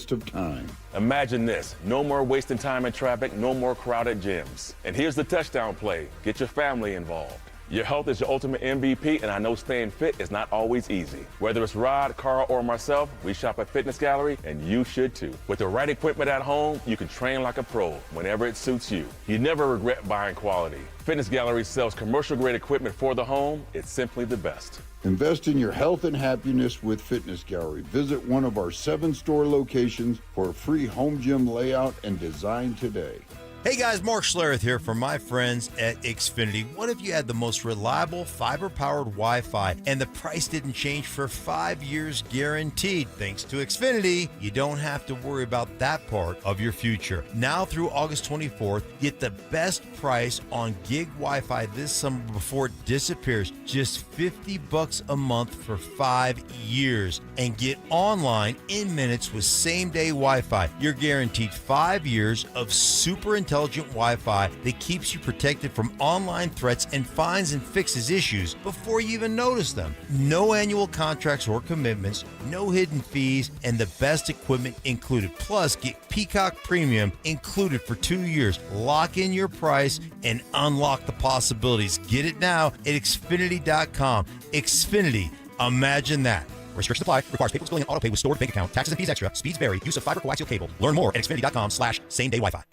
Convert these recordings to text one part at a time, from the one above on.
test of time. Imagine this. No more wasting time in traffic, no more crowded gyms. And here's the touchdown play. Get your family involved. Your health is your ultimate MVP, and I know staying fit is not always easy. Whether it's Rod, Carl, or myself, we shop at Fitness Gallery, and you should too. With the right equipment at home, you can train like a pro whenever it suits you. You never regret buying quality. Fitness Gallery sells commercial-grade equipment for the home. It's simply the best. Invest in your health and happiness with Fitness Gallery. Visit one of our 7 store locations for a free home gym layout and design today. Hey guys, Mark Schlereth here from my friends at Xfinity. What if you had the most reliable fiber-powered Wi-Fi and the price didn't change for 5 years guaranteed? Thanks to Xfinity, you don't have to worry about that part of your future. Now through August 24th, get the best price on gig Wi-Fi this summer before it disappears. Just $50 a month for 5 years. And get online in minutes with same-day Wi-Fi. You're guaranteed 5 years of super intelligent Wi-Fi that keeps you protected from online threats and finds and fixes issues before you even notice them. No annual contracts or commitments, no hidden fees, and the best equipment included. Plus, get Peacock Premium included for 2 years. Lock in your price and unlock the possibilities. Get it now at Xfinity.com. Xfinity, imagine that. Restrictions apply. Requires paperless billing and auto pay with stored bank account. Taxes and fees extra. Speeds vary. Use of fiber coaxial cable. Learn more at Xfinity.com/same-day Wi-Fi.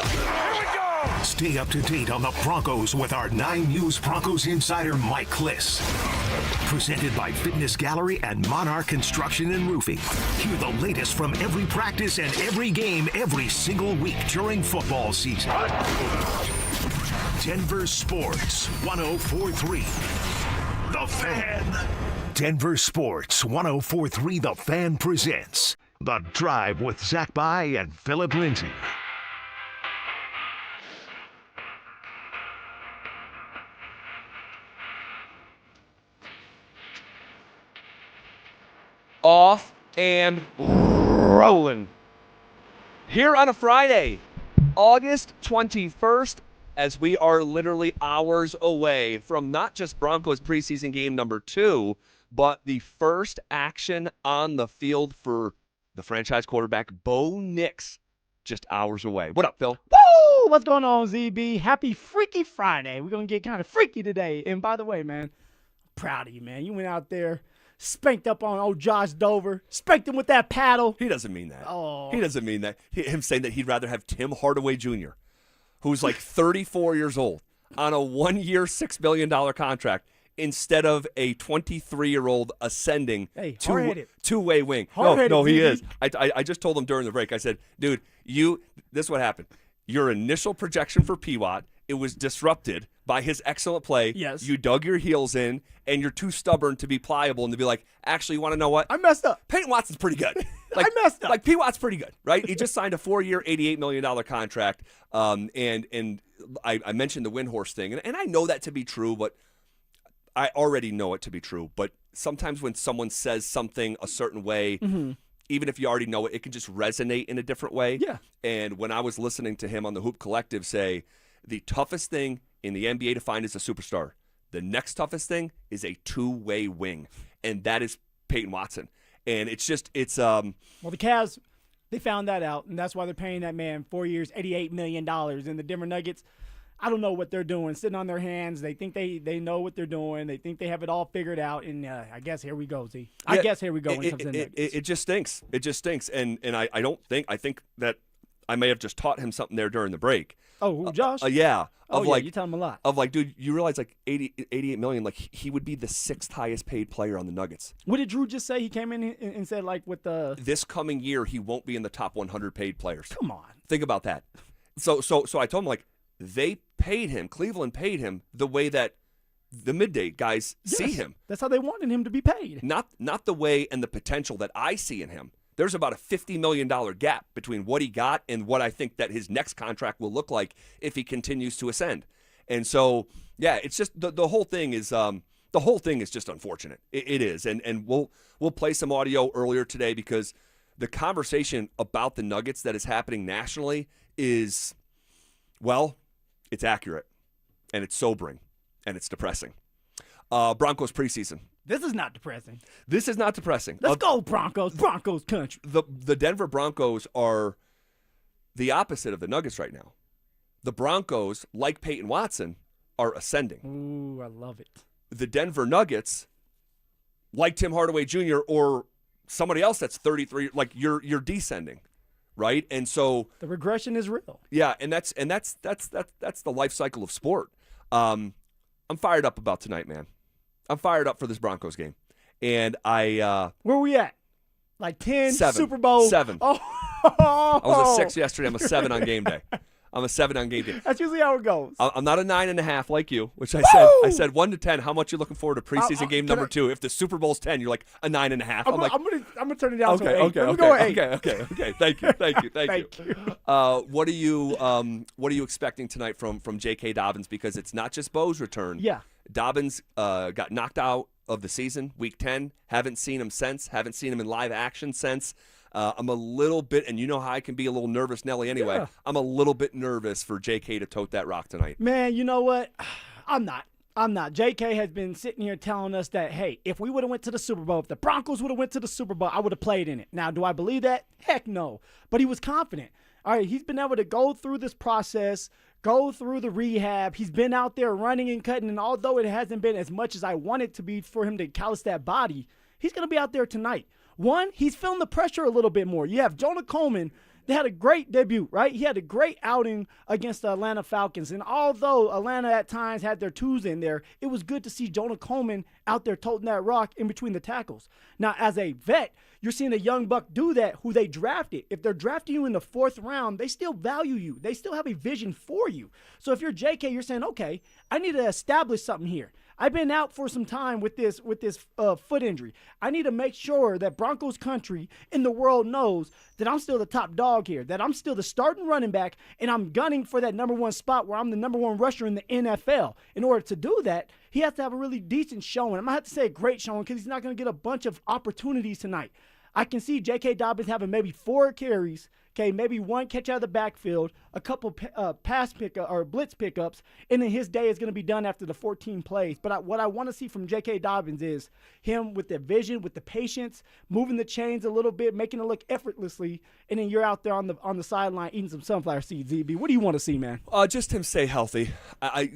Stay up to date on the Broncos with our 9 News Broncos insider Mike Kliss. Presented by Fitness Gallery and Monarch Construction and Roofing. Hear the latest from every practice and every game every single week during football season. Denver Sports 104.3. The Fan. Denver Sports 104.3 The Fan presents The Drive with Zach By and Phillip Lindsay. Off and rolling. Here on a Friday, August 21st, as we are literally hours away from not just Broncos preseason game number 2, but the first action on the field for the franchise quarterback, Bo Nix, just hours away. What up, Phil? Woo! What's going on, ZB? Happy Freaky Friday. We're going to get kind of freaky today. And by the way, man, I'm proud of you, man. You went out there, spanked up on old Josh Dover, spanked him with that paddle. He doesn't mean that. Oh. He doesn't mean that. Him saying that he'd rather have Tim Hardaway Jr., who's like 34 years old, on a 1-year, $6 million contract, instead of a 23-year-old ascending two-way wing. No, he is. I just told him during the break, I said, dude, this is what happened. Your initial projection for P-Watt, it was disrupted by his excellent play. Yes. You dug your heels in, and you're too stubborn to be pliable and to be like, actually, you want to know what? I messed up. Peyton Watson's pretty good. I messed up. Like, P-Watt's pretty good, right? He just signed a 4-year, $88 million contract. And I mentioned the Windhorse thing, and I know that to be true, but I already know it to be true. But sometimes when someone says something a certain way, even if you already know it, it can just resonate in a different way. Yeah. And when I was listening to him on the Hoop Collective say, the toughest thing in the NBA to find is a superstar. The next toughest thing is a two-way wing, and that is Peyton Watson. And it's well, the Cavs, they found that out, and that's why they're paying that man 4 years, $88 million. And the Denver Nuggets, I don't know what they're doing, sitting on their hands. They think they know what they're doing. They think they have it all figured out, and I guess here we go, Z. I guess here we go when it comes to the Nuggets. It just stinks. It just stinks. And I think that I may have just taught him something there during the break. Oh, Josh? Yeah. You tell him a lot. Of like, dude, you realize like 88 million, like he would be the 6th highest paid player on the Nuggets. What did Drew just say? He came in and said like with the this coming year he won't be in the top 100 paid players. Come on. Think about that. So I told him like they paid him, Cleveland paid him the way that the midday guys see him. That's how they wanted him to be paid. Not the way and the potential that I see in him. There's about a $50 million gap between what he got and what I think that his next contract will look like if he continues to ascend. And so, yeah, it's just the whole thing is just unfortunate. It is, and we'll play some audio earlier today because the conversation about the Nuggets that is happening nationally is, well, it's accurate, and it's sobering, and it's depressing. Broncos preseason. This is not depressing. This is not depressing. Let's go, Broncos. Broncos country. The Denver Broncos are the opposite of the Nuggets right now. The Broncos, like Peyton Watson, are ascending. Ooh, I love it. The Denver Nuggets, like Tim Hardaway Jr. or somebody else that's 33, like you're descending, right? And so the regression is real. Yeah, and that's the life cycle of sport. I'm fired up about tonight, man. I'm fired up for this Broncos game, and I where are we at? Like 10 7. Super Bowl 7. Oh, I was a 6 yesterday. I'm a 7 on game day. I'm a 7 on game day. That's usually how it goes. I'm not a 9.5 like you, which I said 1 to 10. How much you looking forward to preseason game number 2? If the Super Bow's 10, you're like a 9.5. I'm gonna turn it down to okay, 8. okay. Thank you. What are you expecting tonight from J.K. Dobbins? Because it's not just Bo's return. Yeah. Dobbins got knocked out of the season, week 10. Haven't seen him since. Haven't seen him in live action since. I'm a little bit, and you know how I can be a little nervous, Nelly, anyway. Yeah. I'm a little bit nervous for J.K. to tote that rock tonight. Man, you know what? I'm not. J.K. has been sitting here telling us that, hey, if we would have went to the Super Bowl, if the Broncos would have went to the Super Bowl, I would have played in it. Now, do I believe that? Heck no. But he was confident. All right, he's been able to go through this process, go through the rehab. He's been out there running and cutting, and although it hasn't been as much as I want it to be for him to callous that body, he's going to be out there tonight. One, he's feeling the pressure a little bit more. You have Jonah Coleman. They had a great debut, right? He had a great outing against the Atlanta Falcons. And although Atlanta at times had their twos in there, it was good to see Jonah Coleman out there toting that rock in between the tackles. Now, as a vet, you're seeing a young buck do that who they drafted. If they're drafting you in the 4th round, they still value you. They still have a vision for you. So if you're JK, you're saying, okay, I need to establish something here. I've been out for some time with this foot injury. I need to make sure that Broncos country in the world knows that I'm still the top dog here, that I'm still the starting running back, and I'm gunning for that number 1 spot where I'm the number 1 rusher in the NFL. In order to do that, he has to have a really decent showing. I'm going to have to say a great showing because he's not going to get a bunch of opportunities tonight. I can see J.K. Dobbins having maybe 4 carries, okay, maybe 1 catch out of the backfield, a couple pass pickup or blitz pickups, and then his day is going to be done after the 14 plays. But what I want to see from J.K. Dobbins is him with the vision, with the patience, moving the chains a little bit, making it look effortlessly, and then you're out there on the sideline eating some sunflower seeds. ZB, what do you want to see, man? Just him stay healthy. I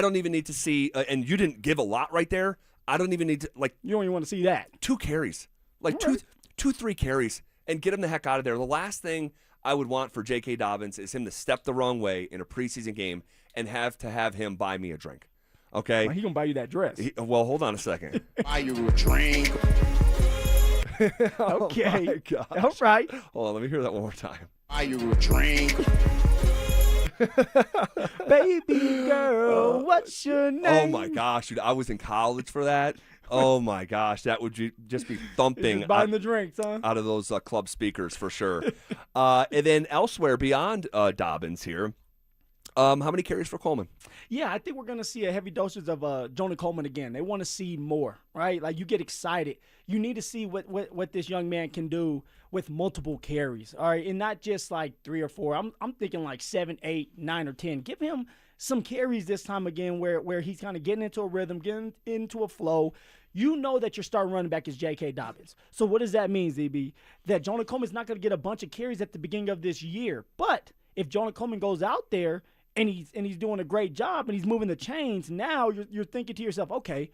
don't even need to see, and you didn't give a lot right there. I don't even need to You don't even want to see that. 2 carries. Two, 3 carries, and get him the heck out of there. The last thing I would want for J.K. Dobbins is him to step the wrong way in a preseason game and have him buy me a drink. Okay? Well, he going to buy you that dress. Well, hold on a second. Buy you a drink. Okay. Oh my gosh. All right. Hold on, let me hear that one more time. Buy you a drink. Baby girl, what's your name? Oh, my gosh, dude. I was in college for that. Oh, my gosh. That would just be thumping buying the drinks, huh? out of those club speakers for sure. And then elsewhere beyond Dobbins here, how many carries for Coleman? Yeah, I think we're going to see a heavy dosage of Jonah Coleman again. They want to see more, right? Like, you get excited. You need to see what this young man can do with multiple carries, all right? And not just like 3 or 4. I'm thinking like 7, 8, 9, or 10. Give him some carries this time again where he's kind of getting into a rhythm, getting into a flow. You know that your starting running back is J.K. Dobbins. So what does that mean, ZB? That Jonah Coleman's not going to get a bunch of carries at the beginning of this year. But if Jonah Coleman goes out there and he's doing a great job and he's moving the chains, now you're thinking to yourself, okay,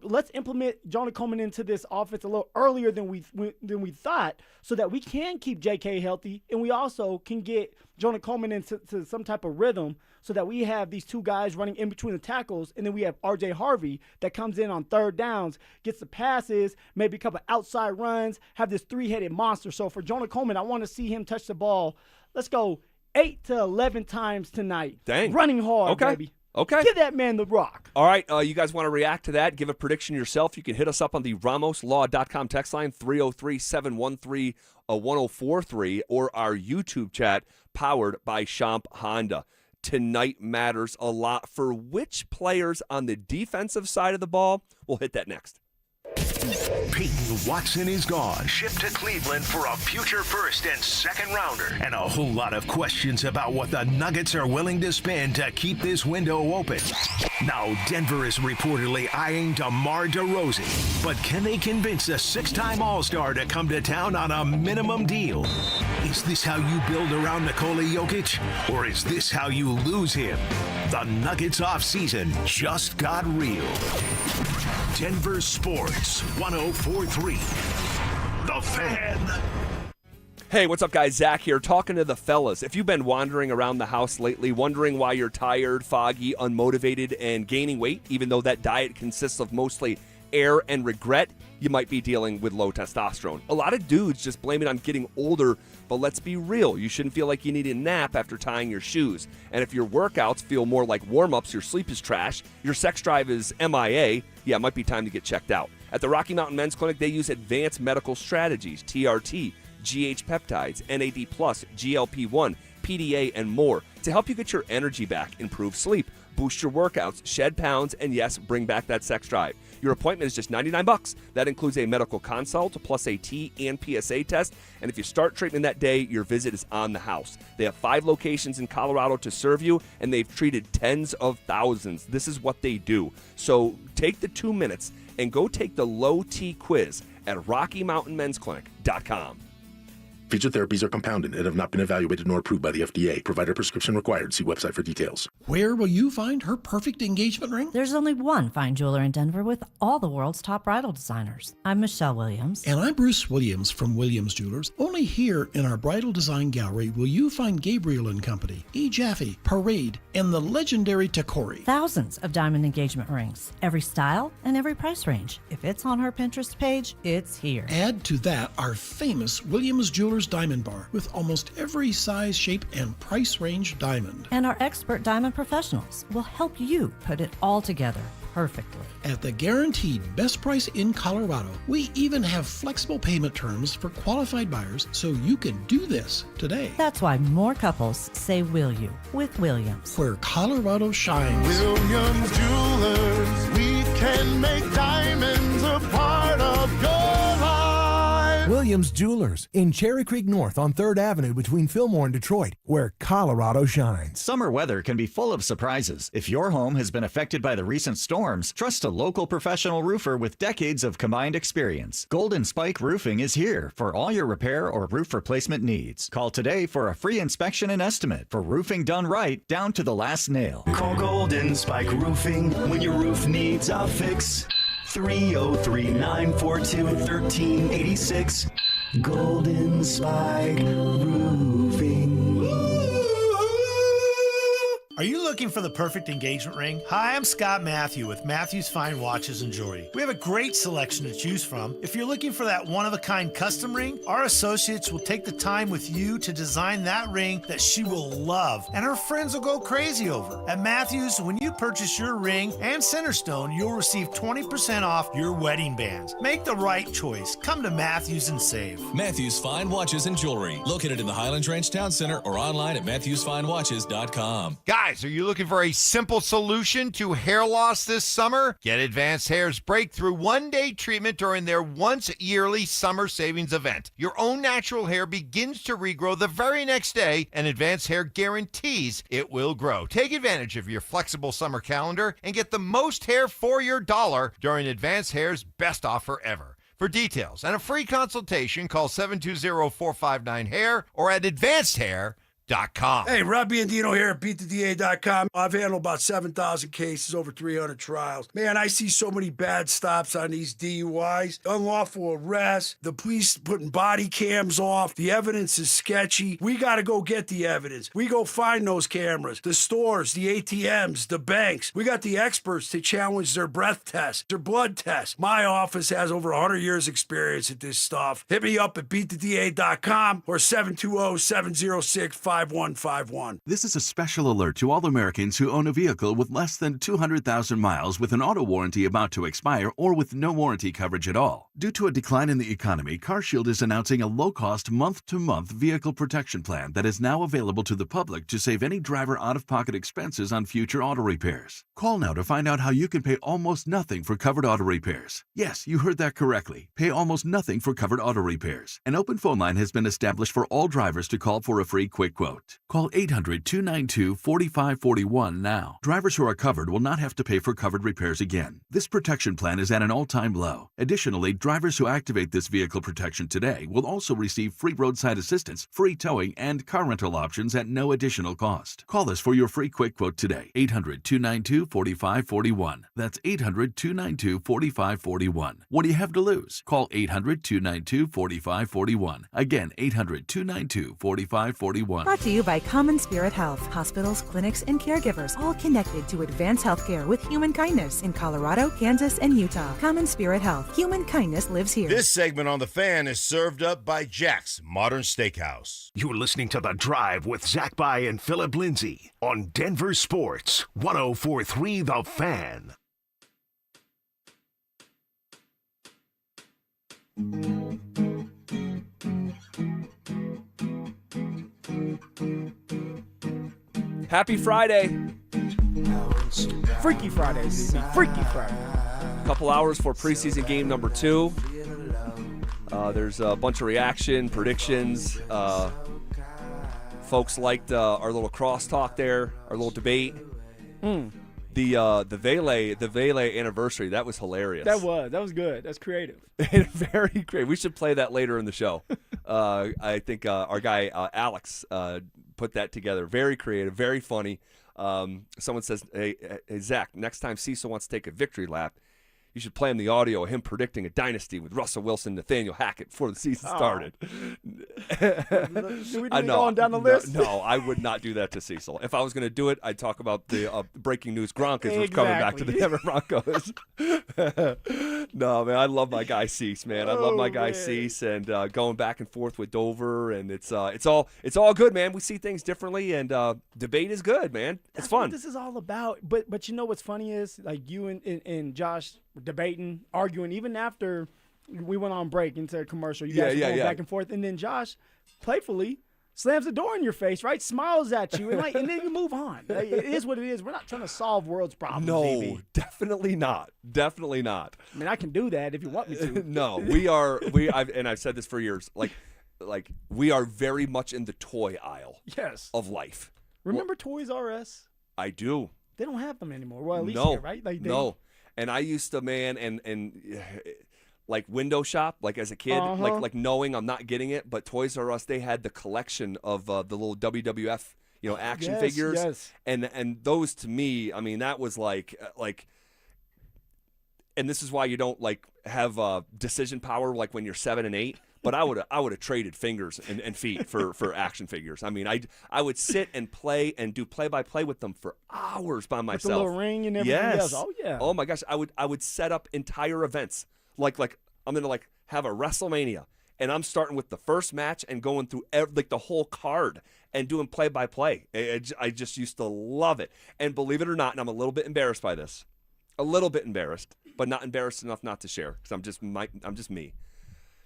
let's implement Jonah Coleman into this offense a little earlier than we thought, so that we can keep J.K. healthy and we also can get Jonah Coleman into some type of rhythm, so that we have these 2 guys running in between the tackles, and then we have R.J. Harvey that comes in on 3rd downs, gets the passes, maybe a couple outside runs, have this 3-headed monster. So for Jonah Coleman, I want to see him touch the ball. Let's go 8 to 11 times tonight. Dang. Running hard, baby. Okay. Give that man the rock. All right. You guys want to react to that? Give a prediction yourself. You can hit us up on the RamosLaw.com text line, 303-713-1043, or our YouTube chat powered by Champ Honda. Tonight matters a lot. For which players on the defensive side of the ball? We'll hit that next. Payton Watson is gone. Shipped to Cleveland for a future first and second rounder. And a whole lot of questions about what the Nuggets are willing to spend to keep this window open. Now Denver is reportedly eyeing DeMar DeRozan. But can they convince a six-time All-Star to come to town on a minimum deal? Is this how you build around Nikola Jokic? Or is this how you lose him? The Nuggets offseason just got real. Denver Sports 104.3. The Fan. Hey, what's up, guys? Zach here, talking to the fellas. If you've been wandering around the house lately, wondering why you're tired, foggy, unmotivated, and gaining weight, even though that diet consists of mostly air and regret, you might be dealing with low testosterone. A lot of dudes just blame it on getting older, but let's be real. You shouldn't feel like you need a nap after tying your shoes. And if your workouts feel more like warm-ups, your sleep is trash, your sex drive is MIA, yeah, it might be time to get checked out. At the Rocky Mountain Men's Clinic, they use advanced medical strategies, TRT, GH peptides, NAD+, GLP-1, PDA, and more to help you get your energy back, improve sleep, boost your workouts, shed pounds, and yes, bring back that sex drive. Your appointment is just $99. That includes a medical consult plus a T and PSA test. And if you start treatment that day, your visit is on the house. They have 5 locations in Colorado to serve you, and they've treated tens of thousands. This is what they do. So take the 2 minutes and go take the low T quiz at RockyMountainMen'sClinic.com. Featured therapies are compounded and have not been evaluated nor approved by the FDA. Provider prescription required. See website for details. Where will you find her perfect engagement ring? There's only one fine jeweler in Denver with all the world's top bridal designers. I'm Michelle Williams. And I'm Bruce Williams from Williams Jewelers. Only here in our bridal design gallery will you find Gabriel & Company, E. Jaffe, Parade, and the legendary Takori. Thousands of diamond engagement rings. Every style and every price range. If it's on her Pinterest page, it's here. Add to that our famous Williams Jewelers Diamond Bar with almost every size, shape, and price range diamond. And our expert diamond professionals will help you put it all together perfectly. At the guaranteed best price in Colorado, we even have flexible payment terms for qualified buyers, so you can do this today. That's why more couples say will you with Williams. Where Colorado shines. Williams Jewelers, we can make diamonds a part of your life. Williams Jewelers in Cherry Creek North on 3rd Avenue between Fillmore and Detroit, where Colorado shines. Summer weather can be full of surprises. If your home has been affected by the recent storms, trust a local professional roofer with decades of combined experience. Golden Spike Roofing is here for all your repair or roof replacement needs. Call today for a free inspection and estimate for roofing done right down to the last nail. Call Golden Spike Roofing when your roof needs a fix. 303-942-1386. Golden Spike Roofing. Are you looking for the perfect engagement ring? Hi, I'm Scott Matthew with Matthew's Fine Watches and Jewelry. We have a great selection to choose from. If you're looking for that one-of-a-kind custom ring, our associates will take the time with you to design that ring that she will love, and her friends will go crazy over. At Matthews, when you purchase your ring and Centerstone, you'll receive 20% off your wedding bands. Make the right choice. Come to Matthews and save. Matthews Fine Watches and Jewelry, located in the Highlands Ranch Town Center or online at MatthewsFineWatches.com. Guys, are you looking for a simple solution to hair loss this summer? Get Advanced Hair's breakthrough one-day treatment during their once-yearly summer savings event. Your own natural hair begins to regrow the very next day, and Advanced Hair guarantees it will grow. Take advantage of your flexible summer calendar and get the most hair for your dollar during Advanced Hair's best offer ever. For details and a free consultation, call 720-459-HAIR or at advancedhair.com. Hey, Rob Biandino here at BeatTheDA.com. I've handled about 7,000 cases, over 300 trials. Man, I see so many bad stops on these DUIs, unlawful arrests, the police putting body cams off. The evidence is sketchy. We got to go get the evidence. We go find those cameras, the stores, the ATMs, the banks. We got the experts to challenge their breath tests, their blood tests. My office has over 100 years experience at this stuff. Hit me up at BeatTheDA.com or 720-706-5 5151. This is a special alert to all Americans who own a vehicle with less than 200,000 miles with an auto warranty about to expire or with no warranty coverage at all. Due to a decline in the economy, CarShield is announcing a low-cost month-to-month vehicle protection plan that is now available to the public to save any driver out-of-pocket expenses on future auto repairs. Call now to find out how you can pay almost nothing for covered auto repairs. Yes, you heard that correctly. Pay almost nothing for covered auto repairs. An open phone line has been established for all drivers to call for a free quick quote. Call 800-292-4541 now. Drivers who are covered will not have to pay for covered repairs again. This protection plan is at an all-time low. Additionally, drivers who activate this vehicle protection today will also receive free roadside assistance, free towing, and car rental options at no additional cost. Call us for your free quick quote today. 800-292-4541. That's 800-292-4541. What do you have to lose? Call 800-292-4541. Again, 800-292-4541. Brought to you by Common Spirit Health. Hospitals, clinics, and caregivers all connected to advanced healthcare with human kindness in Colorado, Kansas, and Utah. Common Spirit Health. Human kindness lives here. This segment on The Fan is served up by Jack's Modern Steakhouse. You're listening to The Drive with Zach By and Phillip Lindsay on Denver Sports 104.3 The Fan. Happy Friday. Freaky Friday, CC. Freaky Friday. Couple hours for preseason game number 2. There's a bunch of reaction, predictions. Folks liked our little crosstalk there, our little debate. The Vele anniversary, that was hilarious. That was good. That's creative. Very great. We should play that later in the show. I think our guy Alex put that together. Very creative, very funny. Someone says, hey, Zach, next time Cecil wants to take a victory lap, you should play him the audio of him predicting a dynasty with Russell Wilson, Nathaniel Hackett before the season started. Do we go on down the list? No, I would not do that to Cecil. If I was going to do it, I'd talk about the breaking news Broncos was coming back to the Denver Broncos. No, man, I love my guy Cease, man. I love my guy Cease, and going back and forth with Dover, and it's all good, man. We see things differently, and debate is good, man. It's fun. What this is all about. But you know what's funny is, like, you and Josh debating, arguing, even after we went on break into a commercial. You guys were going back and forth, and then Josh playfully slams the door in your face, right? Smiles at you, and then you move on. Like, it is what it is. We're not trying to solve world's problems. No, baby. definitely not. Definitely not. I mean, I can do that if you want me to. No, I've said this for years. Like we are very much in the toy aisle. Yes. Of life. Remember Toys R Us? I do. They don't have them anymore. Well, at least here, right? Like no. And I used to, man, and like window shop, like as a kid, like knowing I'm not getting it, but Toys R Us, they had the collection of the little WWF, action figures, and those to me, I mean, that was like, and this is why you don't like have decision power like when you're 7 and 8. But I would have traded fingers and feet for action figures. I mean, I would sit and play and do play-by-play with them for hours by myself. With the little ring and everything else. Oh, yeah. Oh, my gosh. I would set up entire events. Like I'm going to have a WrestleMania, and I'm starting with the first match and going through the whole card and doing play-by-play. I just used to love it. And believe it or not, and I'm a little bit embarrassed by this. A little bit embarrassed, but not embarrassed enough not to share because I'm just me.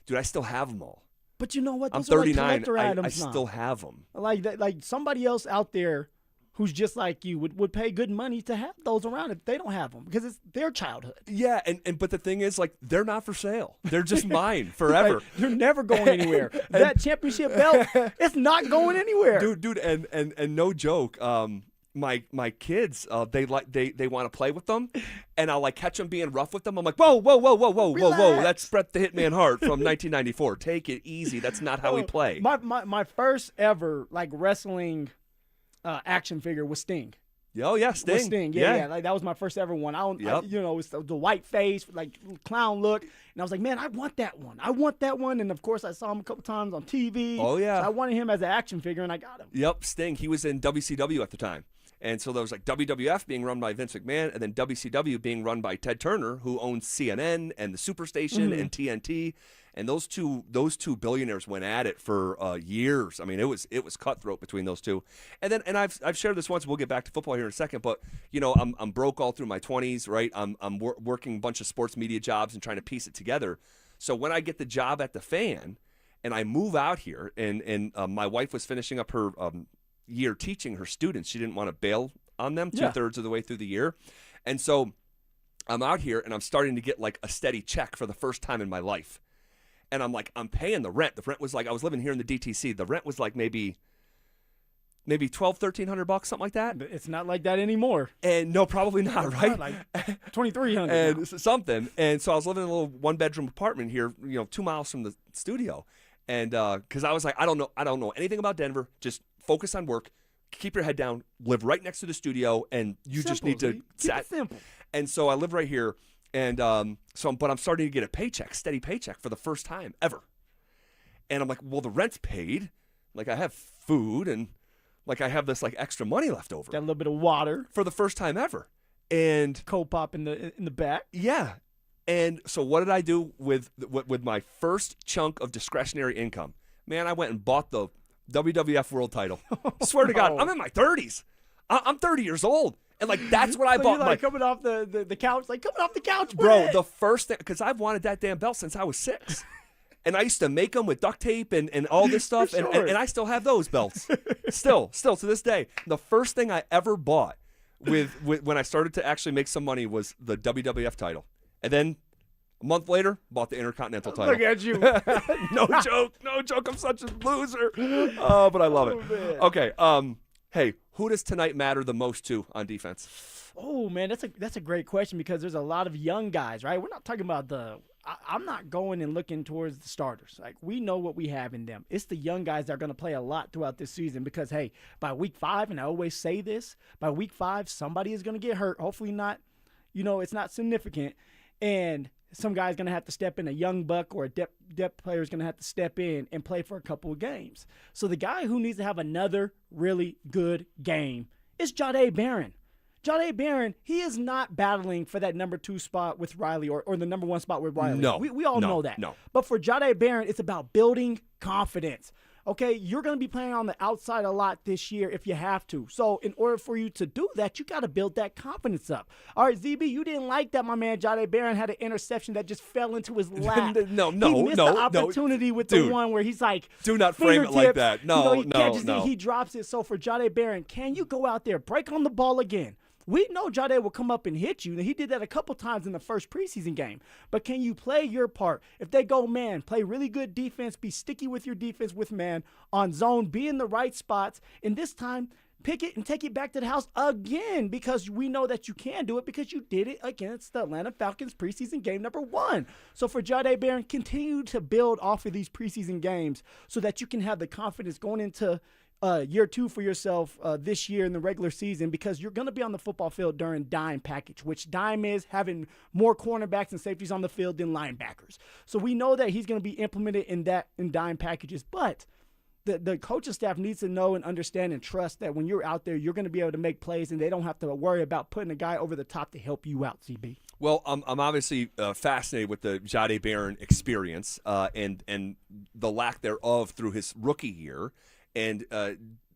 Dude, I still have them all. But you know what? I'm Those are 39. like collector items I still have them. Like somebody else out there who's just like you would pay good money to have those around if they don't have them because it's their childhood. Yeah, and but the thing is, like, they're not for sale. They're just mine forever. Like, they're never going anywhere. That championship belt, it's not going anywhere. Dude, and no joke. My kids, they want to play with them, and I'll catch them being rough with them. I'm like, whoa, that's Bret the Hitman Hart from 1994. Take it easy. That's not how we play. My first ever wrestling action figure was Sting. Oh yeah, Sting. Was Sting. Yeah. Like that was my first ever one. It's the white face, clown look, and I was like, man, I want that one. And of course, I saw him a couple times on TV. Oh yeah. So I wanted him as an action figure, and I got him. Yep, Sting. He was in WCW at the time. And so there was like WWF being run by Vince McMahon, and then WCW being run by Ted Turner, who owns CNN and the Superstation and TNT. And those two billionaires went at it for years. I mean, it was cutthroat between those two. And I've shared this once. We'll get back to football here in a second. But I'm broke all through my 20s, right? I'm working a bunch of sports media jobs and trying to piece it together. So when I get the job at the Fan, and I move out here, and my wife was finishing up her year teaching her students. She didn't want to bail on them 2/3 of the way through the year, and so I'm out here and I'm starting to get like a steady check for the first time in my life. And I'm paying the rent. The rent was like, I was living here in the DTC. The rent was like maybe $1,200-$1,300, something like that. It's not like that anymore. And no, probably not, right? Like $2,300 and now. something. And so I was living in a little 1-bedroom apartment here, 2 miles from the studio. And because I was like, I don't know anything about Denver. Just focus on work. Keep your head down. Live right next to the studio, and you just need to keep it simple. And so I live right here. And but I'm starting to get a steady paycheck for the first time ever. And I'm like, well, the rent's paid. Like I have food and like I have this like extra money left over. Got a little bit of water for the first time ever. And cold pop in the back. Yeah. And so what did I do with my first chunk of discretionary income? Man, I went and bought the WWF World Title. Swear to God, I'm in my 30s. I'm 30 years old. And, like, that's what I bought. You're like coming off the couch, Bro, the first thing, because I've wanted that damn belt since I was 6. And I used to make them with duct tape and all this stuff. Sure. And I still have those belts. still to this day. The first thing I ever bought with when I started to actually make some money was the WWF title. And then a month later, bought the Intercontinental title. Look at you. No joke. I'm such a loser. Oh, but I love it. Man. Okay. Hey, who does tonight matter the most to on defense? Oh, man, that's a great question because there's a lot of young guys, right? We're not talking about I'm not going and looking towards the starters. Like, we know what we have in them. It's the young guys that are going to play a lot throughout this season because, hey, by week 5, and I always say this, by week 5, somebody is going to get hurt. Hopefully not, it's not significant. And some guy's going to have to step in. A young buck or a depth player is going to have to step in and play for a couple of games. So the guy who needs to have another really good game is Jahdae Barron. Jahdae Barron, he is not battling for that number 2 spot with Riley or the number 1 spot with Riley. No. We all know that. No. But for Jahdae Barron, it's about building confidence. Okay, you're going to be playing on the outside a lot this year if you have to. So in order for you to do that, you got to build that confidence up. All right, ZB, you didn't like that my man Jahdae Barron had an interception that just fell into his lap. He missed the opportunity with dude, the one where he's like, do not frame it like that. He catches it, he drops it. So for Jahdae Barron, can you go out there, break on the ball again? We know Jahdae will come up and hit you. He did that a couple times in the first preseason game. But can you play your part? If they go man, play really good defense, be sticky with your defense with man, on zone, be in the right spots, and this time pick it and take it back to the house again because we know that you can do it because you did it against the Atlanta Falcons preseason game number 1. So for Jahdae Barron, continue to build off of these preseason games so that you can have the confidence going into year 2 for yourself this year in the regular season because you're going to be on the football field during dime package, which dime is having more cornerbacks and safeties on the field than linebackers. So we know that he's going to be implemented in dime packages, but the coaching staff needs to know and understand and trust that when you're out there, you're going to be able to make plays and they don't have to worry about putting a guy over the top to help you out, CB. Well, I'm obviously fascinated with the Jahdae Barron experience and the lack thereof through his rookie year. And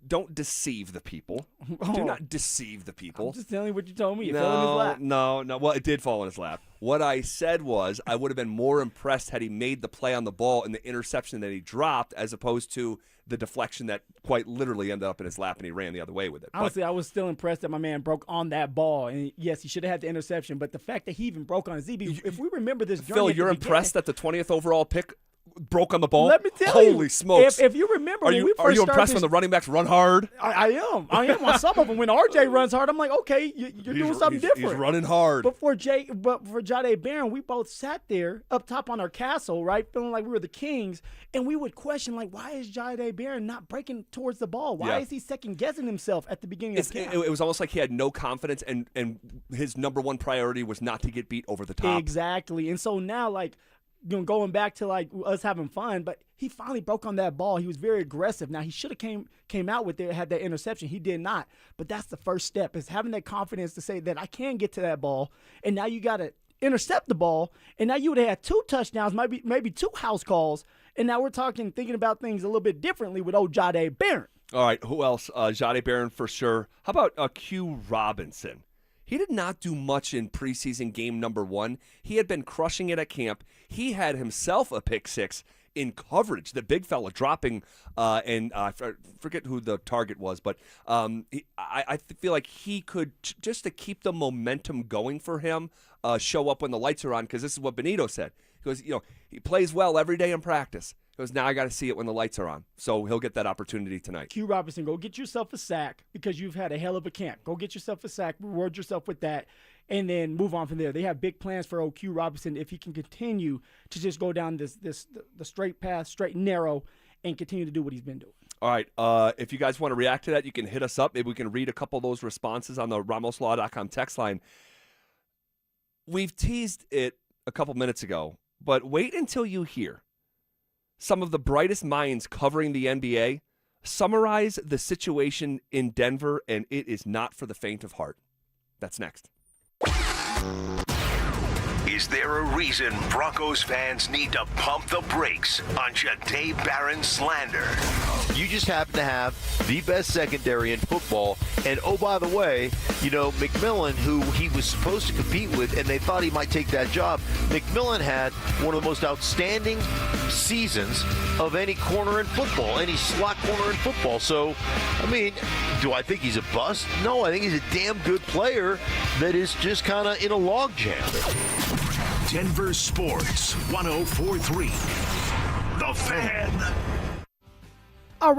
don't deceive the people. Do not deceive the people. I'm just telling you what you told me. It fell in his lap. No. Well, it did fall in his lap. What I said was I would have been more impressed had he made the play on the ball and the interception that he dropped as opposed to the deflection that quite literally ended up in his lap and he ran the other way with it. Honestly, I was still impressed that my man broke on that ball. And yes, he should have had the interception, but the fact that he even broke on ZB, if we remember this journey Phil, you're impressed that the 20th overall pick broke on the ball? Let me tell you. Holy smokes. If you remember when we first Are you impressed when the running backs run hard? I am on some of them. When RJ runs hard, I'm like, okay, you're doing something different. He's running hard. But for Jahdae Barron, we both sat there up top on our castle, right, feeling like we were the kings, and we would question, like, why is Jahdae Barron not breaking towards the ball? Why is he second-guessing himself at the beginning of camp? It was almost like he had no confidence, and his number 1 priority was not to get beat over the top. Exactly. And so now, like, going back to like us having fun, but he finally broke on that ball. He was very aggressive. Now, he should have came out with it, had that interception. He did not. But that's the first step, is having that confidence to say that I can get to that ball. And now you got to intercept the ball. And now you would have had 2 touchdowns, maybe 2 house calls. And now we're thinking about things a little bit differently with old Jahdae Barron. All right, who else? Jahdae Barron for sure. How about Q Robinson? He did not do much in preseason game number 1. He had been crushing it at camp. He had himself a pick 6 in coverage. The big fella dropping, and I forget who the target was, but I feel like he could, just to keep the momentum going for him, show up when the lights are on, because this is what Benito said. He goes, he plays well every day in practice. He goes, now I got to see it when the lights are on. So he'll get that opportunity tonight. Q Robinson, go get yourself a sack because you've had a hell of a camp. Go get yourself a sack, reward yourself with that, and then move on from there. They have big plans for old Q Robinson if he can continue to just go down the straight path, straight and narrow, and continue to do what he's been doing. All right, if you guys want to react to that, you can hit us up. Maybe we can read a couple of those responses on the RamosLaw.com text line. We've teased it a couple minutes ago, but wait until you hear some of the brightest minds covering the NBA summarize the situation in Denver, and it is not for the faint of heart. That's next. Is there a reason Broncos fans need to pump the brakes on Jahdae Barron slander? You just happen to have the best secondary in football. And, oh, by the way, McMillan, who he was supposed to compete with, and they thought he might take that job, McMillan had one of the most outstanding seasons of any corner in football, any slot corner in football. So, do I think he's a bust? No, I think he's a damn good player that is just kind of in a logjam. Denver Sports 104.3. The Fan. All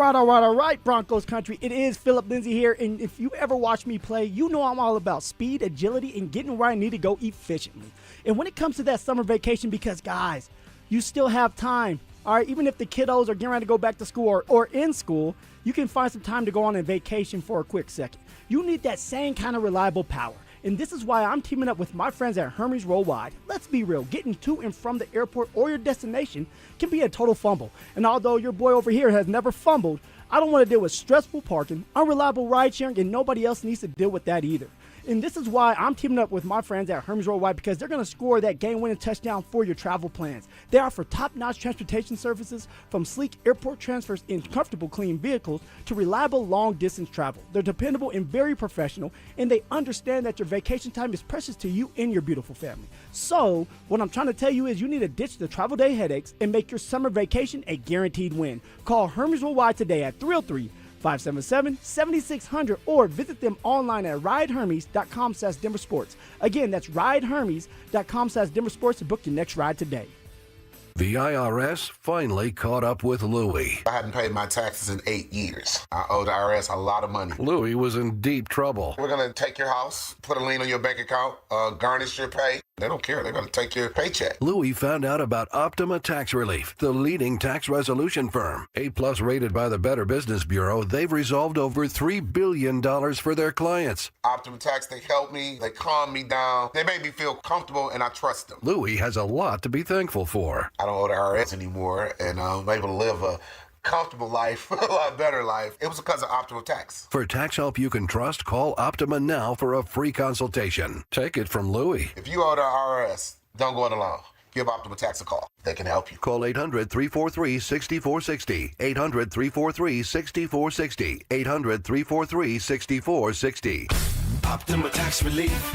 right, Broncos country. It is Phillip Lindsay here, and if you ever watch me play, you know I'm all about speed, agility, and getting where I need to go efficiently. And when it comes to that summer vacation, because, guys, you still have time, all right? Even if the kiddos are getting ready to go back to school or in school, you can find some time to go on a vacation for a quick second. You need that same kind of reliable power. And this is why I'm teaming up with my friends at Hermes Worldwide. Let's be real, getting to and from the airport or your destination can be a total fumble. And although your boy over here has never fumbled, I don't want to deal with stressful parking, unreliable ride sharing, and nobody else needs to deal with that either. And this is why I'm teaming up with my friends at Hermes Worldwide, because they're going to score that game-winning touchdown for your travel plans. They offer top-notch transportation services, from sleek airport transfers in comfortable, clean vehicles to reliable long-distance travel. They're dependable and very professional, and they understand that your vacation time is precious to you and your beautiful family. So what I'm trying to tell you is you need to ditch the travel day headaches and make your summer vacation a guaranteed win. Call Hermes Worldwide today at 303-577-7600 or visit them online at ridehermes.com/DenverSports. Again, that's ridehermes.com/DenverSports to book your next ride today. The IRS finally caught up with Louie. I hadn't paid my taxes in 8 years. I owe the IRS a lot of money. Louie was in deep trouble. We're going to take your house, put a lien on your bank account, garnish your pay. They don't care. They're going to take your paycheck. Louie found out about Optima Tax Relief, the leading tax resolution firm. A-plus rated by the Better Business Bureau, they've resolved over $3 billion for their clients. Optima Tax, they help me. They calm me down. They make me feel comfortable, and I trust them. Louie has a lot to be thankful for. I don't owe the IRS anymore, and I'm able to live a comfortable life, a lot better life. It was because of Optima Tax. For tax help you can trust, call Optima now for a free consultation. Take it from Louie. If you owe the IRS, don't go it alone. Give Optima Tax a call. They can help you. Call 800-343-6460. 800-343-6460. 800-343-6460. Optima Tax Relief.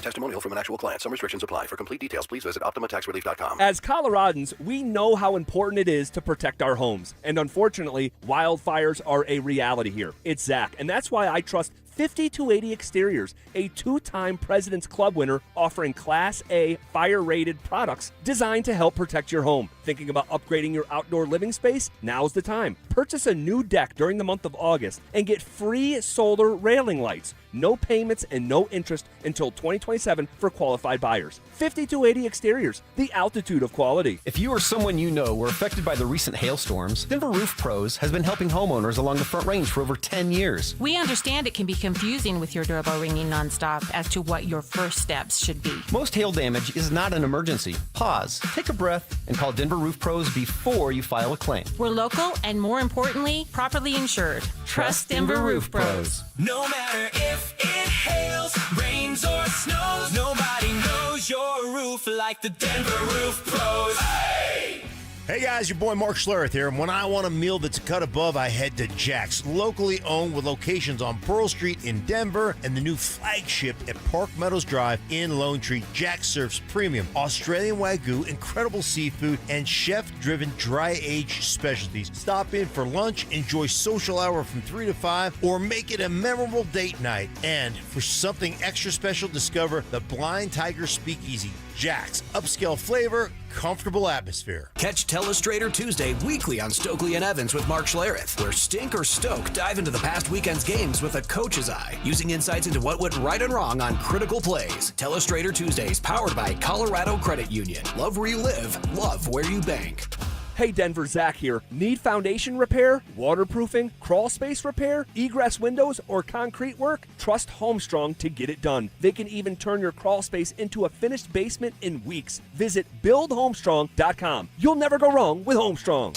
Testimonial from an actual client. Some restrictions apply. For complete details, please visit OptimaTaxRelief.com. As Coloradans, we know how important it is to protect our homes. And unfortunately, wildfires are a reality here. It's Zach, and that's why I trust 50-80 Exteriors, a 2-time President's Club winner offering Class A fire-rated products designed to help protect your home. Thinking about upgrading your outdoor living space? Now's the time. Purchase a new deck during the month of August and get free solar railing lights. No payments and no interest until 2027 for qualified buyers. 5280 exteriors, the altitude of quality. If you or someone you know were affected by the recent hailstorms, Denver Roof Pros has been helping homeowners along the Front Range for over 10 years. We understand it can be confusing with your doorbell ringing nonstop as to what your first steps should be. Most hail damage is not an emergency. Pause, take a breath, and call Denver Roof Pros before you file a claim. We're local and, more importantly, properly insured. Trust Denver Roof Pros. No matter if it hails, rains, or snows, nobody knows your roof like the Denver Roof Pros. Hey! Hey guys, your boy Mark Schlereth here, and when I want a meal that's a cut above, I head to Jack's, locally owned with locations on Pearl Street in Denver and the new flagship at Park Meadows Drive in Lone Tree. Jack's serves premium Australian Wagyu, incredible seafood, and chef-driven dry-aged specialties. Stop in for lunch, enjoy social hour from 3 to 5, or make it a memorable date night. And for something extra special, discover the Blind Tiger Speakeasy. Jack's, upscale flavor, comfortable atmosphere. Catch Telestrator Tuesday weekly on Stokely and Evans with Mark Schlereth, where Stink or Stoke dive into the past weekend's games with a coach's eye, using insights into what went right and wrong on critical plays. Telestrator Tuesdays, powered by Colorado Credit Union. Love where you live, love where you bank. Hey Denver, Zach here. Need foundation repair, waterproofing, crawl space repair, egress windows, or concrete work? Trust Homestrong to get it done. They can even turn your crawl space into a finished basement in weeks. Visit buildhomestrong.com. You'll never go wrong with Homestrong.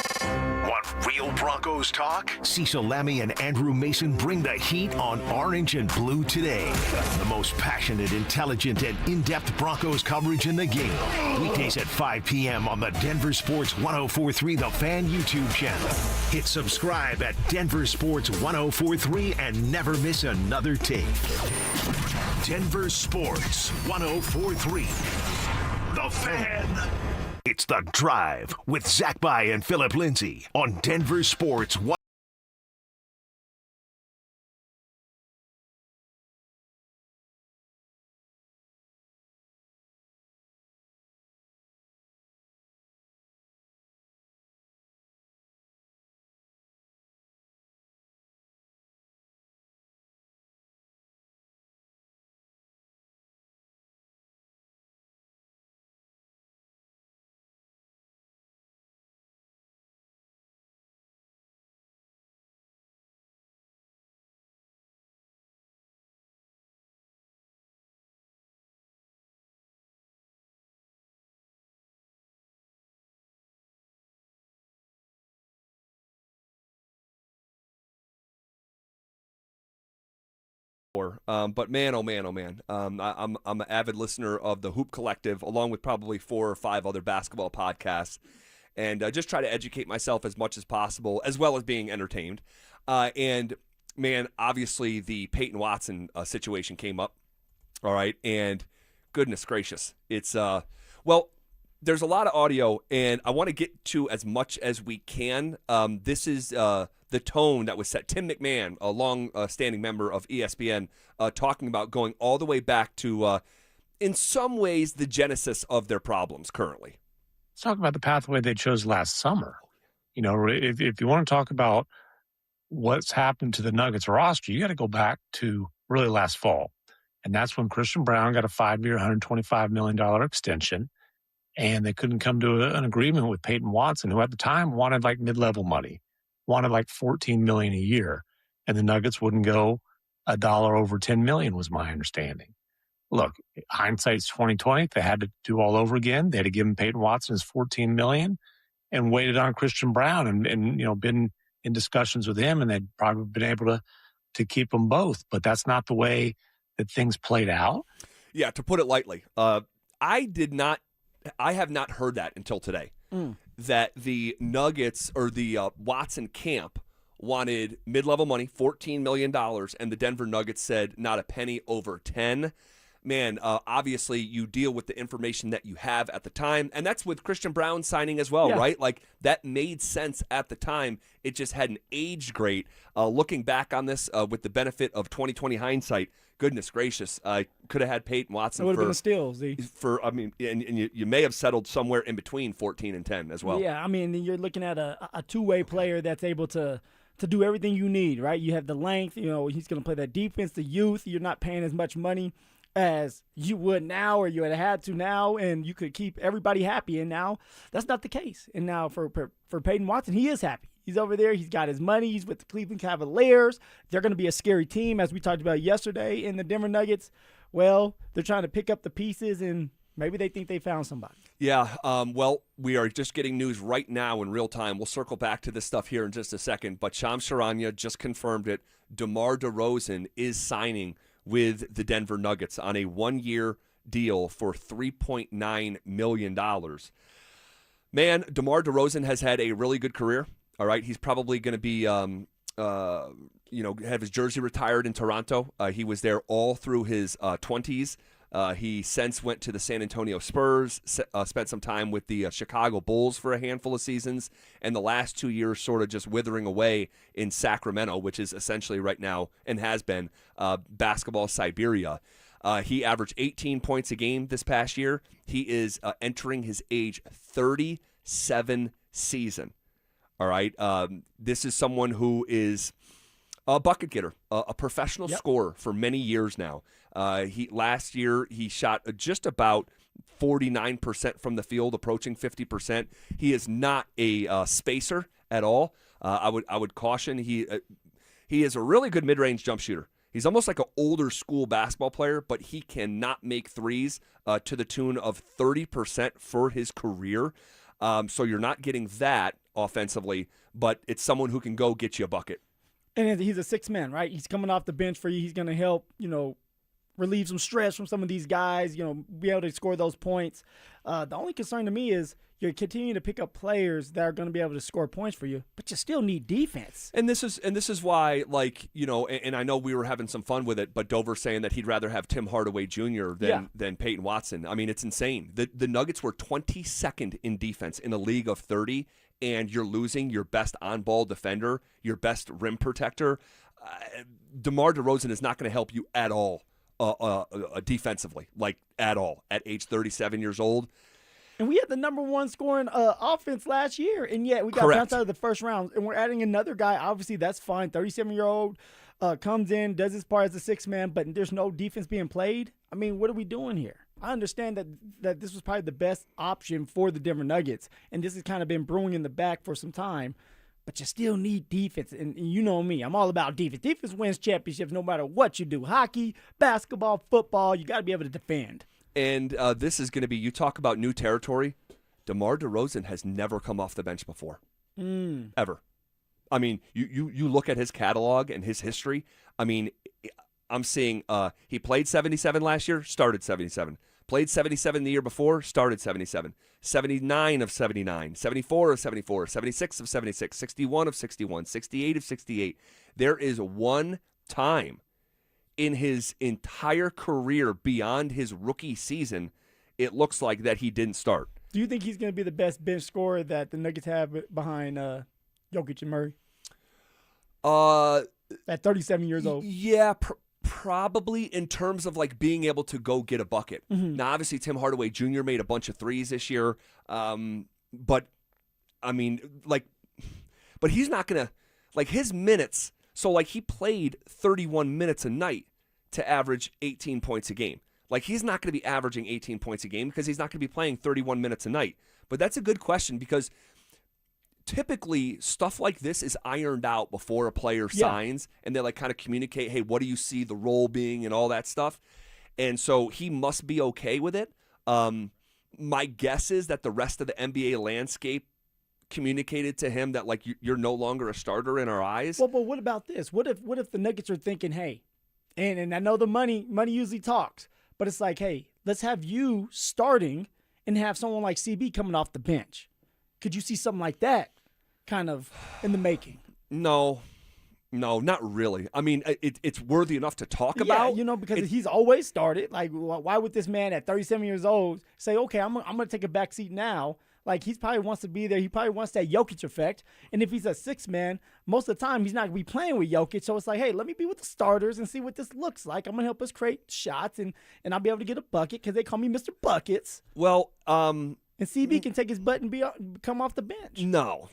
Want real Broncos talk? Cecil Lammy and Andrew Mason bring the heat on Orange and Blue today. The most passionate, intelligent, and in-depth Broncos coverage in the game. Weekdays at 5 p.m. on the Denver Sports 104.3 The Fan YouTube channel. Hit subscribe at Denver Sports 104.3 and never miss another take. Denver Sports 104.3 The Fan. It's The Drive with Zach By and Phillip Lindsay on Denver Sports 1. But man, oh man, oh man, I'm an avid listener of the Hoop Collective, along with probably 4 or 5 other basketball podcasts, and just try to educate myself as much as possible, as well as being entertained. And man, obviously the Payton Watson situation came up. All right, and goodness gracious, it's well, there's a lot of audio, and I want to get to as much as we can. This is the tone that was set. Tim McMahon, a long-standing member of ESPN, talking about going all the way back to, in some ways, the genesis of their problems currently. Let's talk about the pathway they chose last summer. You know, if you want to talk about what's happened to the Nuggets roster, you got to go back to really last fall. And that's when Christian Brown got a 5-year, $125 million extension. And they couldn't come to an agreement with Payton Watson, who at the time wanted like mid-level money, wanted like $14 million a year. And the Nuggets wouldn't go $1 over $10 million, was my understanding. Look, hindsight's 20/20. They had to do all over again. They had to give him Payton Watson his $14 million and waited on Christian Brown and you know, been in discussions with him, and they'd probably been able to keep them both. But that's not the way that things played out. Yeah, to put it lightly, I have not heard that until today, that the Nuggets or the Watson camp wanted mid-level money, $14 million, and the Denver Nuggets said not a penny over 10. man, obviously you deal with the information that you have at the time. And that's with Christian Brown signing as well, right? Like, that made sense at the time. It just hadn't aged great. Looking back on this with the benefit of 2020 hindsight, goodness gracious, could have had Peyton Watson. It would have been a steal, Z. And you may have settled somewhere in between 14 and 10 as well. Yeah, I mean, you're looking at a two-way player that's able to do everything you need, right? You have the length, he's going to play that defense, the youth. You're not paying as much money as you would now, or you would have had to now, and you could keep everybody happy. And now that's not the case. And now for Payton Watson, he is happy. He's over there. He's got his money. He's with the Cleveland Cavaliers. They're going to be a scary team, as we talked about yesterday in the Denver Nuggets. Well, they're trying to pick up the pieces, and maybe they think they found somebody. Yeah, well, we are just getting news right now in real time. We'll circle back to this stuff here in just a second, but Shams Charania just confirmed it. DeMar DeRozan is signing with the Denver Nuggets on a one-year deal for $3.9 million. Man, DeMar DeRozan has had a really good career. All right, he's probably going to be, have his jersey retired in Toronto. He was there all through his 20s. He since went to the San Antonio Spurs, spent some time with the Chicago Bulls for a handful of seasons, and the last 2 years sort of just withering away in Sacramento, which is essentially right now, and has been, basketball Siberia. He averaged 18 points a game this past year. He is entering his age 37 season. All right. This is someone who is a bucket getter, a professional scorer for many years now. Last year he shot just about 49% from the field, approaching 50%. He is not a spacer at all. I would caution he is a really good mid-range jump shooter. He's almost like an older school basketball player, but he cannot make threes to the tune of 30% for his career. So you're not getting that offensively, but it's someone who can go get you a bucket. And he's a sixth man, right? He's coming off the bench for you. He's going to help, relieve some stress from some of these guys, be able to score those points. The only concern to me is you're continuing to pick up players that are going to be able to score points for you, but you still need defense. And this is why, and I know we were having some fun with it, but Dover saying that he'd rather have Tim Hardaway Jr. than Peyton Watson. I mean, it's insane. The Nuggets were 22nd in defense in a league of 30, and you're losing your best on-ball defender, your best rim protector. DeMar DeRozan is not going to help you at all defensively, at all, at age 37 years old. And we had the number one scoring offense last year, and yet we got bounced out of the first round. And we're adding another guy. Obviously, that's fine. 37-year-old comes in, does his part as a sixth man, but there's no defense being played. I mean, what are we doing here? I understand that this was probably the best option for the Denver Nuggets, and this has kind of been brewing in the back for some time. But you still need defense, and you know me. I'm all about defense. Defense wins championships no matter what you do. Hockey, basketball, football, you got to be able to defend. And this is going to be, you talk about new territory. DeMar DeRozan has never come off the bench before, ever. I mean, you look at his catalog and his history. I mean, I'm seeing he played 77 last year, started 77. Played 77 the year before, started 77. 79 of 79, 74 of 74, 76 of 76, 61 of 61, 68 of 68. There is one time in his entire career beyond his rookie season, it looks like that he didn't start. Do you think he's going to be the best bench scorer that the Nuggets have behind Jokic and Murray? At 37 years old. Yeah, probably in terms of being able to go get a bucket. Mm-hmm. Now, obviously, Tim Hardaway Jr. made a bunch of threes this year, but I mean, but he's not going to his minutes. So, he played 31 minutes a night to average 18 points a game. He's not going to be averaging 18 points a game because he's not going to be playing 31 minutes a night. But that's a good question because typically stuff like this is ironed out before a player signs, and they kind of communicate, hey, what do you see the role being and all that stuff. And so he must be okay with it. My guess is that the rest of the NBA landscape communicated to him that you're no longer a starter in our eyes. Well, but what about this? What if the Nuggets are thinking, hey, and I know the money usually talks, but it's hey, let's have you starting and have someone like CB coming off the bench. Could you see something like that kind of in the making? No, No, not really. I mean, it's worthy enough to talk about. Because he's always started. Like, why would this man at 37 years old say, okay, I'm going to take a back seat now? Like, he probably wants to be there. He probably wants that Jokic effect. And if he's a sixth man, most of the time he's not going to be playing with Jokic. So it's like, hey, let me be with the starters and see what this looks like. I'm going to help us create shots, and I'll be able to get a bucket because they call me Mr. Buckets. Well, and CB can take his butt and come off the bench. No.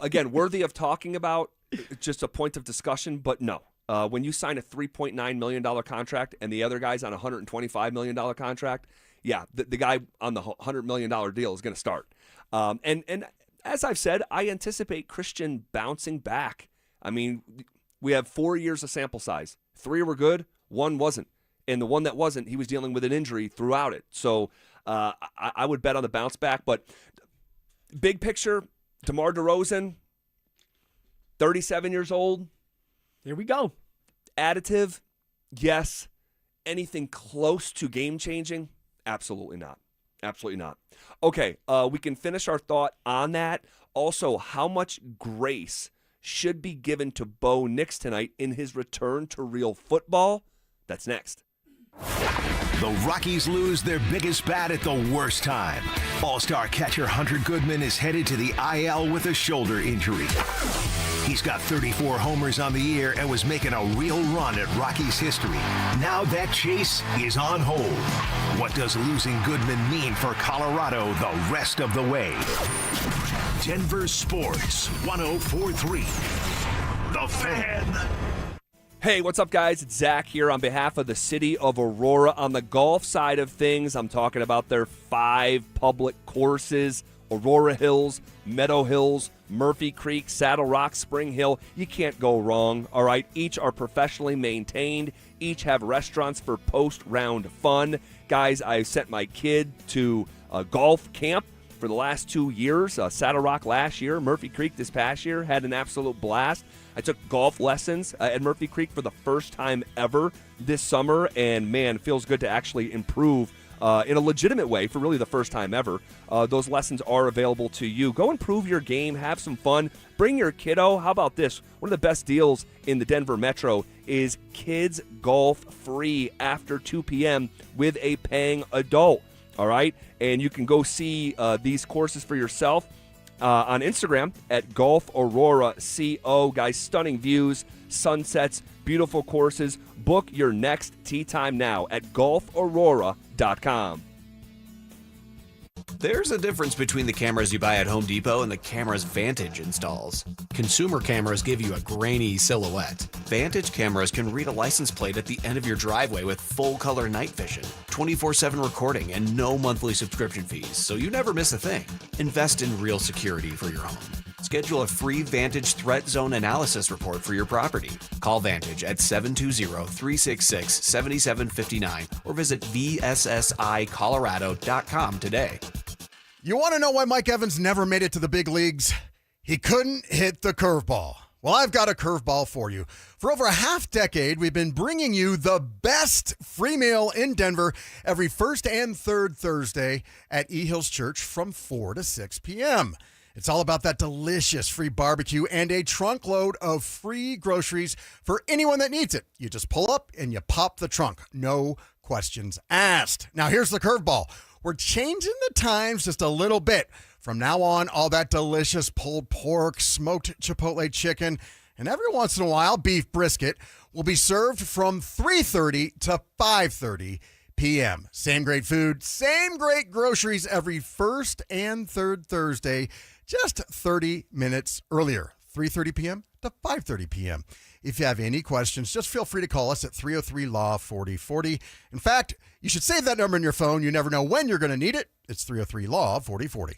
Again, worthy of talking about, just a point of discussion, but no. When you sign a $3.9 million contract and the other guy's on a $125 million contract, yeah, the guy on the $100 million deal is going to start. And as I've said, I anticipate Christian bouncing back. I mean, we have 4 years of sample size. 3 were good, 1 wasn't. And the one that wasn't, he was dealing with an injury throughout it. So I would bet on the bounce back. But big picture, DeMar DeRozan, 37 years old. Here we go. Additive, yes. Anything close to game-changing? Absolutely not. Absolutely not. Okay, we can finish our thought on that. Also, how much grace should be given to Bo Nix tonight in his return to real football? That's next. The Rockies lose their biggest bat at the worst time. All-star catcher Hunter Goodman is headed to the IL with a shoulder injury. He's got 34 homers on the year and was making a real run at Rockies history. Now that chase is on hold. What does losing Goodman mean for Colorado the rest of the way? Denver Sports 104.3. The Fan. Hey, what's up, guys? It's Zach here on behalf of the city of Aurora. On the golf side of things, I'm talking about their 5 public courses: Aurora Hills, Meadow Hills, Murphy Creek, Saddle Rock, Spring Hill. You can't go wrong, all right? Each are professionally maintained. Each have restaurants for post-round fun. Guys, I sent my kid to a golf camp for the last 2 years. Saddle Rock last year, Murphy Creek this past year. Had an absolute blast. I took golf lessons at Murphy Creek for the first time ever this summer, and man, it feels good to actually improve in a legitimate way for really the first time ever. Those lessons are available to you. Go improve your game, have some fun, bring your kiddo. How about this? One of the best deals in the Denver Metro is kids golf free after 2 p.m. with a paying adult. All right, and you can go see these courses for yourself on Instagram at Golf Aurora CO. Guys, stunning views, sunsets, beautiful courses. Book your next tee time now at golfaurora.com. There's a difference between the cameras you buy at Home Depot and the cameras Vantage installs. Consumer cameras give you a grainy silhouette. Vantage cameras can read a license plate at the end of your driveway with full-color night vision, 24/7 recording, and no monthly subscription fees, so you never miss a thing. Invest in real security for your home. Schedule a free Vantage Threat Zone Analysis report for your property. Call Vantage at 720-366-7759 or visit VSSIColorado.com today. You want to know why Mike Evans never made it to the big leagues? He couldn't hit the curveball. Well, I've got a curveball for you. For over a half decade, we've been bringing you the best free meal in Denver every first and third Thursday at E Hills Church from 4 to 6 p.m. It's all about that delicious free barbecue and a trunk load of free groceries for anyone that needs it. You just pull up and you pop the trunk. No questions asked. Now, here's the curveball. We're changing the times just a little bit. From now on, all that delicious pulled pork, smoked chipotle chicken, and every once in a while, beef brisket will be served from 3:30 to 5:30 p.m. Same great food, same great groceries every first and third Thursday, just 30 minutes earlier, 3:30 p.m. to 5:30 p.m. If you have any questions, just feel free to call us at 303-LAW-4040. In fact, you should save that number in your phone. You never know when you're going to need it. It's 303-LAW-4040.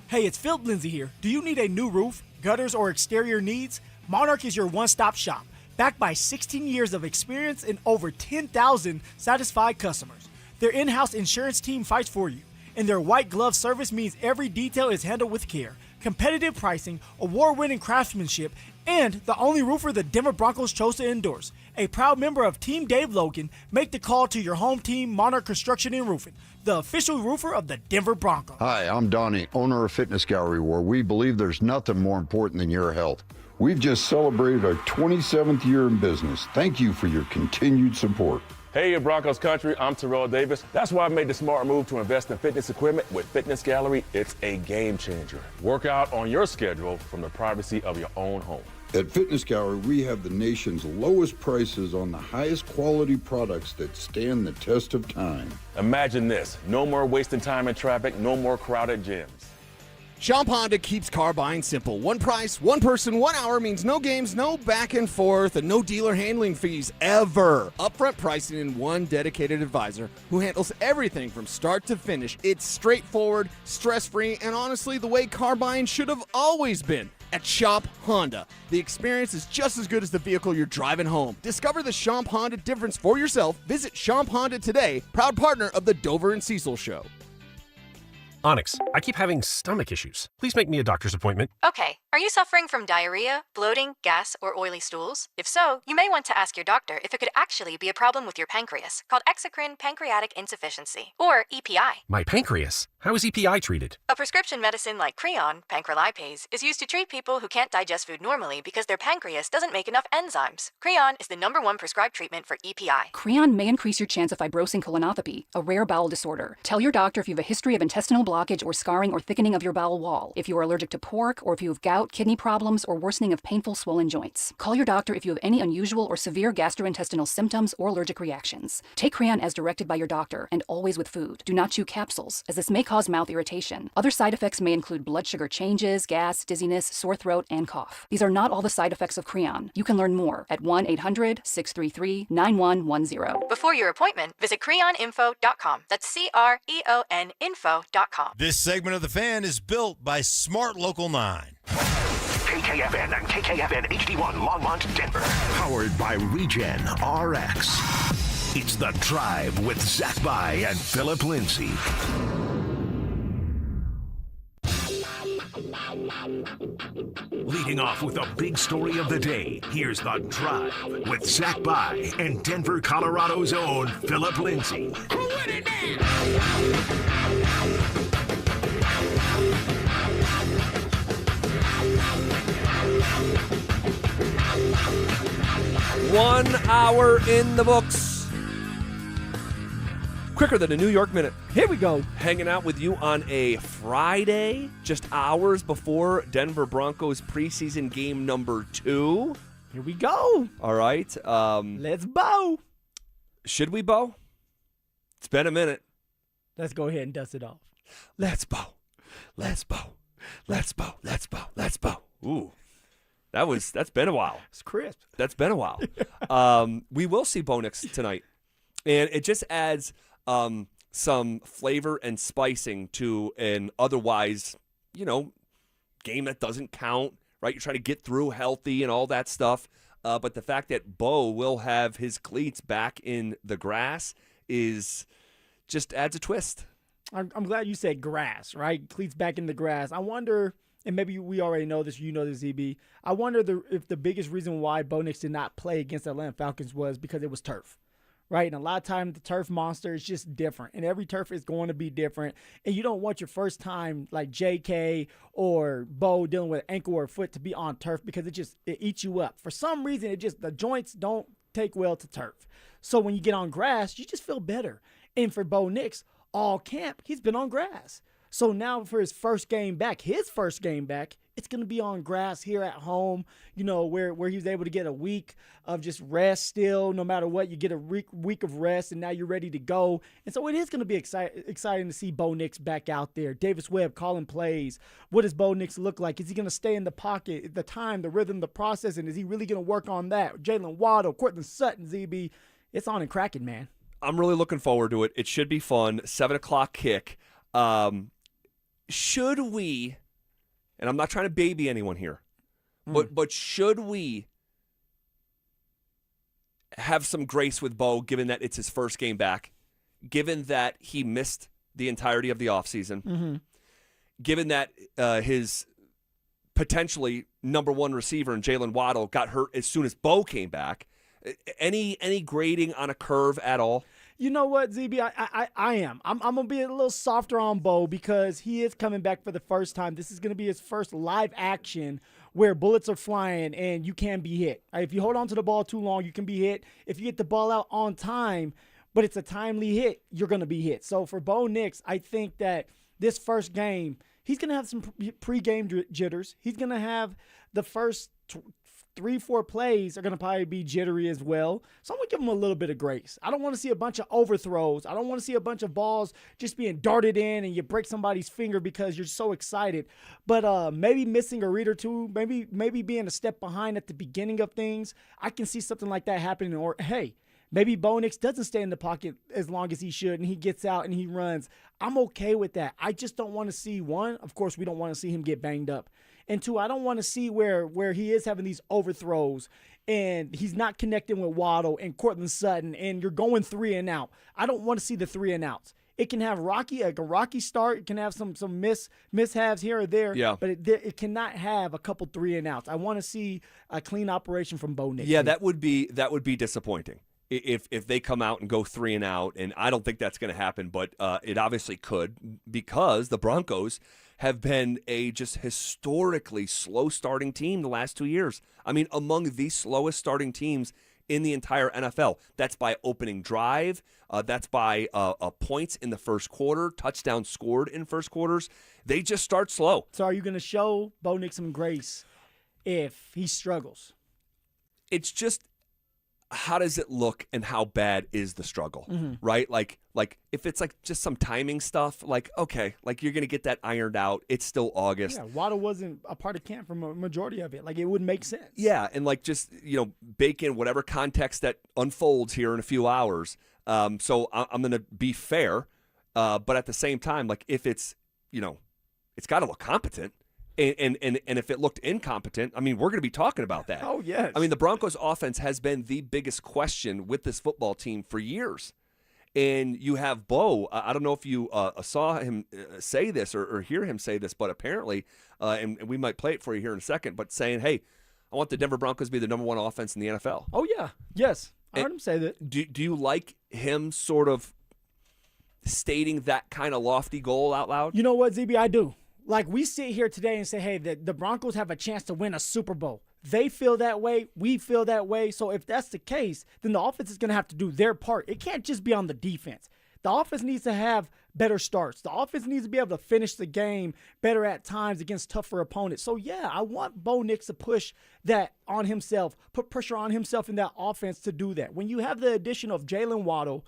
Hey, it's Phillip Lindsay here. Do you need a new roof, gutters, or exterior needs? Monarch is your one-stop shop, backed by 16 years of experience and over 10,000 satisfied customers. Their in-house insurance team fights for you, and their white glove service means every detail is handled with care. Competitive pricing, award-winning craftsmanship, and the only roofer the Denver Broncos chose to endorse. A proud member of Team Dave Logan, make the call to your home team, Monarch Construction and Roofing, the official roofer of the Denver Broncos. Hi, I'm Donnie, owner of Fitness Gallery, where we believe there's nothing more important than your health. We've just celebrated our 27th year in business. Thank you for your continued support. Hey, Broncos country, I'm Terrell Davis. That's why I made the smart move to invest in fitness equipment with Fitness Gallery. It's a game changer. Work out on your schedule from the privacy of your own home. At Fitness Gallery, we have the nation's lowest prices on the highest quality products that stand the test of time. Imagine this, no more wasting time in traffic, no more crowded gyms. Shop Honda keeps car buying simple. One price, one person, 1 hour means no games, no back and forth, and no dealer handling fees ever. Upfront pricing and one dedicated advisor who handles everything from start to finish. It's straightforward, stress-free, and honestly, the way car buying should have always been. At Shop Honda, the experience is just as good as the vehicle you're driving home. Discover the Shop Honda difference for yourself. Visit Shop Honda today, proud partner of the Dover and Cecil Show. Onyx, I keep having stomach issues. Please make me a doctor's appointment. Okay, are you suffering from diarrhea, bloating, gas, or oily stools? If so, you may want to ask your doctor if it could actually be a problem with your pancreas, called exocrine pancreatic insufficiency, or EPI. My pancreas? How is EPI treated? A prescription medicine like Creon, pancrelipase, is used to treat people who can't digest food normally because their pancreas doesn't make enough enzymes. Creon is the #1 prescribed treatment for EPI. Creon may increase your chance of fibrosing colonopathy, a rare bowel disorder. Tell your doctor if you have a history of intestinal blockage or scarring or thickening of your bowel wall, if you are allergic to pork, or if you have gout, kidney problems, or worsening of painful swollen joints. Call your doctor if you have any unusual or severe gastrointestinal symptoms or allergic reactions. Take Creon as directed by your doctor, and always with food. Do not chew capsules, as this may cause mouth irritation. Other side effects may include blood sugar changes, gas, dizziness, sore throat, and cough. These are not all the side effects of Creon. You can learn more at 1-800-633-9110. Before your appointment, visit creoninfo.com. That's CREON info.com. This segment of The Fan is built by Smart Local 9. KKFN and KKFN HD1 Longmont, Denver. Powered by Regen RX. It's The Drive with Zach By and Phillip Lindsay. Leading off with the big story of the day, here's The Drive with Zach By and Denver, Colorado's own Phillip Lindsay. Who it now? 1 hour in the books. Quicker than a New York minute. Here we go. Hanging out with you on a Friday, just hours before Denver Broncos preseason game number 2. Here we go. All right. Let's bow. Should we bow? It's been a minute. Let's go ahead and dust it off. Let's bow. Let's bow. Let's bow. Let's bow. Let's bow. Ooh. That's been a while. It's crisp. That's been a while. We will see Bo Nix tonight. And it just adds some flavor and spicing to an otherwise, game that doesn't count, right? You're trying to get through healthy and all that stuff. But the fact that Bo will have his cleats back in the grass just adds a twist. I'm glad you said grass, right? Cleats back in the grass. I wonder, and maybe we already know this, ZB. I wonder if the biggest reason why Bo Nix did not play against the Atlanta Falcons was because it was turf, right? And a lot of times the turf monster is just different, and every turf is going to be different. And you don't want your first time like JK or Bo dealing with ankle or foot to be on turf because it eats you up. For some reason, the joints don't take well to turf. So when you get on grass, you just feel better. And for Bo Nix, all camp, he's been on grass. So now for his first game back, it's going to be on grass here at home, where he was able to get a week of just rest still. No matter what, you get a week of rest, and now you're ready to go. And so it is going to be exciting to see Bo Nix back out there. Davis Webb calling plays. What does Bo Nix look like? Is he going to stay in the pocket, the time, the rhythm, the process, and is he really going to work on that? Jalen Waddle, Cortland Sutton, ZB, it's on and cracking, man. I'm really looking forward to it. It should be fun. 7 o'clock kick. Should we, and I'm not trying to baby anyone here, but should we have some grace with Bo, given that it's his first game back, given that he missed the entirety of the offseason, given that his potentially number one receiver in Jalen Waddle got hurt as soon as Bo came back? Any grading on a curve at all? You know what, ZB? I am. I'm going to be a little softer on Bo because he is coming back for the first time. This is going to be his first live action where bullets are flying and you can be hit. If you hold on to the ball too long, you can be hit. If you get the ball out on time, but it's a timely hit, you're going to be hit. So for Bo Nix, I think that this first game, he's going to have some pre-game jitters. He's going to have the first 3-4 plays are going to probably be jittery as well. So I'm going to give him a little bit of grace. I don't want to see a bunch of overthrows. I don't want to see a bunch of balls just being darted in and you break somebody's finger because you're so excited. But maybe missing a read or two, maybe being a step behind at the beginning of things. I can see something like that happening. Or, hey, maybe Bo Nix doesn't stay in the pocket as long as he should and he gets out and he runs. I'm okay with that. I just don't want to see, one, of course, we don't want to see him get banged up. And two, I don't want to see where he is having these overthrows and he's not connecting with Waddle and Cortland Sutton and you're going 3 and out. I don't want to see the 3 and outs. It can have a rocky start. It can have some mishaves here or there. Yeah. But it cannot have a couple 3 and outs. I want to see a clean operation from Bo Nix. Yeah, that would be disappointing if they come out and go 3 and out, and I don't think that's going to happen, but it obviously could because the Broncos have been a just historically slow starting team the last 2 years. I mean, among the slowest starting teams in the entire NFL. That's by opening drive. That's by points in the first quarter, touchdowns scored in first quarters. They just start slow. So are you going to show Bo Nix some grace if he struggles? It's just, how does it look and how bad is the struggle, right? Like if it's like just some timing stuff, like, okay, like you're going to get that ironed out. It's still August. Yeah, Waddle wasn't a part of camp from a majority of it. Like, it wouldn't make sense. Yeah, and like just, bake in whatever context that unfolds here in a few hours. So I'm going to be fair, but at the same time, like if it's, it's got to look competent. And if it looked incompetent, I mean, we're going to be talking about that. Oh, yes. I mean, the Broncos' offense has been the biggest question with this football team for years. And you have Bo. I don't know if you saw him say this or hear him say this, but apparently, and we might play it for you here in a second, but saying, hey, I want the Denver Broncos to be the number one offense in the NFL. Oh, yeah. Yes. I heard him say that. Do you like him sort of stating that kind of lofty goal out loud? You know what, ZB? I do. Like, we sit here today and say, hey, the Broncos have a chance to win a Super Bowl. They feel that way. We feel that way. So if that's the case, then the offense is going to have to do their part. It can't just be on the defense. The offense needs to have better starts. The offense needs to be able to finish the game better at times against tougher opponents. So, yeah, I want Bo Nix to push that on himself, put pressure on himself in that offense to do that. When you have the addition of Jalen Waddle,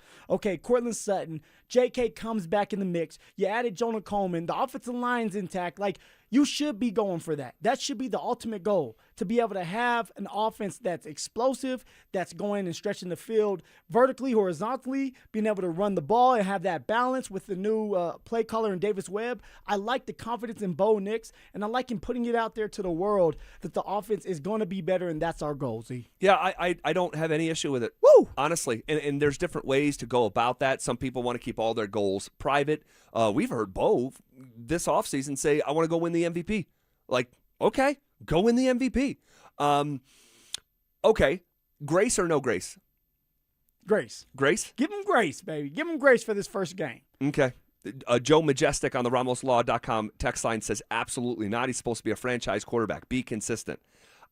Cortland Sutton, J.K. comes back in the mix, you added Jonah Coleman, the offensive line's intact, like, you should be going for that. That should be the ultimate goal, to be able to have an offense that's explosive, that's going and stretching the field vertically, horizontally, being able to run the ball and have that balance with the new play caller in Davis Webb. I like the confidence in Bo Nix, and I like him putting it out there to the world that the offense is going to be better, and that's our goal, Z. Yeah, I don't have any issue with it. Woo! Honestly, and there's different ways to go about that. Some people want to keep all their goals private. We've heard Bo this offseason say, I want to go win the MVP. Like, okay, go win the MVP. Okay, grace or no grace? Grace. Grace? Give him grace, baby. Give him grace for this first game. Okay. Joe Majestic on the RamosLaw.com text line says, absolutely not. He's supposed to be a franchise quarterback. Be consistent.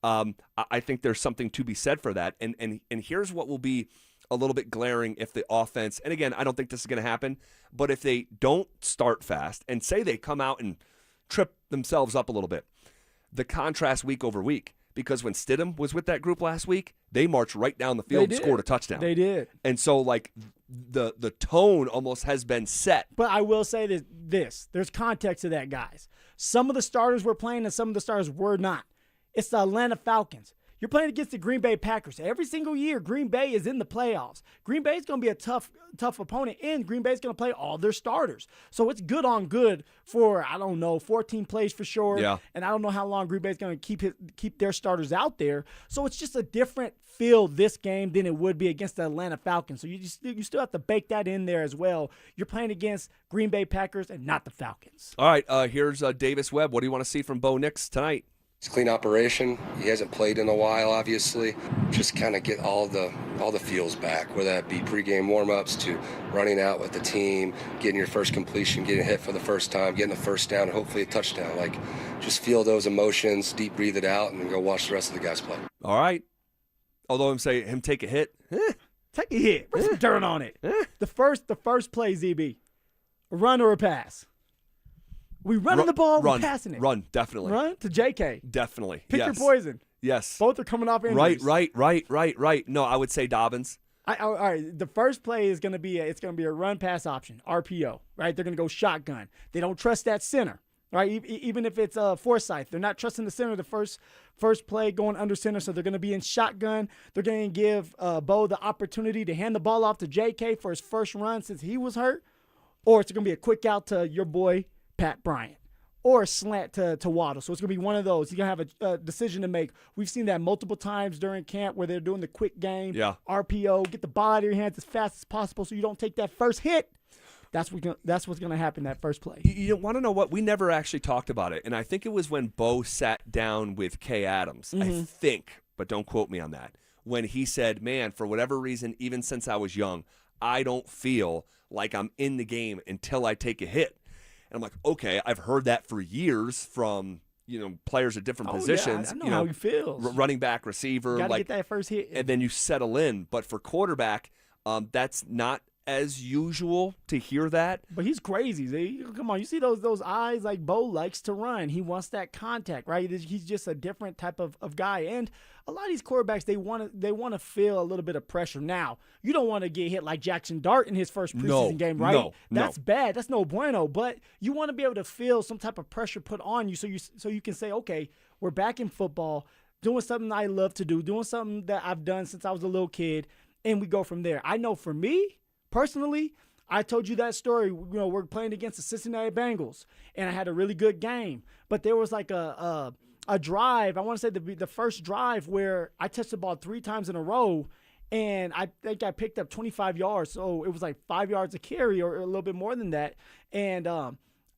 I think there's something to be said for that. And here's what will be a little bit glaring if the offense, and again, I don't think this is going to happen, but if they don't start fast and say they come out and trip themselves up a little bit, the contrast week over week, because when Stidham was with that group last week, they marched right down the field and scored a touchdown. They did. And so, like, the tone almost has been set. But I will say this. There's context to that, guys. Some of the starters were playing and some of the starters were not. It's the Atlanta Falcons. You're playing against the Green Bay Packers. Every single year, Green Bay is in the playoffs. Green Bay is going to be a tough opponent, and Green Bay is going to play all their starters. So it's good on good for, 14 plays for sure. Yeah. And I don't know how long Green Bay is going to keep their starters out there. So it's just a different feel this game than it would be against the Atlanta Falcons. So you still have to bake that in there as well. You're playing against Green Bay Packers and not the Falcons. All right, here's Davis Webb. What do you want to see from Bo Nix tonight? It's a clean operation. He hasn't played in a while, obviously. Just kind of get all the feels back, whether that be pregame warm-ups to running out with the team, getting your first completion, getting hit for the first time, getting a first down, and hopefully a touchdown. Like, just feel those emotions, deep breathe it out, and then go watch the rest of the guys play. All right. Although him take a hit. Take a hit. Put some dirt on it. The first play, ZB, a run or a pass? We running the ball, we passing it. Run, definitely. Run to JK. Definitely. Pick your poison. Yes. Both are coming off injuries. Right. No, I would say Dobbins. All right. The first play is going to be a run pass option, RPO. Right. They're going to go shotgun. They don't trust that center. Right. Even if it's Forsythe, they're not trusting the center. The first play going under center, so they're going to be in shotgun. They're going to give Bo the opportunity to hand the ball off to JK for his first run since he was hurt, or it's going to be a quick out to your boy Pat Bryant, or a slant to Waddle. So it's going to be one of those. He's going to have a decision to make. We've seen that multiple times during camp where they're doing the quick game, RPO, get the ball out of your hands as fast as possible so you don't take that first hit. That's what's going to happen that first play. You want to know what? We never actually talked about it, and I think it was when Bo sat down with Kay Adams, I think, but don't quote me on that, when he said, man, for whatever reason, even since I was young, I don't feel like I'm in the game until I take a hit. And I'm like, okay, I've heard that for years from, players at different positions. Yeah, I know how he feels. Running back, receiver. Got to get that first hit. And then you settle in. But for quarterback, that's not as usual to hear that. But he's crazy, Z. Come on, you see those eyes? Like, Bo likes to run. He wants that contact, right? He's just a different type of guy. And a lot of these quarterbacks, they want to feel a little bit of pressure. Now, you don't want to get hit like Jackson Dart in his first preseason game, right? No. That's bad. That's no bueno. But you want to be able to feel some type of pressure put on you so you can say, okay, we're back in football, doing something I love to do, doing something that I've done since I was a little kid, and we go from there. I know for me, personally, I told you that story. We're playing against the Cincinnati Bengals, and I had a really good game. But there was like a drive, I want to say the first drive, where I touched the ball 3 times in a row, and I think I picked up 25 yards. So it was like 5 yards a carry or a little bit more than that. And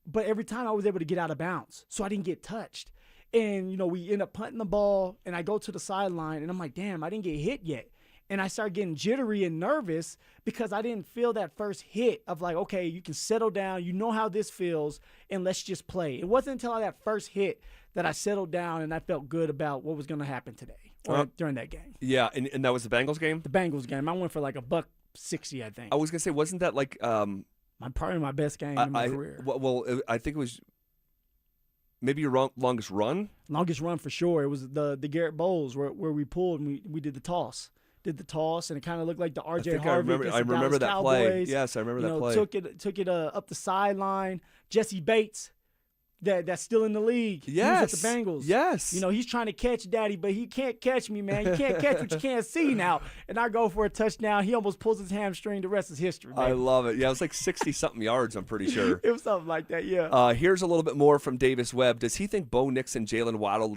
but every time I was able to get out of bounds, so I didn't get touched. And, we end up punting the ball, and I go to the sideline, and I'm like, damn, I didn't get hit yet. And I started getting jittery and nervous because I didn't feel that first hit of like, okay, you can settle down. You know how this feels, and let's just play. It wasn't until that first hit that I settled down and I felt good about what was going to happen today or during that game. Yeah, and that was the Bengals game? The Bengals game. I went for like $160, I think. I was going to say, wasn't that like probably my best game in my career. Well, I think it was maybe your longest run? Longest run for sure. It was the Garrett Bowles where we pulled and we did the toss. And it kind of looked like the R.J. Harvick. I remember that Cowboys. Play. Yes, I remember that play. Took it up the sideline. Jesse Bates, that's still in the league. Yes. He was at the Bengals. Yes. He's trying to catch Daddy, but he can't catch me, man. You can't catch what you can't see now. And I go for a touchdown. He almost pulls his hamstring. The rest is history, man. I love it. Yeah, it was like 60-something yards, I'm pretty sure. It was something like that, yeah. Here's a little bit more from Davis Webb. Does he think Bo Nix and Jalen Waddle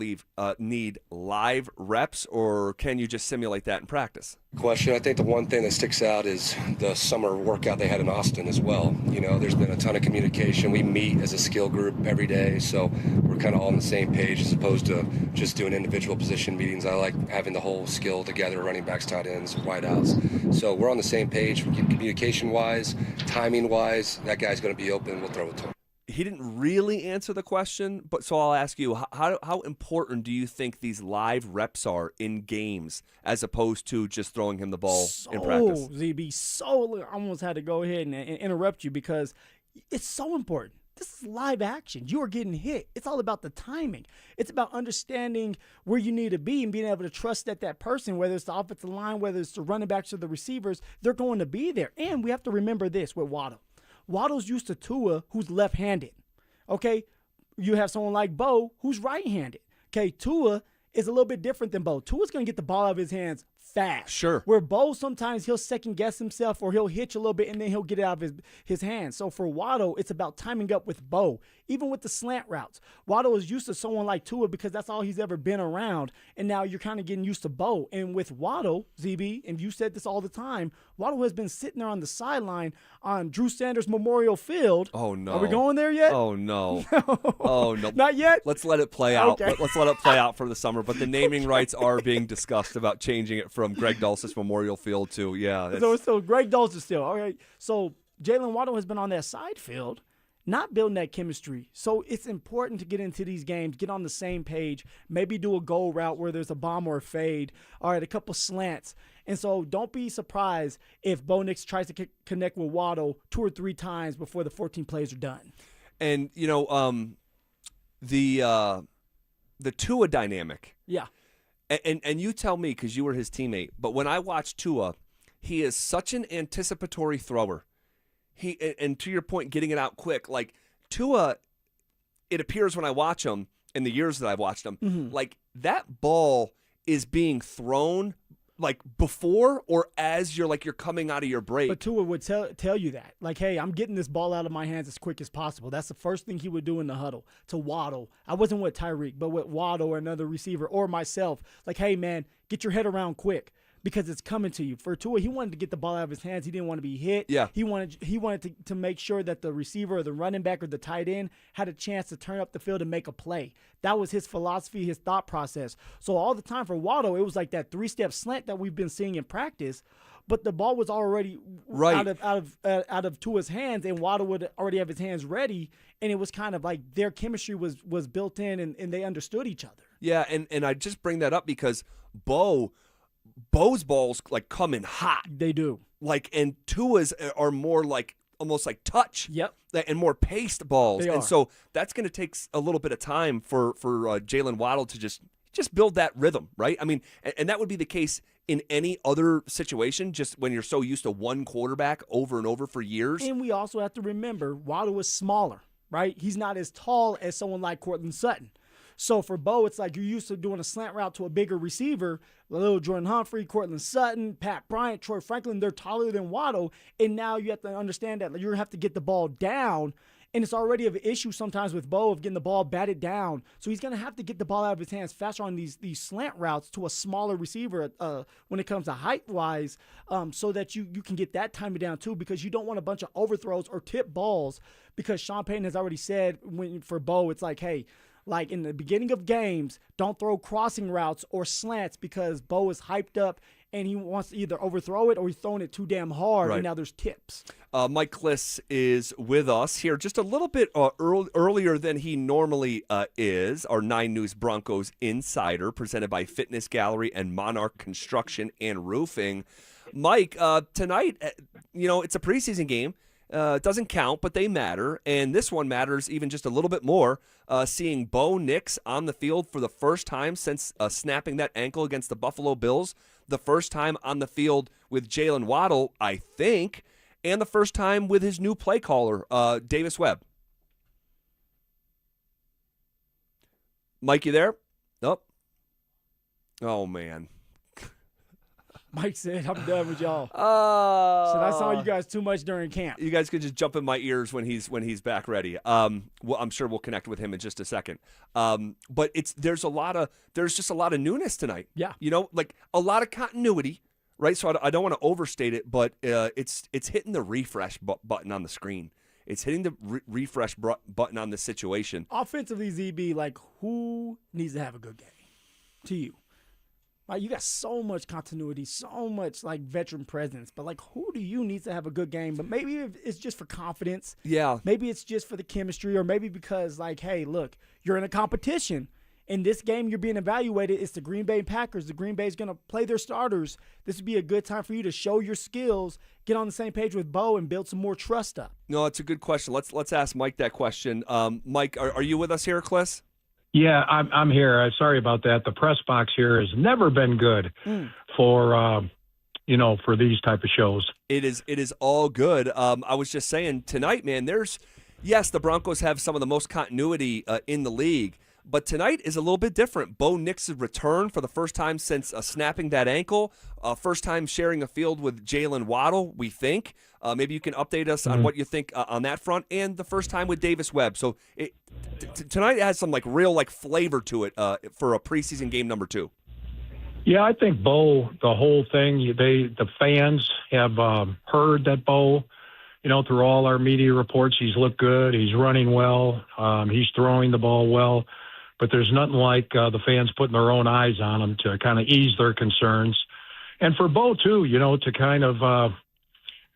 need live reps, or can you just simulate that in practice? Question. I think the one thing that sticks out is the summer workout they had in Austin as well. There's been a ton of communication. We meet as a skill group every day, so we're kind of all on the same page as opposed to just doing individual position meetings. I like having the whole skill together, running backs, tight ends, wideouts. So we're on the same page communication-wise, timing-wise. That guy's going to be open. We'll throw it to him. He didn't really answer the question, but so I'll ask you, how important do you think these live reps are in games as opposed to just throwing him the ball in practice? ZB, I almost had to go ahead and interrupt you because it's so important. This is live action. You are getting hit. It's all about the timing. It's about understanding where you need to be and being able to trust that person, whether it's the offensive line, whether it's the running backs or the receivers, they're going to be there. And we have to remember this with Waddle. Waddle's used to Tua, who's left-handed. Okay? You have someone like Bo, who's right-handed. Okay? Tua is a little bit different than Bo. Tua's going to get the ball out of his hands fast. Sure. Where Bo, sometimes he'll second guess himself or he'll hitch a little bit and then he'll get it out of his hands. So for Waddle, it's about timing up with Bo. Even with the slant routes, Waddle is used to someone like Tua because that's all he's ever been around. And now you're kind of getting used to Bo. And with Waddle, ZB, and you said this all the time, Waddle has been sitting there on the sideline on Drew Sanders Memorial Field. Oh, no. Are we going there yet? Oh, no. Oh, no. Not yet? Let's let it play out. Okay. Let's let it play out for the summer. But the naming rights are being discussed about changing it from Greg Dulcich Memorial Field to, yeah. So Greg Dulcich still. All right. So Jalen Waddle has been on that side field, not building that chemistry. So it's important to get into these games, get on the same page, maybe do a goal route where there's a bomb or a fade, all right, a couple slants. And so don't be surprised if Bo Nix tries to connect with Waddle 2 or 3 times before the 14 plays are done. And, you know, the Tua dynamic. Yeah. And you tell me, because you were his teammate, but when I watch Tua, he is such an anticipatory thrower. And to your point, getting it out quick, like Tua, it appears when I watch him in the years that I've watched him, like that ball is being thrown like before or as you're coming out of your break. But Tua would tell you that. Like, hey, I'm getting this ball out of my hands as quick as possible. That's the first thing he would do in the huddle to Waddle. I wasn't with Tyreek, but with Waddle or another receiver or myself. Like, hey, man, get your head around quick because it's coming to you. For Tua, he wanted to get the ball out of his hands. He didn't want to be hit. Yeah. He wanted to make sure that the receiver or the running back or the tight end had a chance to turn up the field and make a play. That was his philosophy, his thought process. So all the time for Waddle, it was like that 3-step slant that we've been seeing in practice, but the ball was already right out of Tua's hands, and Waddle would already have his hands ready, and it was kind of like their chemistry was built in, and they understood each other. Yeah, and I just bring that up because Bo's balls like come in hot. They do. Like, and Tua's are more like almost like touch. Yep. And more paced balls. They and are. so that's going to take a little bit of time for Jalen Waddle to just build that rhythm, right? I mean, and that would be the case in any other situation, just when you're so used to one quarterback over and over for years. And we also have to remember Waddle was smaller, right? He's not as tall as someone like Courtland Sutton. So for Bo, it's like you're used to doing a slant route to a bigger receiver, little Jordan Humphrey, Courtland Sutton, Pat Bryant, Troy Franklin. They're taller than Waddle, and now you have to understand that you're going to have to get the ball down, and it's already an issue sometimes with Bo of getting the ball batted down. So he's going to have to get the ball out of his hands faster on these slant routes to a smaller receiver when it comes to height-wise, so that you can get that timing down too, because you don't want a bunch of overthrows or tip balls, because Sean Payton has already said for Bo, it's like, hey, like in the beginning of games, don't throw crossing routes or slants because Bo is hyped up and he wants to either overthrow it or he's throwing it too damn hard, Right. and now there's tips. Mike Kliss is with us here just a little bit earlier than he normally is. Our 9 News Broncos Insider, presented by Fitness Gallery and Monarch Construction and Roofing. Mike, tonight, it's a preseason game. It doesn't count, but they matter, and this one matters even just a little bit more. Seeing Bo Nix on the field for the first time since snapping that ankle against the Buffalo Bills, the first time on the field with Jalen Waddle, I think, and the first time with his new play caller, Davis Webb. Mike, you there? Nope. Oh, man. Mike said, I'm done with y'all. So I saw you guys too much during camp. You guys could just jump in my ears when he's back ready. Well, I'm sure we'll connect with him in just a second. But there's just a lot of newness tonight. Yeah. Like a lot of continuity, right? So I don't want to overstate it, but it's hitting the refresh button on the screen. It's hitting the refresh button on the situation. Offensively, ZB, like, who needs to have a good game to you? Like, you got so much continuity, so much, like, veteran presence. But, like, who do you need to have a good game? But maybe it's just for confidence. Yeah. Maybe it's just for the chemistry, or maybe because, like, hey, look, you're in a competition. In this game, you're being evaluated. It's the Green Bay Packers. The Green Bay is going to play their starters. This would be a good time for you to show your skills, get on the same page with Bo, and build some more trust up. No, it's a good question. Let's ask Mike that question. Mike, are you with us here, Kliss? Yeah, I'm here. Sorry about that. The press box here has never been good for for these type of shows. It is all good. I was just saying tonight, man. Yes, the Broncos have some of the most continuity in the league, But tonight is a little bit different. Bo Nix's return for the first time since snapping that ankle, first time sharing a field with Jalen Waddle, we think. Maybe you can update us on what you think on that front, and the first time with Davis Webb. So tonight has some real flavor to it for a preseason game number 2. Yeah, I think Bo, the whole thing, the fans have heard that Bo, through all our media reports, he's looked good, he's running well, he's throwing the ball well, but there's nothing like the fans putting their own eyes on him to kind of ease their concerns. And for Bo, too, to kind of,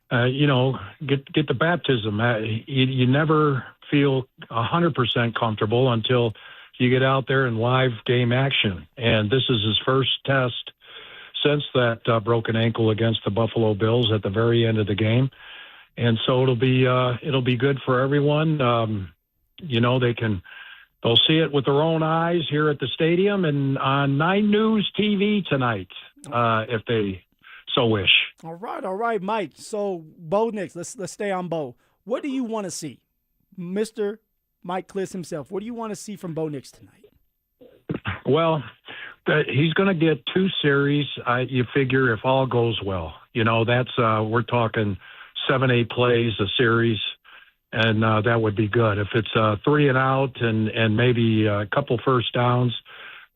get the baptism. You never feel 100% comfortable until you get out there in live game action. And this is his first test since that broken ankle against the Buffalo Bills at the very end of the game. And so it'll be good for everyone. They'll see it with their own eyes here at the stadium and on 9 News TV tonight, if they so wish. All right, Mike. So Bo Nix, let's stay on Bo. What do you want to see, Mr. Mike Kliss himself? What do you want to see from Bo Nix tonight? Well, he's going to get 2 series. You figure if all goes well, that's we're talking 7-8 plays a series, and that would be good. If it's 3 and out and maybe a couple first downs,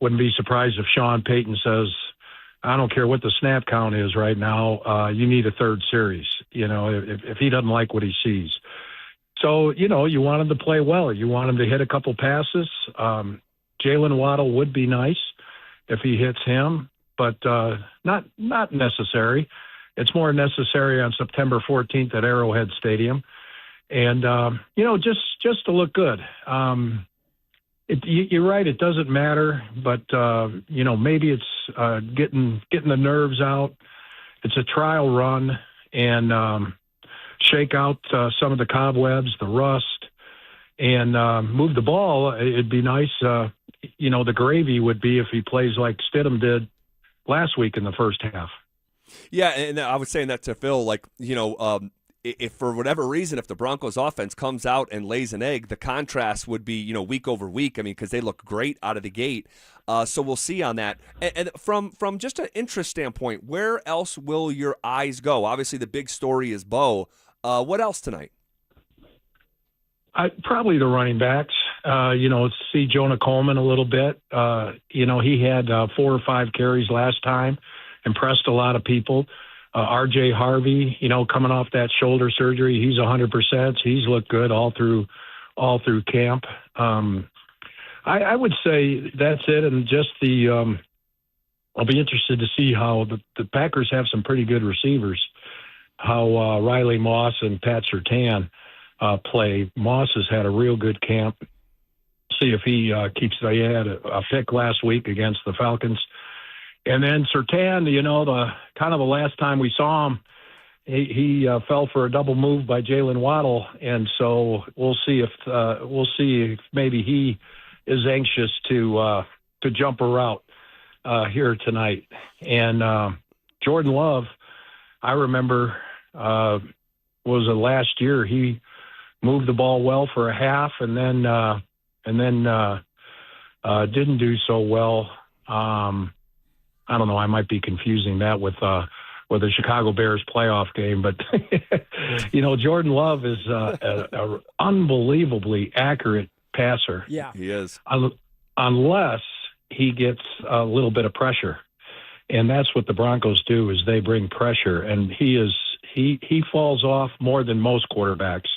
wouldn't be surprised if Sean Payton says, I don't care what the snap count is right now, you need a 3rd series, if he doesn't like what he sees. So, you want him to play well. You want him to hit a couple passes. Jalen Waddle would be nice if he hits him, but not necessary. It's more necessary on September 14th at Arrowhead Stadium. And, just to look good. You're right, it doesn't matter, but, maybe it's getting the nerves out. It's a trial run and shake out some of the cobwebs, the rust, and move the ball. It'd be nice, the gravy would be if he plays like Stidham did last week in the first half. Yeah, and I was saying that to Phil, if for whatever reason, if the Broncos offense comes out and lays an egg, the contrast would be, week over week. I mean, because they look great out of the gate. So we'll see on that. And from just an interest standpoint, where else will your eyes go? Obviously, the big story is Bo. What else tonight? Probably the running backs. See Jonah Coleman a little bit. He had 4 or 5 carries last time, impressed a lot of people. R.J. Harvey, coming off that shoulder surgery, he's 100%. He's looked good all through camp. I would say that's it, and just I'll be interested to see how the Packers have some pretty good receivers. How Riley Moss and Pat Surtain play. Moss has had a real good camp. See if he keeps. He had a pick last week against the Falcons. And then Surtain, the last time we saw him, he fell for a double move by Jalen Waddle, and so we'll see if maybe he is anxious to jump a route here tonight. And Jordan Love, I remember, was it last year? He moved the ball well for a half, and then didn't do so well. I don't know. I might be confusing that with the Chicago Bears playoff game, but Jordan Love is an unbelievably accurate passer. Yeah, he is. Unless he gets a little bit of pressure, and that's what the Broncos do is they bring pressure, and he falls off more than most quarterbacks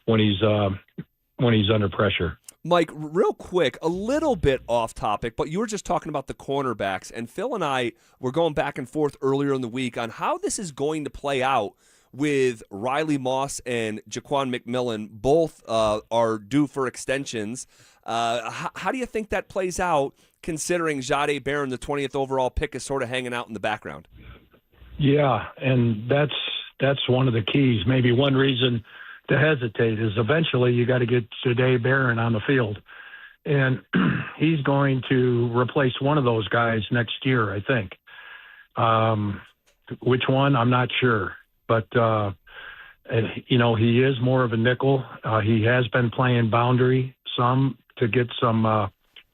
when he's under pressure. Mike, real quick, a little bit off topic, but you were just talking about the cornerbacks, and Phil and I were going back and forth earlier in the week on how this is going to play out with Riley Moss and Jaquan McMillan. Both are due for extensions. How do you think that plays out, considering Jahdae Barron, the 20th overall pick, is sort of hanging out in the background? Yeah, and that's one of the keys. Maybe one reason to hesitate is eventually you got to get Jahdae Barron on the field, and he's going to replace one of those guys next year, I think. Which one, I'm not sure, but he is more of a nickel. He has been playing boundary some to get some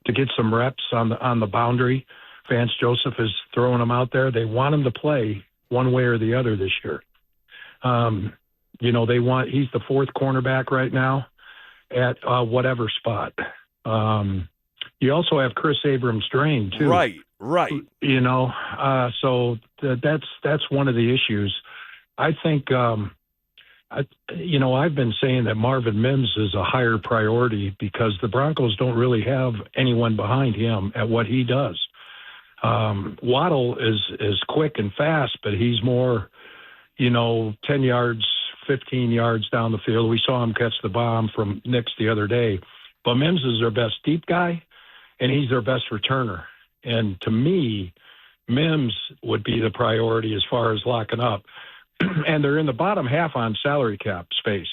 to get some reps on the boundary. Vance Joseph is throwing him out there. They want him to play one way or the other this year. He's the fourth cornerback right now at whatever spot. You also have Chris Abrams-Drain too. Right. So that's one of the issues. I think, I've been saying that Marvin Mims is a higher priority because the Broncos don't really have anyone behind him at what he does. Waddle is quick and fast, but he's more, 10 yards, 15 yards down the field. We saw him catch the bomb from Nix the other day. But Mims is their best deep guy, and he's their best returner. And to me, Mims would be the priority as far as locking up. And they're in the bottom half on salary cap space.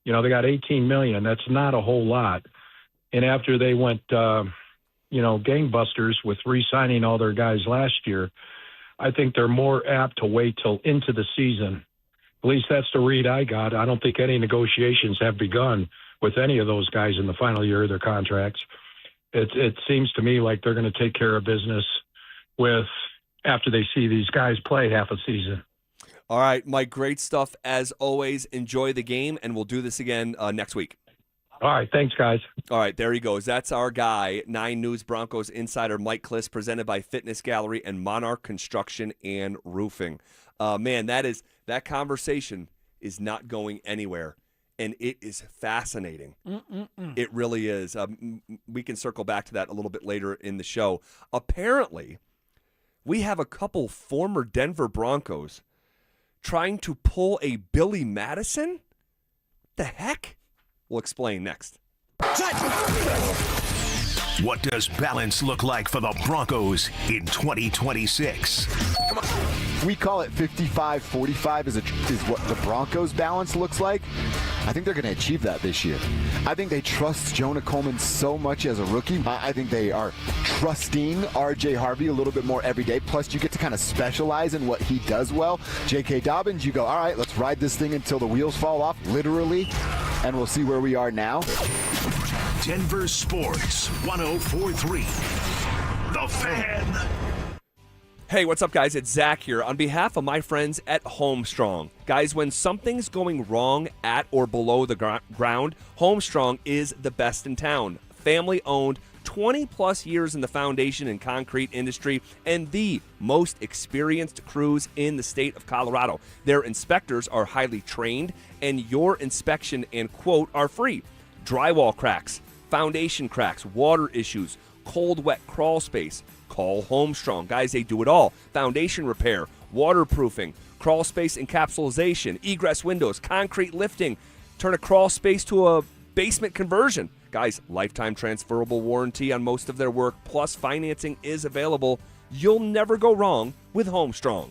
They got $18 million. That's not a whole lot. And after they went, gangbusters with re-signing all their guys last year, I think they're more apt to wait till into the season. At least that's the read I got. I don't think any negotiations have begun with any of those guys in the final year of their contracts. It seems to me like they're going to take care of business after they see these guys play half a season. All right, Mike, great stuff as always. Enjoy the game, and we'll do this again next week. All right, thanks, guys. All right, there he goes. That's our guy, 9 News Broncos insider Mike Kliss, presented by Fitness Gallery and Monarch Construction and Roofing. Man, that conversation is not going anywhere, and it is fascinating. It really is. We can circle back to that a little bit later in the show. Apparently, we have a couple former Denver Broncos trying to pull a Billy Madison? The heck? We'll explain next. What does balance look like for the Broncos in 2026? We call it 55-45 is what the Broncos' balance looks like. I think they're going to achieve that this year. I think they trust Jonah Coleman so much as a rookie. I think they are trusting R.J. Harvey a little bit more every day. Plus, you get to kind of specialize in what he does well. J.K. Dobbins, you go, all right, let's ride this thing until the wheels fall off, literally, and we'll see where we are now. Denver Sports 104.3. The Fan. Hey, what's up, guys? It's Zach here on behalf of my friends at Homestrong. Guys, when something's going wrong at or below the ground, Homestrong is the best in town. Family-owned, 20-plus years in the foundation and concrete industry, and the most experienced crews in the state of Colorado. Their inspectors are highly trained, and your inspection and quote are free. Drywall cracks, foundation cracks, water issues, cold, wet crawl space. Call Homestrong. Guys, they do it all. Foundation repair, waterproofing, crawl space encapsulation, egress windows, concrete lifting, turn a crawl space to a basement conversion. Guys, lifetime transferable warranty on most of their work, plus financing is available. You'll never go wrong with Homestrong.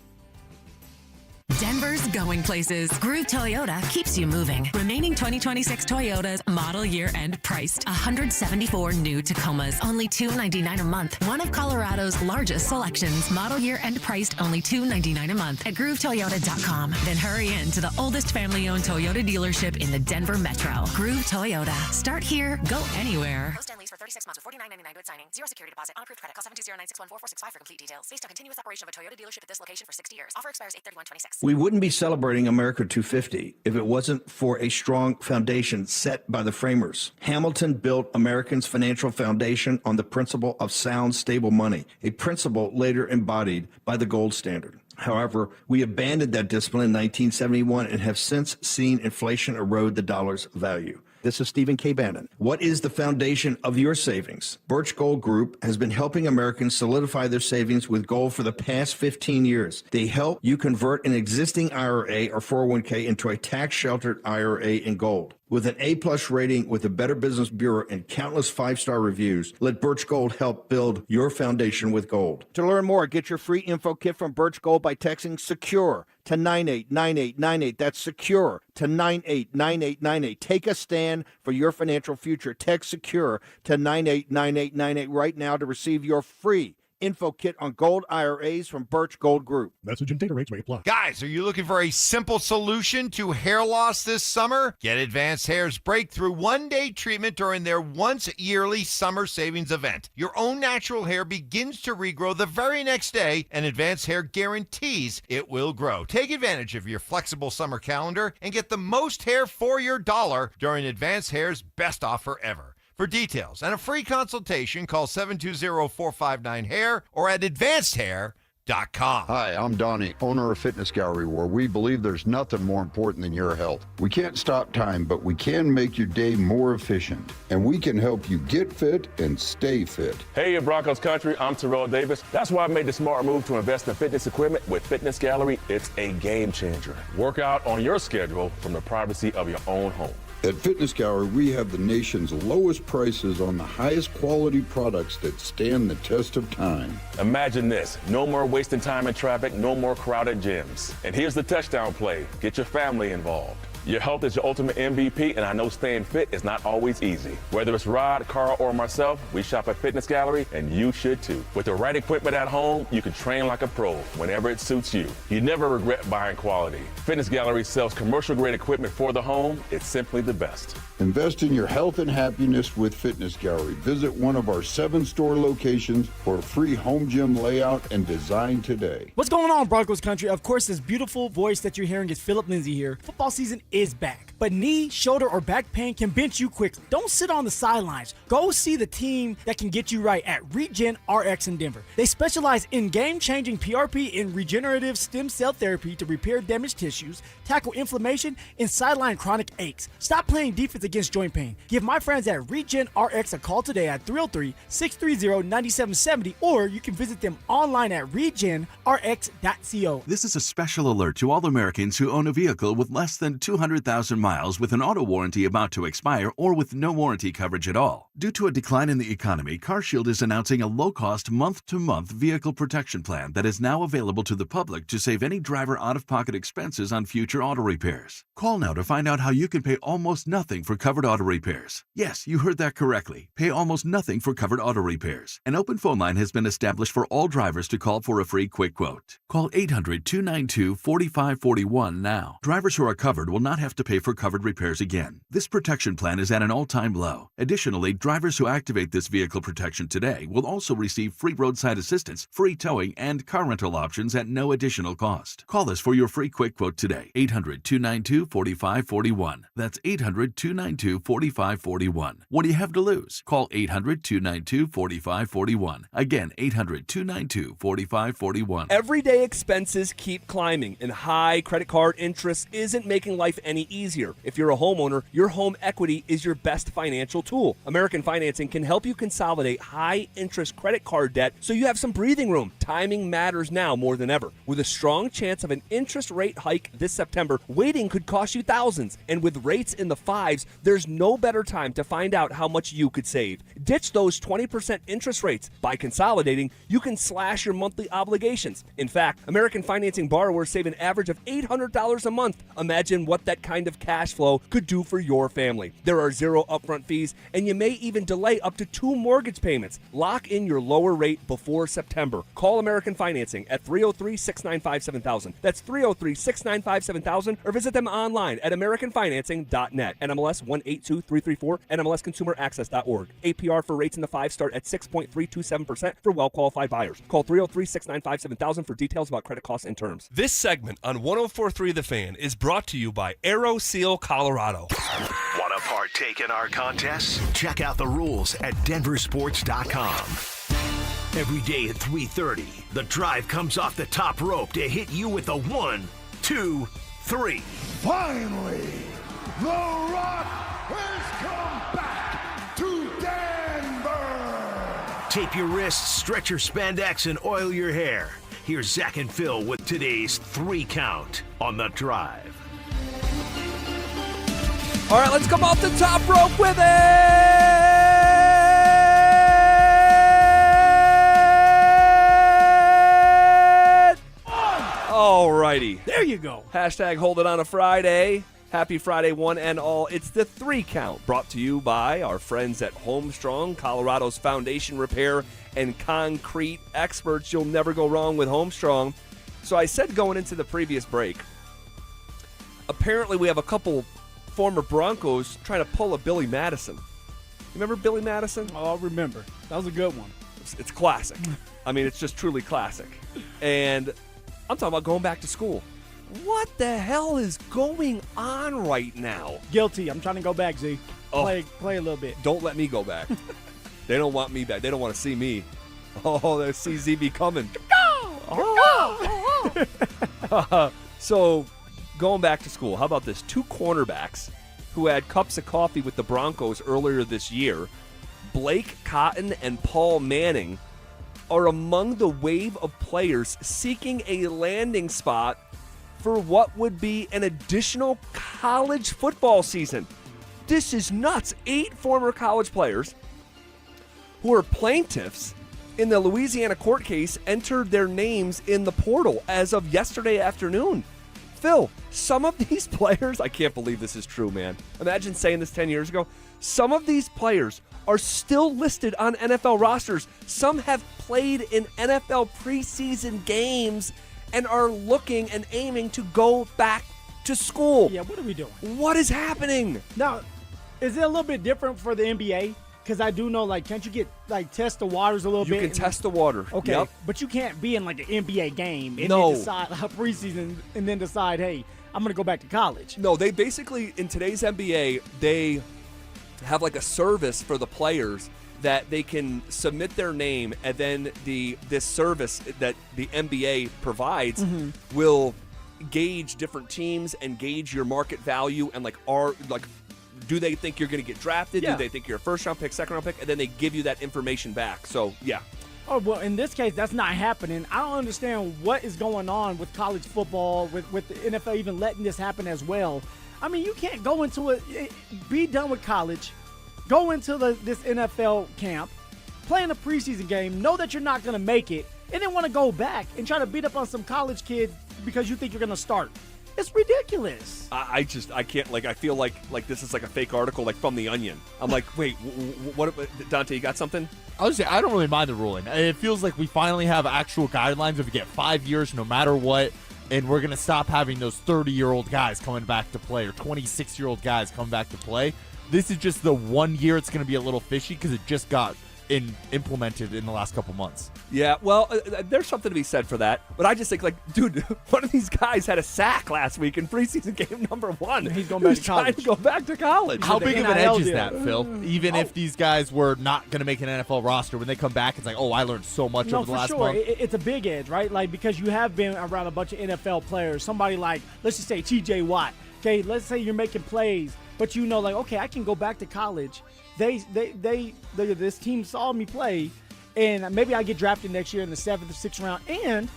Denver's going places. Groove Toyota keeps you moving. Remaining 2026 Toyotas, model year end priced. 174 new Tacomas, only $299 a month. One of Colorado's largest selections. Model year end priced only $299 a month at GrooveToyota.com. Then hurry in to the oldest family-owned Toyota dealership in the Denver Metro. Groove Toyota. Start here, go anywhere. Post and lease for 36 months with $49.99 with signing. Zero security deposit. Unapproved credit. Call 720-961-4465 for complete details. Based on continuous operation of a Toyota dealership at this location for 60 years. Offer expires 8/31/26. We wouldn't be celebrating America 250 if it wasn't for a strong foundation set by the framers. Hamilton built Americans' financial foundation on the principle of sound, stable money, a principle later embodied by the gold standard. However, we abandoned that discipline in 1971 and have since seen inflation erode the dollar's value. This is Stephen K. Bannon. What is the foundation of your savings? Birch Gold Group has been helping Americans solidify their savings with gold for the past 15 years. They help you convert an existing IRA or 401k into a tax-sheltered IRA in gold. With an A-plus rating with the Better Business Bureau and countless five-star reviews, let Birch Gold help build your foundation with gold. To learn more, get your free info kit from Birch Gold by texting SECURE to 989898. That's SECURE to 989898. Take a stand for your financial future. Text SECURE to 989898 right now to receive your free info kit on gold IRAs from Birch Gold Group. Message and data rates may apply. Guys, are you looking for a simple solution to hair loss this summer? Get Advanced Hair's breakthrough one-day treatment during their once-yearly summer savings event. Your own natural hair begins to regrow the very next day, and Advanced Hair guarantees it will grow. Take advantage of your flexible summer calendar and get the most hair for your dollar during Advanced Hair's best offer ever. For details and a free consultation, call 720-459-HAIR or at advancedhair.com. Hi, I'm Donnie, owner of Fitness Gallery, where we believe there's nothing more important than your health. We can't stop time, but we can make your day more efficient, and we can help you get fit and stay fit. Hey, Broncos country, I'm Terrell Davis. That's why I made the smart move to invest in fitness equipment with Fitness Gallery. It's a game changer. Work out on your schedule from the privacy of your own home. At Fitness Gallery, we have the nation's lowest prices on the highest quality products that stand the test of time. Imagine this, no more wasting time in traffic, no more crowded gyms. And here's the touchdown play, get your family involved. Your health is your ultimate MVP, and I know staying fit is not always easy. Whether it's Rod, Carl, or myself, we shop at Fitness Gallery, and you should too. With the right equipment at home, you can train like a pro whenever it suits you. You never regret buying quality. Fitness Gallery sells commercial-grade equipment for the home. It's simply the best. Invest in your health and happiness with Fitness Gallery. Visit one of our 7 store locations for a free home gym layout and design today. What's going on, Broncos country? Of course, this beautiful voice that you're hearing is Phillip Lindsay here. Football season is back, but knee, shoulder, or back pain can bench you quickly. Don't sit on the sidelines. Go see the team that can get you right at Regen RX in Denver. They specialize in game-changing PRP and regenerative stem cell therapy to repair damaged tissues, tackle inflammation, and sideline chronic aches. Stop playing defense against joint pain. Give my friends at Regen RX a call today at 303-630-9770, or you can visit them online at regenrx.co. This is a special alert to all Americans who own a vehicle with less than 200,000 miles with an auto warranty about to expire or with no warranty coverage at all. Due to a decline in the economy, CarShield is announcing a low-cost month-to-month vehicle protection plan that is now available to the public to save any driver out-of-pocket expenses on future auto repairs. Call now to find out how you can pay almost nothing for covered auto repairs. Yes, you heard that correctly. Pay almost nothing for covered auto repairs. An open phone line has been established for all drivers to call for a free quick quote. Call 800-292-4541 now. Drivers who are covered will not have to pay for covered repairs again. This protection plan is at an all-time low. Additionally, drivers who activate this vehicle protection today will also receive free roadside assistance, free towing, and car rental options at no additional cost. Call us for your free quick quote today. 800-292-4541. That's 800-292-4541. What do you have to lose? Call 800-292-4541. Again, 800-292-4541. Everyday expenses keep climbing, and high credit card interest isn't making life any easier. If you're a homeowner, your home equity is your best financial tool. American Financing can help you consolidate high-interest credit card debt so you have some breathing room. Timing matters now more than ever. With a strong chance of an interest rate hike this September, waiting could cost you thousands. And with rates in the 5s, there's no better time to find out how much you could save. Ditch those 20% interest rates. By consolidating, you can slash your monthly obligations. In fact, American Financing borrowers save an average of $800 a month. Imagine what that kind of cash flow could do for your family. There are 0 upfront fees, and you may even delay up to 2 mortgage payments. Lock in your lower rate before September. Call American Financing at 303-695-7000. That's 303-695-7000, or visit them online at americanfinancing.net. NMLS 182334, NMLSconsumeraccess.org. APR for rates in the 5 start at 6.327% for well-qualified buyers. Call 303-695-7000 for details about credit costs and terms. This segment on 104.3 The Fan is brought to you by Aero Seal Colorado. Want to partake in our contests? Check out the rules at DenverSports.com. Every day at 3:30, the drive comes off the top rope to hit you with a 1, 2, 3. Finally, The Rock has come back to Denver. Tape your wrists, stretch your spandex, and oil your hair. Here's Zach and Phil with today's 3 count on the drive. All right, let's come off the top rope with it! All righty. There you go. Hashtag hold it on a Friday. Happy Friday, one and all. It's the 3 Count, brought to you by our friends at Homestrong, Colorado's foundation repair and concrete experts. You'll never go wrong with Homestrong. So I said going into the previous break, apparently we have a couple former Broncos trying to pull a Billy Madison. You remember Billy Madison? Oh, I remember. That was a good one. It's classic. I mean, it's just truly classic. And I'm talking about going back to school. What the hell is going on right now? Guilty. I'm trying to go back, Z. Play a little bit. Don't let me go back. They don't want me back. They don't want to see me. Oh, they see ZB coming. So, going back to school, how about this? 2 cornerbacks who had cups of coffee with the Broncos earlier this year, Blake Cotton and Paul Manning, are among the wave of players seeking a landing spot for what would be an additional college football season. This is nuts. 8 former college players who are plaintiffs in the Louisiana court case entered their names in the portal as of yesterday afternoon. Phil, some of these players, I can't believe this is true, man. Imagine saying this 10 years ago. Some of these players are still listed on NFL rosters. Some have played in NFL preseason games and are looking and aiming to go back to school. Yeah, what are we doing? What is happening? Now, is it a little bit different for the NBA? Because I do know, can't you get, test the waters a little bit? You can test the water. Okay, Yep. but you can't be in, an NBA game and No. then decide preseason and then decide, hey, I'm going to go back to college. No, they basically, in today's NBA, they have a service for the players that they can submit their name, and then this service that the NBA provides will gauge different teams and gauge your market value and do they think you're going to get drafted? Yeah. Do they think you're a first-round pick, second-round pick? And then they give you that information back. So, yeah. Oh, well, in this case, that's not happening. I don't understand what is going on with college football, with the NFL even letting this happen as well. I mean, you can't go into be done with college, go into this NFL camp, play in a preseason game, know that you're not going to make it, and then want to go back and try to beat up on some college kids because you think you're going to start. It's ridiculous. I can't, I feel like this is a fake article, from The Onion. I'm like, wait, what, Dante, you got something? I was saying, I don't really mind the ruling. It feels like we finally have actual guidelines if we get 5 years no matter what, and we're going to stop having those 30-year-old guys coming back to play or 26-year-old guys coming back to play. This is just the 1 year it's going to be a little fishy because it just got implemented in the last couple months. Yeah, well, there's something to be said for that. But I just think, dude, one of these guys had a sack last week in preseason game number 1. He's going back to college. Trying to go back to college. How big of an edge is that, Phil? Even if these guys were not going to make an NFL roster, when they come back, it's like, oh, I learned so much over the last month. It's a big edge, right? Because you have been around a bunch of NFL players. Somebody let's just say T.J. Watt. Okay, let's say you're making plays, but you know, okay, I can go back to college. This team saw me play, and maybe I get drafted next year in the 7th or 6th round, and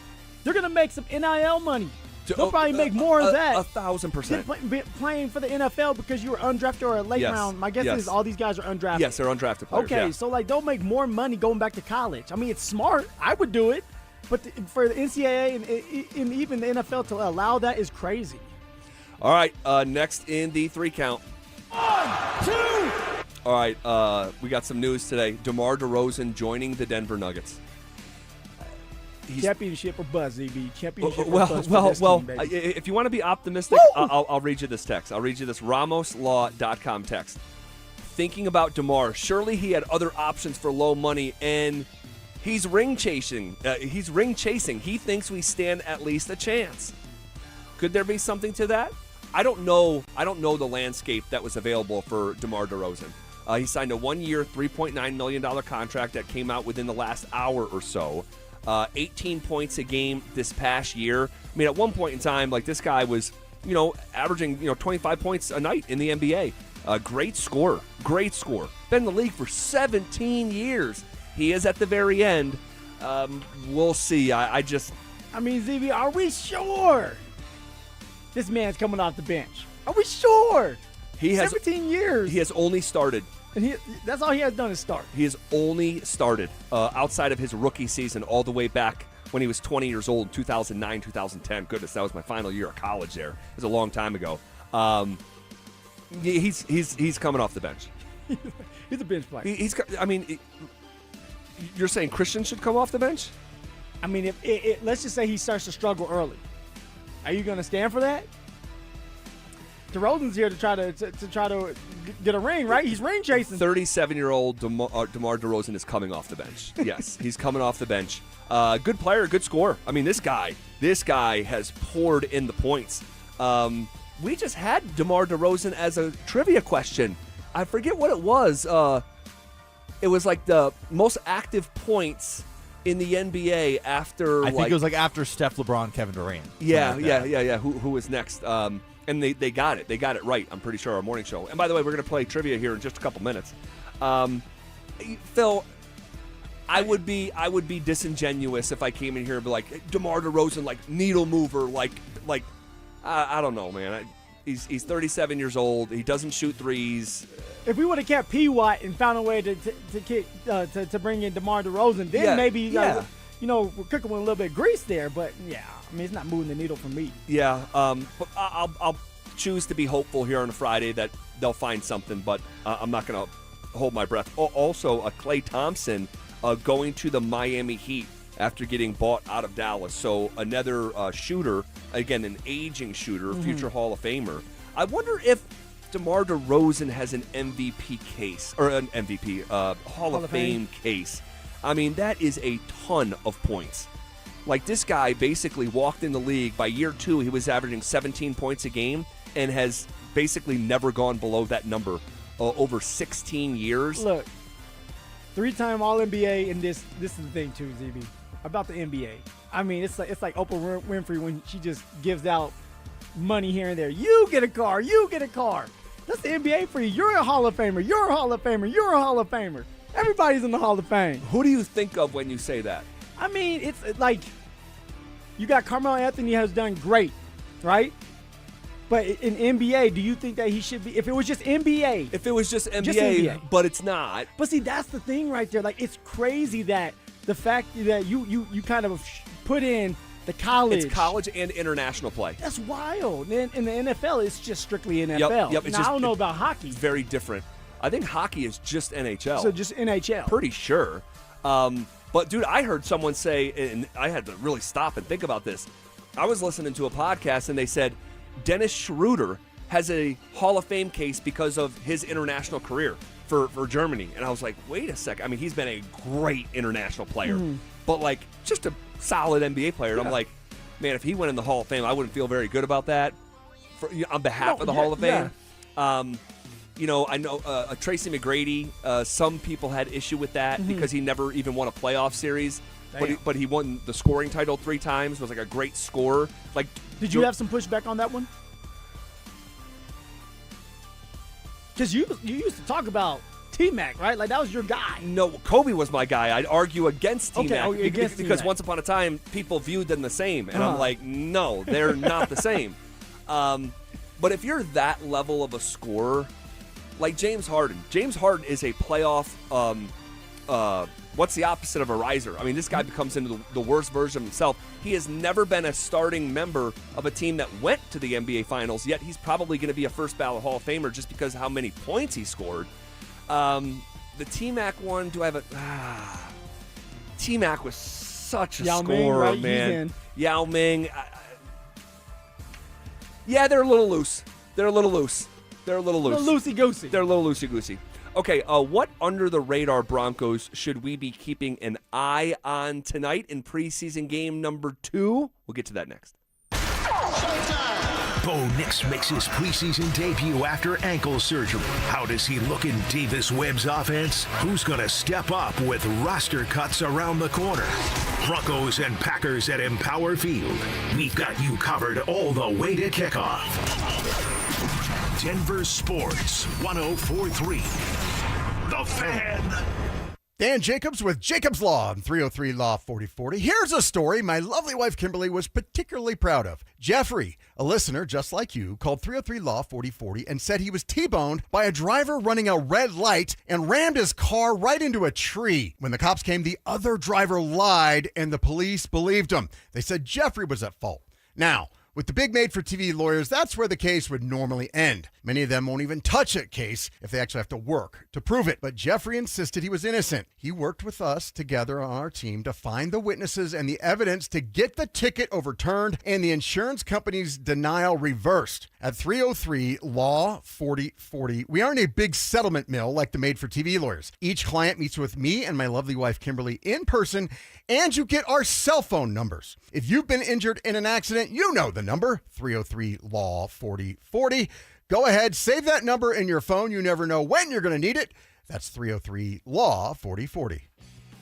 they're gonna make some NIL money. They'll probably make more of that. 1,000%. Playing for the NFL because you were undrafted or a late round. My guess is all these guys are undrafted. Yes, they're undrafted players. Okay, yeah. so they'll make more money going back to college. I mean, it's smart. I would do it, but for the NCAA and even the NFL to allow that is crazy. All right, next in the 3 Count. 1, 2. All right, we got some news today. DeMar DeRozan joining the Denver Nuggets. Championship or buzz, EB. Championship or buzz well. team, baby. If you want to be optimistic, I'll read you this text. I'll read you this RamosLaw.com text. Thinking about DeMar, surely he had other options for low money, and he's ring chasing. He thinks we stand at least a chance. Could there be something to that? I don't know the landscape that was available for DeMar DeRozan. He signed a 1-year, $3.9 million contract that came out within the last hour or so. 18 points a game this past year. I mean, at one point in time, this guy was, averaging, 25 points a night in the NBA. Great scorer. Been in the league for 17 years. He is at the very end. We'll see. I mean, ZB, are we sure this man's coming off the bench? Are we sure? He has 17 years. He has only started. And that's all he has done is start. He has only started outside of his rookie season all the way back when he was 20 years old, 2009, 2010. Goodness, that was my final year of college there. It was a long time ago. He's coming off the bench. He's a bench player. You're saying Christian should come off the bench? I mean, if let's just say he starts to struggle early. Are you going to stand for that? DeRozan's here to try to get a ring, right? He's ring chasing. 37-year-old DeMar DeRozan is coming off the bench. Yes, he's coming off the bench. Good player, good scorer. I mean, this guy has poured in the points. We just had DeMar DeRozan as a trivia question. I forget what it was. It was like the most active points in the NBA after. I think it was like after Steph, LeBron, Kevin Durant. Yeah. Who was next? And they got it. They got it right. I'm pretty sure, our morning show. And by the way, we're going to play trivia here in just a couple minutes. Phil, I would be disingenuous if I came in here and be like, DeMar DeRozan, like needle mover, like I don't know, man. He's 37 years old. He doesn't shoot threes. If we would have kept P. Watt and found a way to bring in DeMar DeRozan, then maybe we're cooking with a little bit of grease there. But it's not moving the needle for me. Yeah, but I'll choose to be hopeful here on a Friday that they'll find something. But I'm not going to hold my breath. Also, Klay Thompson going to the Miami Heat after getting bought out of Dallas. So another shooter, again, an aging shooter, future Hall of Famer. I wonder if DeMar DeRozan has an MVP case, or an MVP, Hall of Fame case. I mean, that is a ton of points. Like, this guy basically walked in the league. By year 2, he was averaging 17 points a game and has basically never gone below that number over 16 years. Look, 3-time All-NBA, and this is the thing, too, ZB, about the NBA. I mean, it's like Oprah Winfrey when she just gives out money here and there. You get a car. You get a car. That's the NBA for you. You're a Hall of Famer. You're a Hall of Famer. You're a Hall of Famer. Everybody's in the Hall of Fame. Who do you think of when you say that? I mean, it's like you got Carmelo Anthony has done great, right? But in NBA, do you think that he should be? If it was just NBA. If it was just NBA, but it's not. But see, that's the thing right there. Like, it's crazy that the fact that you kind of put in the college. It's college and international play. That's wild. In the NFL, it's just strictly NFL. Yep. Now, I don't know about hockey. It's very different. I think hockey is just NHL. So just NHL. Pretty sure. But, dude, I heard someone say, and I had to really stop and think about this. I was listening to a podcast, and they said Dennis Schroeder has a Hall of Fame case because of his international career for Germany. And I was like, wait a second. I mean, he's been a great international player. But, like, just a solid NBA player. And I'm like, man, if he went in the Hall of Fame, I wouldn't feel very good about that on behalf of the Hall of Fame. I know Tracy McGrady, some people had issue with that because he never even won a playoff series. But he won the scoring title 3 times, was like a great scorer. Like, did you have some pushback on that one? Because you used to talk about T-Mac, right? Like, that was your guy. No, Kobe was my guy. I'd argue against T-Mac against because T-Mac. Once upon a time, people viewed them the same. And I'm like, no, they're not the same. But if you're that level of a scorer, like James Harden is a playoff, what's the opposite of a riser? I mean, this guy becomes into the worst version of himself. He has never been a starting member of a team that went to the NBA Finals, yet he's probably going to be a first ballot Hall of Famer just because of how many points he scored. The T-Mac one, do I have a... T-Mac was such a scorer, right? man. Yao Ming. Yeah, they're a little loose. They're a little loose. They're a little loosey-goosey. They're a little loosey-goosey. Okay, what under-the-radar Broncos should we be keeping an eye on tonight in preseason game number 2? We'll get to that next. Bo Nix makes his preseason debut after ankle surgery. How does he look in Davis Webb's offense? Who's going to step up with roster cuts around the corner? Broncos and Packers at Empower Field. We've got you covered all the way to kickoff. Denver Sports 104.3. The Fan. Dan Jacobs with Jacobs Law on 303 Law 4040. Here's a story my lovely wife Kimberly was particularly proud of. Jeffrey, a listener just like you, called 303 Law 4040 and said he was T-boned by a driver running a red light and rammed his car right into a tree. When the cops came, the other driver lied and the police believed him. They said Jeffrey was at fault. Now, With the big made-for-TV lawyers, that's where the case would normally end. Many of them won't even touch a case if they actually have to work to prove it. But Jeffrey insisted he was innocent. He worked with us together on our team to find the witnesses and the evidence to get the ticket overturned and the insurance company's denial reversed. At 303 Law 4040, we aren't a big settlement mill like the made-for-TV lawyers. Each client meets with me and my lovely wife Kimberly in person, and you get our cell phone numbers. If you've been injured in an accident, you know the number, 303 Law 4040. Go ahead, save that number in your phone. You never know when you're going to need it. That's 303 Law 4040.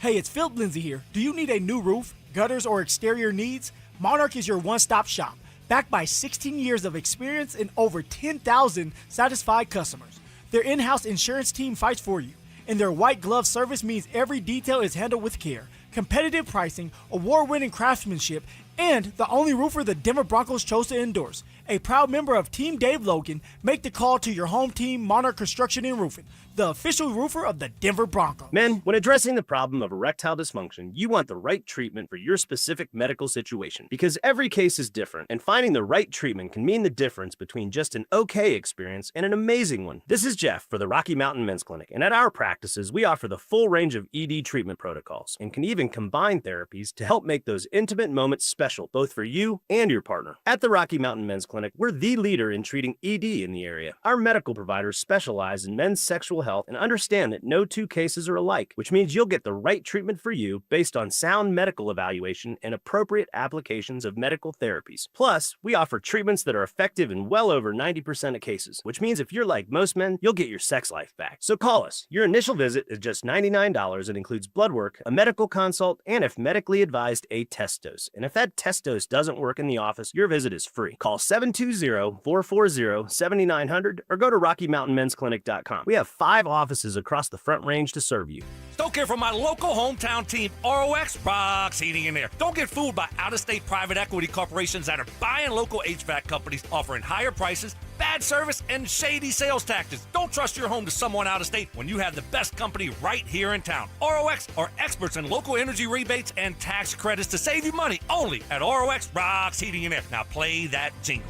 Hey, it's Phillip Lindsay here. Do you need a new roof, gutters, or exterior needs? Monarch is your one-stop shop, backed by 16 years of experience and over 10,000 satisfied customers. Their in-house insurance team fights for you, and their white glove service means every detail is handled with care. Competitive pricing, award-winning craftsmanship, and the only roofer the Denver Broncos chose to endorse. A proud member of Team Dave Logan, make the call to your home team, Monarch Construction and Roofing, the official roofer of the Denver Broncos. Men, when addressing the problem of erectile dysfunction, you want the right treatment for your specific medical situation because every case is different, and finding the right treatment can mean the difference between just an okay experience and an amazing one. This is Jeff for the Rocky Mountain Men's Clinic, and at our practices, we offer the full range of ED treatment protocols and can even combine therapies to help make those intimate moments special, both for you and your partner. At the Rocky Mountain Men's Clinic, we're the leader in treating ED in the area. Our medical providers specialize in men's sexual health and understand that no two cases are alike, which means you'll get the right treatment for you based on sound medical evaluation and appropriate applications of medical therapies. Plus, we offer treatments that are effective in well over 90% of cases, which means if you're like most men, you'll get your sex life back. So call us. Your initial visit is just $99 and includes blood work, a medical consult, and if medically advised, a test dose. And if that test dose doesn't work in the office, your visit is free. Call 720-440-7900 or go to RockyMountainMen'sClinic.com. We have 5 offices across the Front Range to serve you. Don't care for my local hometown team, ROX Rocks Heating and Air. Don't get fooled by out-of-state private equity corporations that are buying local HVAC companies, offering higher prices, bad service, and shady sales tactics. Don't trust your home to someone out of state when you have the best company right here in town. ROX are experts in local energy rebates and tax credits to save you money only at ROX Rocks Heating and Air. Now play that jingle.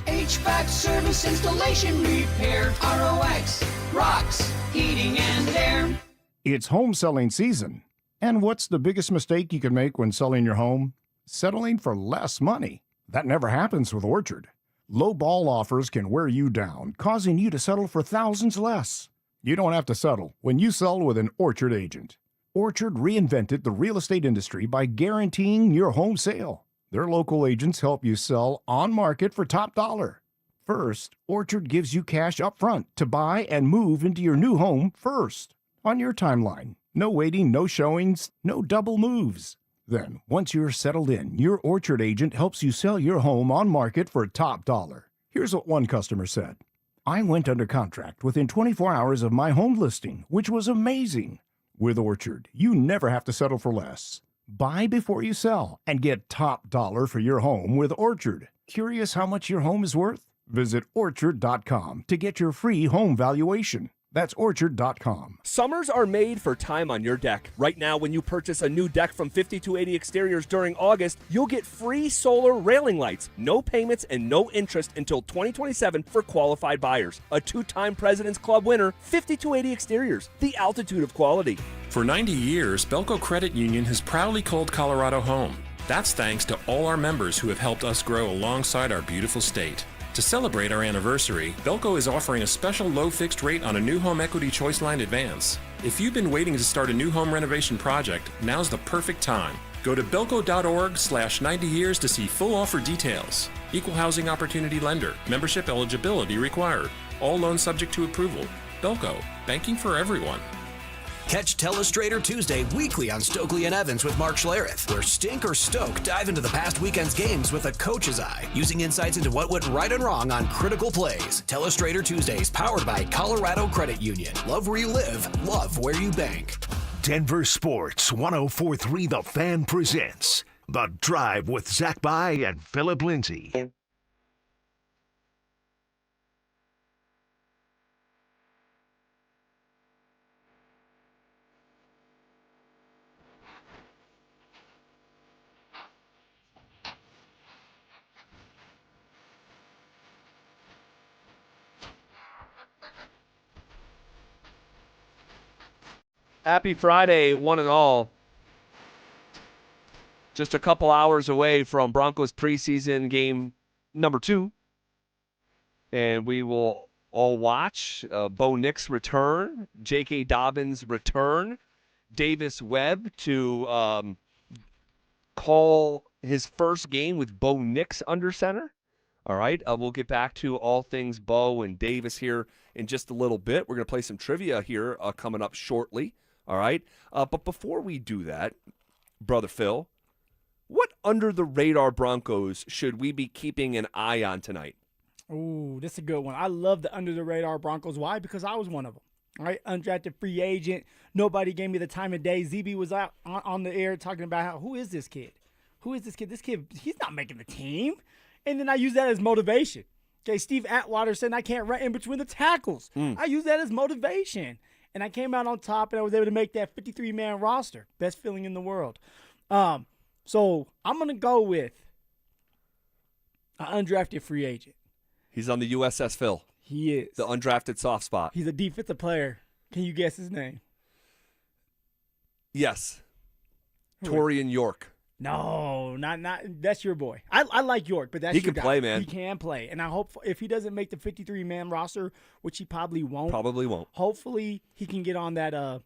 HVAC service, installation, repair. ROX Rocks Heating and Air. It's home selling season. And what's the biggest mistake you can make when selling your home? Settling for less money. That never happens with Orchard. Low ball offers can wear you down, causing you to settle for thousands less. You don't have to settle when you sell with an Orchard agent. Orchard reinvented the real estate industry by guaranteeing your home sale. Their local agents help you sell on market for top dollar. First, Orchard gives you cash up front to buy and move into your new home first. On your timeline. No waiting, no showings, no double moves. Then, once you're settled in, your Orchard agent helps you sell your home on market for top dollar. Here's what one customer said. I went under contract within 24 hours of my home listing, which was amazing. With Orchard, you never have to settle for less. Buy before you sell and get top dollar for your home with Orchard. Curious how much your home is worth? Visit Orchard.com to get your free home valuation. That's Orchard.com. Summers are made for time on your deck. Right now, when you purchase a new deck from 5280 Exteriors during August, you'll get free solar railing lights, no payments, and no interest until 2027 for qualified buyers. A 2-time President's Club winner, 5280 Exteriors, the altitude of quality. For 90 years, Belco Credit Union has proudly called Colorado home. That's thanks to all our members who have helped us grow alongside our beautiful state. To celebrate our anniversary, Belco is offering a special low fixed rate on a new home equity choice line advance. If you've been waiting to start a new home renovation project, now's the perfect time. Go to belco.org/90 years to see full offer details. Equal housing opportunity lender. Membership eligibility required. All loans subject to approval. Belco, banking for everyone. Catch Telestrator Tuesday weekly on Stokely and Evans with Mark Schlereth, where Stink or Stoke dive into the past weekend's games with a coach's eye, using insights into what went right and wrong on critical plays. Telestrator Tuesdays, powered by Colorado Credit Union. Love where you live, love where you bank. Denver Sports 104.3 The Fan presents The Drive with Zach By and Phillip Lindsay. Happy Friday, one and all. Just a couple hours away from Broncos preseason game number 2. And we will all watch Bo Nix return, J.K. Dobbins return, Davis Webb to call his first game with Bo Nix under center. All right, we'll get back to all things Bo and Davis here in just a little bit. We're going to play some trivia here coming up shortly. All right, but before we do that, Brother Phil, what under-the-radar Broncos should we be keeping an eye on tonight? Ooh, this is a good one. I love the under-the-radar Broncos. Why? Because I was one of them. All right, undrafted free agent. Nobody gave me the time of day. ZB was out on the air talking about who is this kid? Who is this kid? This kid, he's not making the team. And then I use that as motivation. Okay, Steve Atwater said I can't run in between the tackles. I use that as motivation. And I came out on top, and I was able to make that 53-man roster. Best feeling in the world. So I'm going to go with an undrafted free agent. He's on the USS Phil. He is. The undrafted soft spot. He's a defensive player. Can you guess his name? Yes. Torian York. No, not that's your boy. I like York, but that's he your can guy. play, man. He can play, and I hope if he doesn't make the 53-man roster, which he probably won't. Hopefully, he can get on that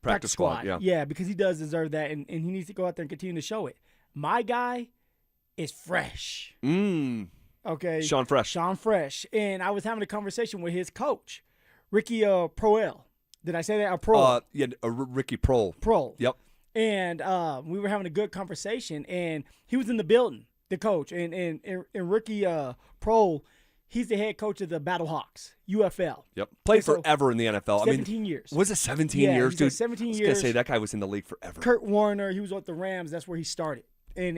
practice squad. Yeah, because he does deserve that, and he needs to go out there and continue to show it. My guy is fresh. Okay, Sean Fresh, and I was having a conversation with his coach, Ricky Proehl. Did I say that? Proehl. Ricky Proehl. Yep. And we were having a good conversation, and he was in the building, the coach, and Ricky Proehl, he's the head coach of the Battlehawks, UFL. Yep. Played forever in the NFL. 17 years. Was it 17 years, dude? 17 years. I was going to say, that guy was in the league forever. Kurt Warner, he was with the Rams. That's where he started. And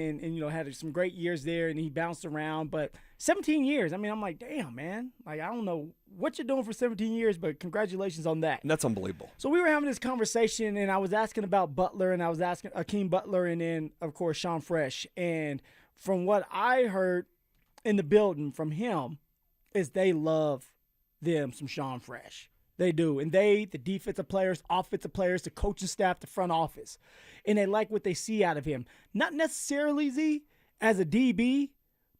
had some great years there, and he bounced around. But 17 years, I mean, I'm like, damn, man. Like, I don't know what you're doing for 17 years, but congratulations on that. And that's unbelievable. So we were having this conversation, and I was asking about Butler, and I was asking Akeem Butler, and then, of course, Sean Fresh. And from what I heard in the building from him is they love them some Sean Fresh. They do. And the defensive players, offensive players, the coaching staff, the front office. And they like what they see out of him. Not necessarily, Z, as a DB,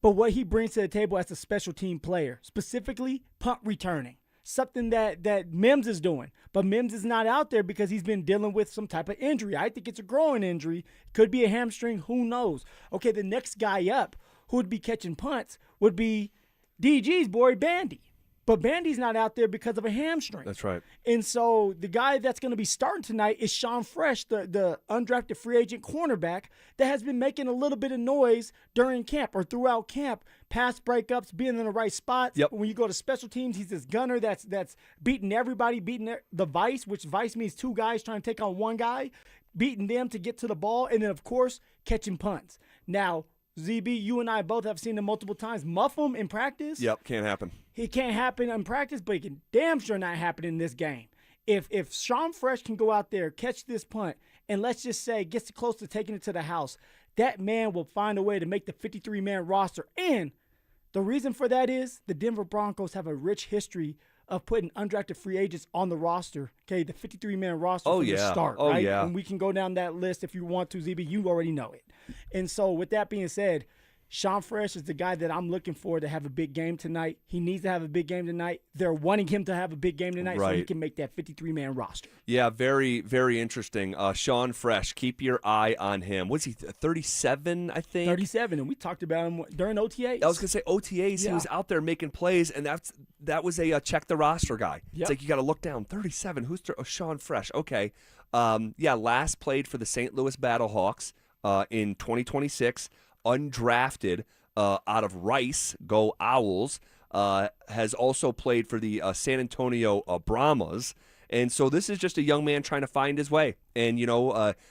but what he brings to the table as a special team player, specifically punt returning, something that Mims is doing. But Mims is not out there because he's been dealing with some type of injury. I think it's a growing injury. Could be a hamstring. Who knows? Okay, the next guy up who would be catching punts would be DG's boy, Bandy. But Bandy's not out there because of a hamstring. That's right. And so the guy that's going to be starting tonight is Sean Fresh, the undrafted free agent cornerback that has been making a little bit of noise during camp or throughout camp. Pass breakups, being in the right spots. Yep. When you go to special teams, he's this gunner that's beating everybody, beating the vice, which vice means two guys trying to take on one guy, beating them to get to the ball, and then, of course, catching punts. Now, ZB, you and I both have seen him multiple times. Muff him in practice. Yep, can't happen. He can't happen in practice, but he can damn sure not happen in this game. If Sean Fresh can go out there, catch this punt, and let's just say gets close to taking it to the house, that man will find a way to make the 53-man roster. And the reason for that is the Denver Broncos have a rich history of putting undrafted free agents on the roster, okay, the 53-man roster from the start, right? And we can go down that list if you want to, ZB. You already know it. And so with that being said, Sean Fresh is the guy that I'm looking for to have a big game tonight. He needs to have a big game tonight. They're wanting him to have a big game tonight so he can make that 53-man roster. Yeah, very, very interesting. Sean Fresh, keep your eye on him. What's he, 37, I think? 37, and we talked about him during OTAs. I was going to say OTAs. He was out there making plays, and that was a check the roster guy. Yep. It's like you got to look down. 37, who's Sean Fresh? Okay. Last played for the St. Louis Battlehawks in 2026. Undrafted out of Rice, go Owls, has also played for the San Antonio Brahmas. And so this is just a young man trying to find his way. And,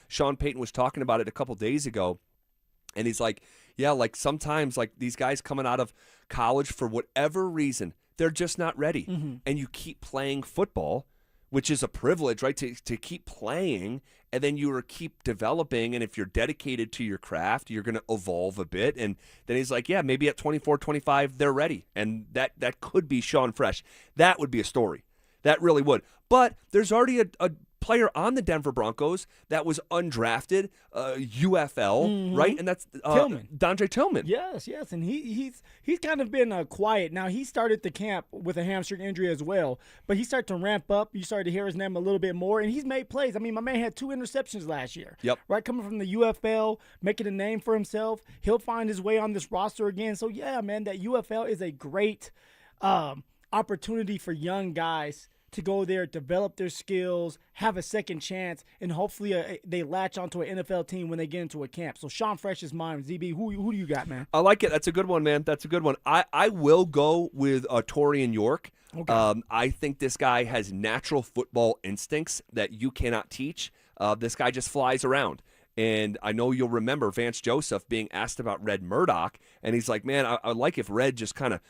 Sean Payton was talking about it a couple days ago, and he's like, yeah, like sometimes like these guys coming out of college for whatever reason, they're just not ready. Mm-hmm. And you keep playing football, which is a privilege, right, to keep playing, and then you keep developing, and if you're dedicated to your craft, you're going to evolve a bit. And then he's like, yeah, maybe at 24, 25, they're ready. And that could be Sean Fresh. That would be a story. That really would. But there's already a player on the Denver Broncos that was undrafted, UFL, right? And that's Tillman. Dondre Tillman. Yes, and he's kind of been quiet. Now, he started the camp with a hamstring injury as well, but he started to ramp up. You started to hear his name a little bit more, and he's made plays. I mean, my man had 2 interceptions last year. Yep. Right, coming from the UFL, making a name for himself. He'll find his way on this roster again. So, yeah, man, that UFL is a great opportunity for young guys to go there, develop their skills, have a second chance, and hopefully they latch onto an NFL team when they get into a camp. So Sean Fresh is mine. ZB, who do you got, man? I like it. That's a good one, man. That's a good one. I will go with Torian York. Okay. I think this guy has natural football instincts that you cannot teach. This guy just flies around. And I know you'll remember Vance Joseph being asked about Red Murdoch, and he's like, man, I like if Red just kind of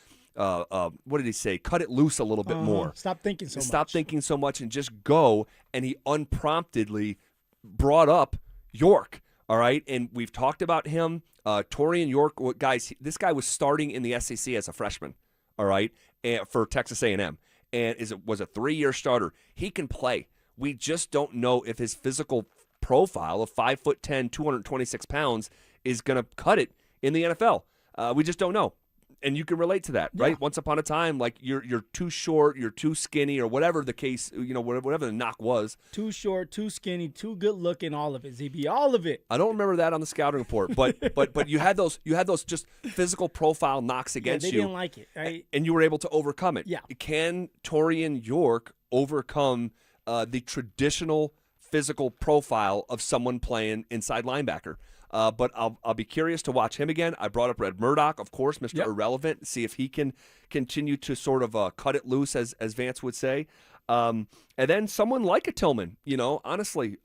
what did he say? Cut it loose a little bit more. Stop thinking so much. Stop thinking so much and just go. And he unpromptedly brought up York. All right. And we've talked about him. Torian York, guys, this guy was starting in the SEC as a freshman. All right. For Texas A&M. And was a 3-year starter. He can play. We just don't know if his physical profile of 5'10", 226 pounds is going to cut it in the NFL. We just don't know. And you can relate to that, right? Yeah. Once upon a time, like you're too short, you're too skinny, or whatever the case, whatever the knock was. Too short, too skinny, too good looking, all of it, ZB, all of it. I don't remember that on the scouting report, but you had those just physical profile knocks against they you. didn't like it, right? And you were able to overcome it. Yeah. Can Torian York overcome the traditional physical profile of someone playing inside linebacker? But I'll be curious to watch him again. I brought up Red Murdoch, of course, Mr. Irrelevant. See if he can continue to sort of cut it loose, as Vance would say. And then someone like a Tillman, honestly,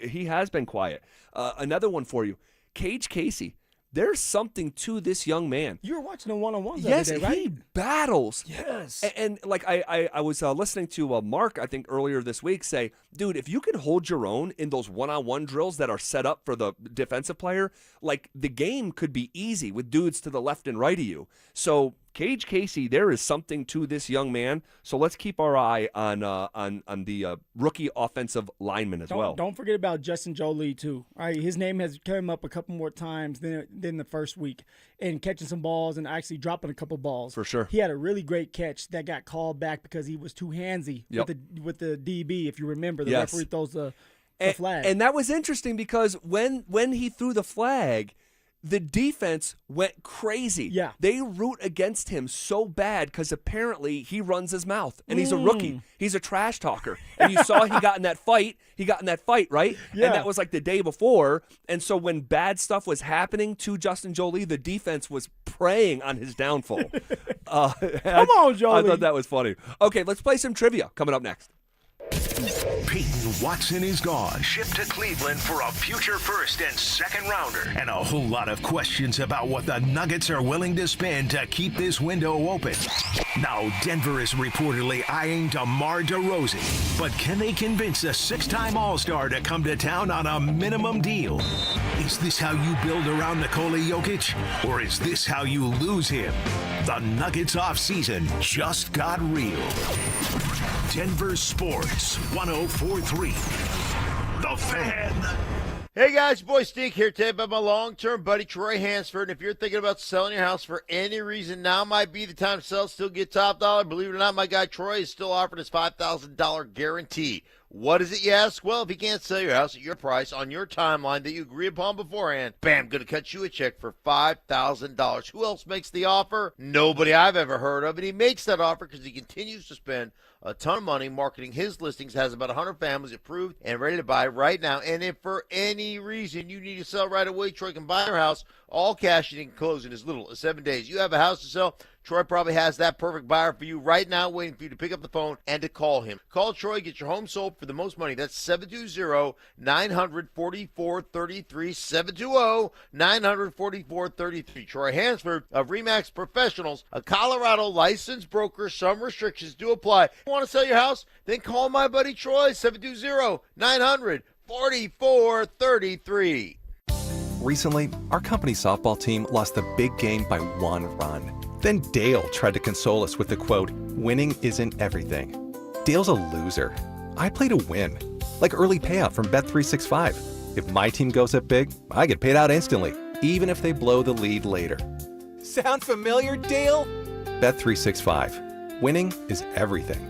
he has been quiet. Another one for you, Cage Casey. There's something to this young man. You were watching the one-on-ones Yes, the other day, right? he battles. Yes. And like I was listening to Mark, I think earlier this week, say, dude, if you can hold your own in those one-on-one drills that are set up for the defensive player, like the game could be easy with dudes to the left and right of you. So Cage Casey, there is something to this young man. So let's keep our eye on the rookie offensive lineman as well. Don't forget about Justin Jolie too. All right, his name has come up a couple more times than the first week, and catching some balls and actually dropping a couple balls. For sure. He had a really great catch that got called back because he was too handsy with the DB. If you remember, the referee throws the flag. And that was interesting because when he threw the flag, the defense went crazy. Yeah. They root against him so bad because apparently he runs his mouth and he's a rookie. He's a trash talker. And you saw he got in that fight. Right? Yeah. And that was like the day before. And so when bad stuff was happening to Justin Jolie, the defense was preying on his downfall. Come on, Jolie. I thought that was funny. Okay, let's play some trivia coming up next. Peyton Watson is gone. Shipped to Cleveland for a future first and second rounder. And a whole lot of questions about what the Nuggets are willing to spend to keep this window open. Now, Denver is reportedly eyeing DeMar DeRozan. But can they convince a 6-time All-Star to come to town on a minimum deal? Is this how you build around Nikola Jokic? Or is this how you lose him? The Nuggets offseason just got real. Denver Sports 104.3. The Fan. Hey guys, boy Stink here today by my long-term buddy Troy Hansford. And if you're thinking about selling your house for any reason, now might be the time to sell, still get top dollar. Believe it or not, my guy Troy is still offering his $5,000 guarantee. What is it, you ask? Well, if you can't sell your house at your price on your timeline that you agree upon beforehand, bam, going to cut you a check for $5,000. Who else makes the offer? Nobody I've ever heard of. And he makes that offer because he continues to spend a ton of money marketing his listings, has about 100 families approved and ready to buy right now. And if for any reason you need to sell right away, Troy can buy your house all cash and he can close in as little as 7 days. You have a house to sell, Troy probably has that perfect buyer for you right now, waiting for you to pick up the phone and to call him. Call Troy, get your home sold for the most money. That's 720-944-33. 720-944-33. Troy Hansford of RE/MAX Professionals, a Colorado licensed broker. Some restrictions do apply. Want to sell your house? Then call my buddy Troy, 720-900-4433. Recently, our company softball team lost the big game by 1 run. Then Dale tried to console us with the quote, "Winning isn't everything." Dale's a loser. I play to win. like early payout from Bet365. If my team goes up big, I get paid out instantly, even if they blow the lead later. Sound familiar, Dale? Bet365. Winning is everything.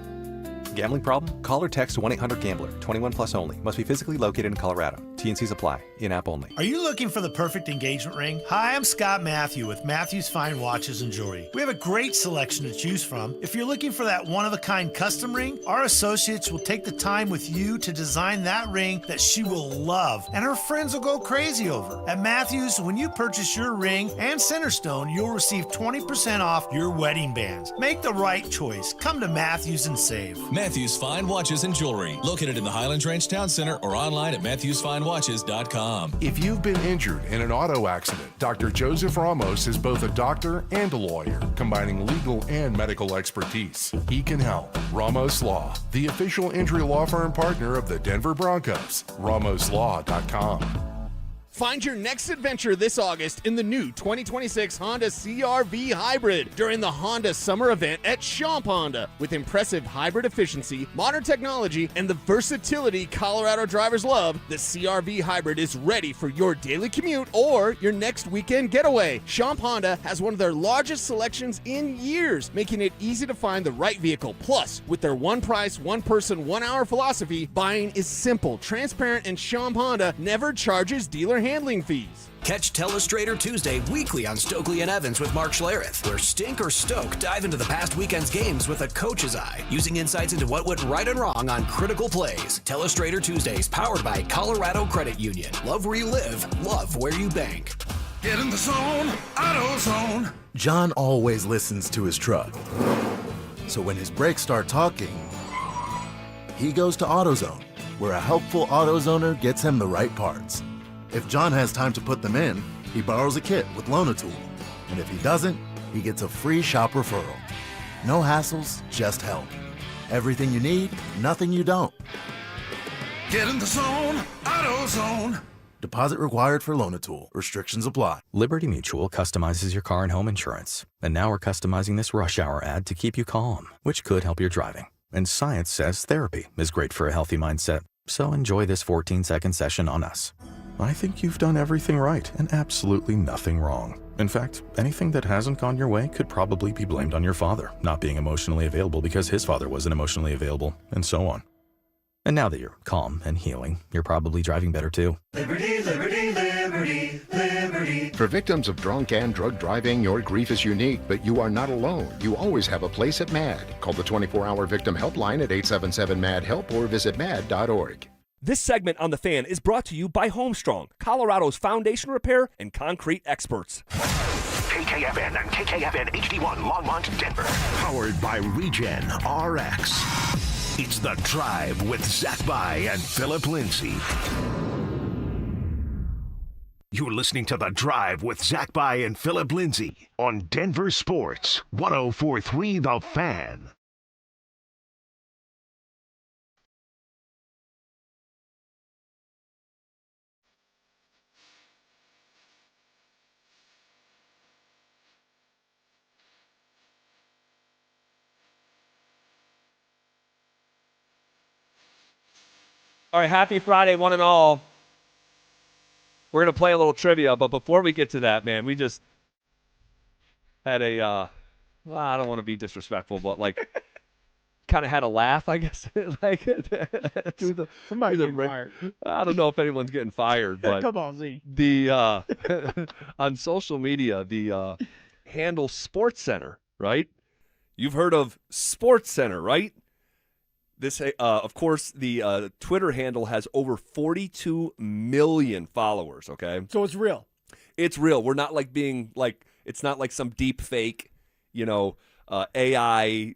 Gambling problem? Call or text 1-800-GAMBLER. 21 plus only. Must be physically located in Colorado. T&Cs apply. In-app only. Are you looking for the perfect engagement ring? Hi, I'm Scott Matthew with Matthew's Fine Watches and Jewelry. We have a great selection to choose from. If you're looking for that one-of-a-kind custom ring, our associates will take the time with you to design that ring that she will love, and her friends will go crazy over. At Matthews, when you purchase your ring and Centerstone, you'll receive 20% off your wedding bands. Make the right choice. Come to Matthews and save. Matthews Fine Watches and Jewelry, located in the Highlands Ranch Town Center or online at MatthewsFineWatches.com. If you've been injured in an auto accident, Dr. Joseph Ramos is both a doctor and a lawyer, combining legal and medical expertise. He can help. Ramos Law, the official injury law firm partner of the Denver Broncos. RamosLaw.com. Find your next adventure this August in the new 2026 Honda CR-V Hybrid during the Honda Summer Event at Champ Honda. With impressive hybrid efficiency, modern technology, and the versatility Colorado drivers love, the CR-V Hybrid is ready for your daily commute or your next weekend getaway. Champ Honda has one of their largest selections in years, making it easy to find the right vehicle. Plus, with their one price, one person, 1 hour philosophy, buying is simple, transparent, and Champ Honda never charges dealer handling fees. Catch Telestrator Tuesday weekly on Stokely and Evans with Mark Schlereth, where Stink or Stoke dive into the past weekend's games with a coach's eye, using insights into what went right and wrong on critical plays. Telestrator Tuesdays, powered by Colorado Credit Union. Love where you live, love where you bank. Get in the zone, AutoZone. John always listens to his truck. So when his brakes start talking, he goes to AutoZone, where a helpful AutoZoner gets him the right parts. If John has time to put them in, he borrows a kit with Loan-A-Tool. And if he doesn't, he gets a free shop referral. No hassles, just help. Everything you need, nothing you don't. Get in the zone, AutoZone. Deposit required for Loan-A-Tool. Restrictions apply. Liberty Mutual customizes your car and home insurance. And now we're customizing this rush hour ad to keep you calm, which could help your driving. And science says therapy is great for a healthy mindset. So enjoy this 14-second session on us. I think you've done everything right and absolutely nothing wrong. In fact, anything that hasn't gone your way could probably be blamed on your father not being emotionally available because his father wasn't emotionally available, and so on. And now that you're calm and healing, you're probably driving better too. Liberty, liberty, liberty, liberty. For victims of drunk and drug driving, your grief is unique, but you are not alone. You always have a place at MAD. Call the 24-hour victim helpline at 877-MAD-HELP or visit mad.org. This segment on The Fan is brought to you by Homestrong, Colorado's foundation repair and concrete experts. KKFN and KKFN HD1 Longmont, Denver. Powered by Regen RX. It's The Drive with Zach By and Phillip Lindsay. You're listening to The Drive with Zach By and Phillip Lindsay on Denver Sports 104.3 The Fan. All right, happy Friday, one and all. We're going to play a little trivia, but before we get to that, man, we just had a, well, I don't want to be disrespectful, but like, kind of had a laugh, I guess. Like, Somebody's getting fired. I don't know if anyone's getting fired, but Come on, Z. the, on social media, the handle Sports Center, right? You've heard of Sports Center, right? This, of course, the Twitter handle has over 42 million followers, okay? So it's real. It's real. We're not like being like, it's not like some deep fake, AI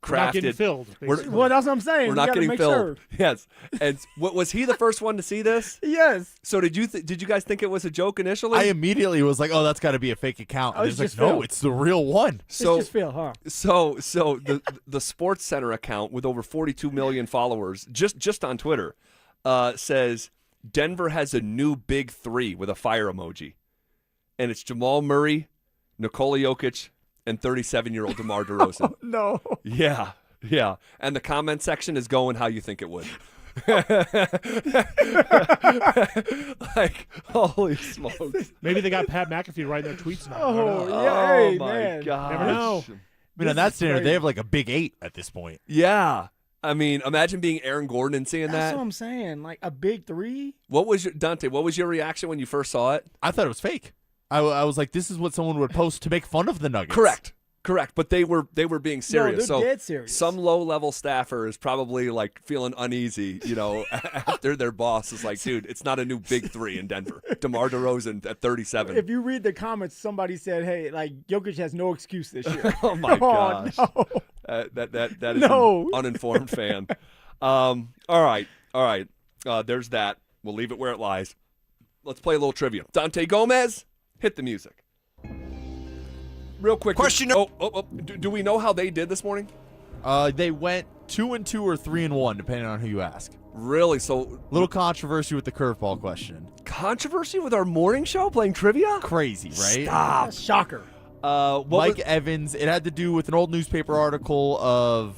crafted. We're not getting filled. We're- Well, that's what I'm saying. We're We not gotta getting make filled. sure. Yes. And was he the first one to see this? Yes. So did you guys think it was a joke initially? I immediately was like, "Oh, that's got to be a fake account." Oh, And it's it's like, just "No, Phil. it's the real one." So It's just Phil, huh? So the Sports Center account with over 42 million followers, just on Twitter, says Denver has a new big three with a fire emoji, and it's Jamal Murray, Nikola Jokic, and 37-year-old DeMar DeRozan. No. Yeah. And the comment section is going how you think it would. Like, holy smokes. Maybe they got Pat McAfee writing their tweets now. Oh, I don't know. yeah. Hey, my man. gosh. Never know. I mean, on that standard, they have like a big 8 at this point. Yeah. I mean, imagine being Aaron Gordon and seeing That's that. what I'm saying. Like a big 3. What was your Dante? What was your reaction when you first saw it? I thought it was fake. I was like, this is what someone would post to make fun of the Nuggets. Correct. But they were being serious. they're So dead serious. some low-level staffer is probably like feeling uneasy, after their boss is like, dude, it's not a new big 3 in Denver. DeMar DeRozan at 37. If you read the comments, somebody said, "Hey, like Jokic has no excuse this year." Oh my gosh. No. That is No. an uninformed fan. All right. There's that. We'll leave it where it lies. Let's play a little trivia. Dante Gomez, hit the music. Real quick. Question. Do we know how they did this morning? They went 2-2 or 3-1, depending on who you ask. Really? So little controversy with the curveball question. Controversy with our morning show playing trivia? Crazy, right? Stop. Shocker. Mike Evans. It had to do with an old newspaper article of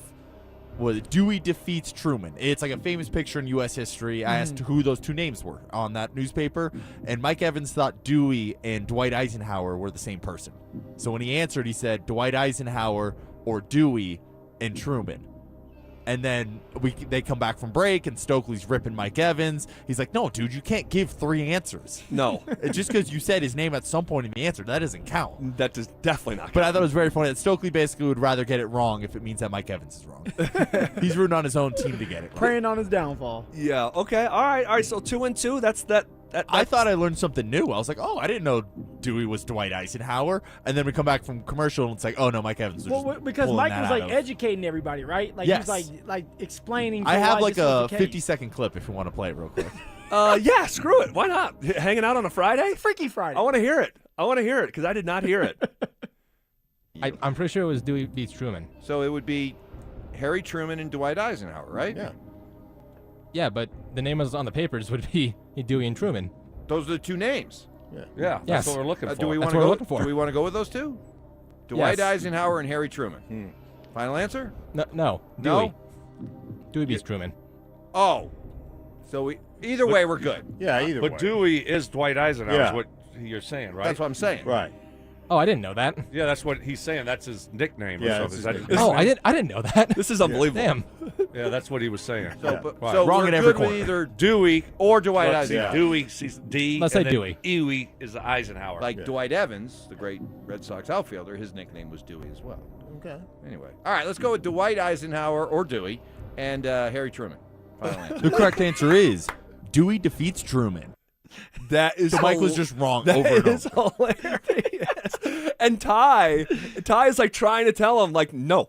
Dewey defeats Truman. It's like a famous picture in U.S. history. I asked who those 2 names were on that newspaper, and Mike Evans thought Dewey and Dwight Eisenhower were the same person. So when he answered, he said Dwight Eisenhower or Dewey and Truman. And then they come back from break, and Stokely's ripping Mike Evans. He's like, no, dude, you can't give 3 answers. No. Just because you said his name at some point in the answer, that doesn't count. That does definitely not count. But I thought it was very funny that Stokely basically would rather get it wrong if it means that Mike Evans is wrong. He's rooting on his own team to get it right. Praying on his downfall. Yeah, okay. All right. So 2-2, that's that. I thought I learned something new. I was like, oh, I didn't know Dewey was Dwight Eisenhower. And then we come back from commercial, and it's like, oh, no, Mike Evans was just because pulling Mike that was out like of- educating everybody, right? Like Yes. he was like explaining. I have why like this was a the case. 50-second clip if you want to play it real quick. Yeah, screw it. Why not? Hanging out on a Friday? Freaky Friday. I want to hear it. Because I did not hear it. I'm pretty sure it was Dewey beats Truman. So it would be Harry Truman and Dwight Eisenhower, right? Yeah. Yeah, but the name was on the papers would be Dewey and Truman. Those are the 2 names. Yeah, Yes. that's what we're looking for. Do we That's want to what go? we're looking for. Do we want to go with those 2? Dwight Yes. Eisenhower and Harry Truman. Final answer? No. Dewey. Dewey beats Truman. Oh, so either way we're good. Yeah, either way. But Dewey is Dwight Eisenhower, Yeah. is what you're saying, right? That's what I'm saying. Right. Oh, I didn't know that. Yeah, that's what he's saying. That's his nickname. Yeah, or that's something. his Is that- Oh, I didn't know that. This is unbelievable. Damn. Yeah, that's what he was saying. So, Yeah. but, Right. so Wrong we're in every good with corner. either Dewey or Dwight Well, see, Eisenhower. Dewey, he's D. Let's and say then Dewey. Dewey is the Eisenhower. Like Dwight Evans, the great Red Sox outfielder, his nickname was Dewey as well. Okay. Anyway, all right, let's go with Dwight Eisenhower or Dewey and Harry Truman. Final answer. The correct answer is Dewey defeats Truman. That is So Mike was just wrong That over and is hilarious. And Ty is like trying to tell him, like, no,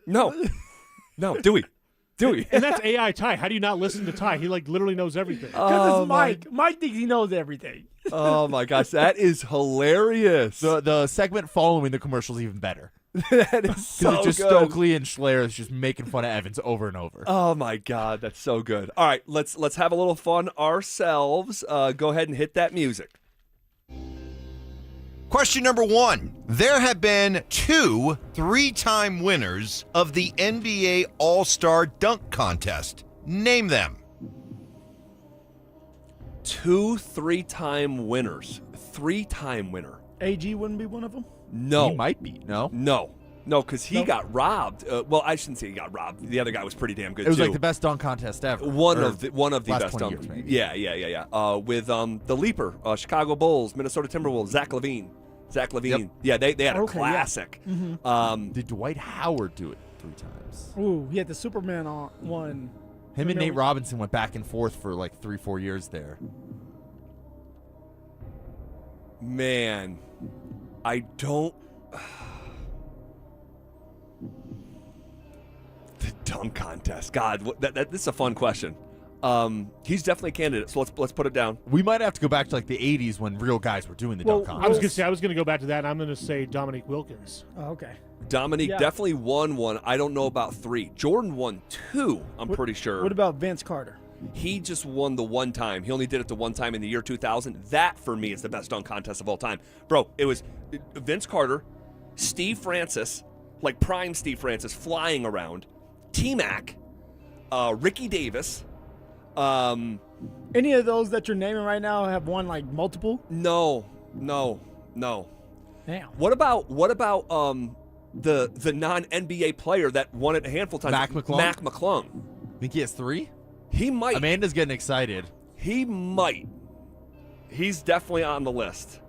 Dewey. And that's AI Ty. How do you not listen to Ty? He like literally knows everything. Because it's Mike. Mike thinks he knows everything. Oh my gosh, that is hilarious. The segment following the commercial is even better. That is so it's just good. Stokely and Schler is just making fun of Evans over and over. Oh my God, that's so good. All right, let's have a little fun ourselves. Go ahead and hit that music. Question number 1. There have been 2 3-time winners of the NBA All-Star Dunk Contest. Name them. 2 3-time winners. 3-time winner. AG wouldn't be one of them? No. He might be. No, because he got robbed. Well, I shouldn't say he got robbed. The other guy was pretty damn good. it was too. like the best dunk contest ever. One of the last best 20 dunk. years, maybe. Yeah. With the Leaper, Chicago Bulls, Minnesota Timberwolves, Zach LaVine. Yep. Yeah, they had a Okay, yeah. classic. Did Dwight Howard do it 3 times? Ooh, he had the Superman on one. Him and Nate Robinson went back and forth for like 3-4 years there. Man, I don't. The dunk contest. God, this is a fun question. He's definitely a candidate, so let's put it down. We might have to go back to like the 80s when real guys were doing the dunk contest. I was gonna go back to that, and I'm gonna say Dominique Wilkins. Oh, okay. Dominique definitely won one. I don't know about 3. Jordan won 2, I'm pretty sure. What about Vince Carter? He just won the one time. He only did it the one time in the year 2000. That, for me, is the best dunk contest of all time. Bro, it was Vince Carter, Steve Francis, like prime Steve Francis, flying around, T-Mac, Ricky Davis, Any of those that you're naming right now have won like multiple? No. Damn. What about the non-NBA player that won it a handful of times? Mac McClung? Mac McClung. Think he has 3? He might. Amanda's getting excited. He might. He's definitely on the list.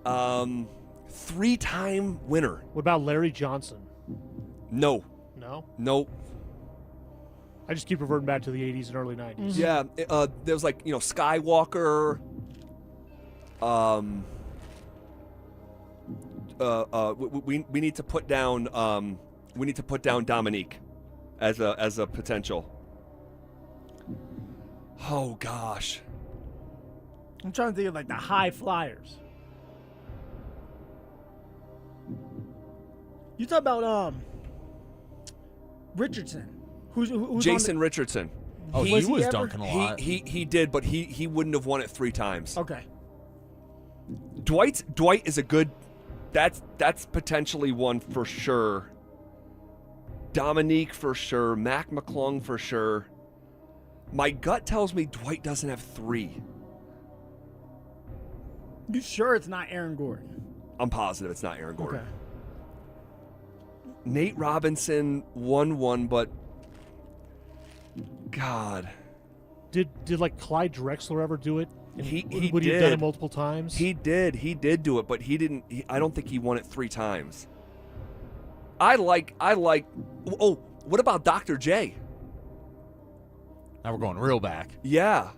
3-time winner. What about Larry Johnson? No. No? Nope. I just keep reverting back to the 80s and early 90s. Yeah, there was like, Skywalker. We need to put down Dominique as a potential. Oh gosh. I'm trying to think of like the high flyers. You talk about Richardson. Who's Jason Richardson. Oh, he was dunking a lot. He did, but he wouldn't have won it 3 times. Okay. Dwight is a good. That's potentially one for sure. Dominique for sure. Mac McClung for sure. My gut tells me Dwight doesn't have 3. You sure it's not Aaron Gordon? I'm positive it's not Aaron Gordon. Okay. Nate Robinson won 1, but God. Did like Clyde Drexler ever do it? And He would did. he have done it multiple times? He did do it, but he didn't. I don't think he won it 3 times. I like. Oh, what about Dr. J? Now we're going real back. Yeah,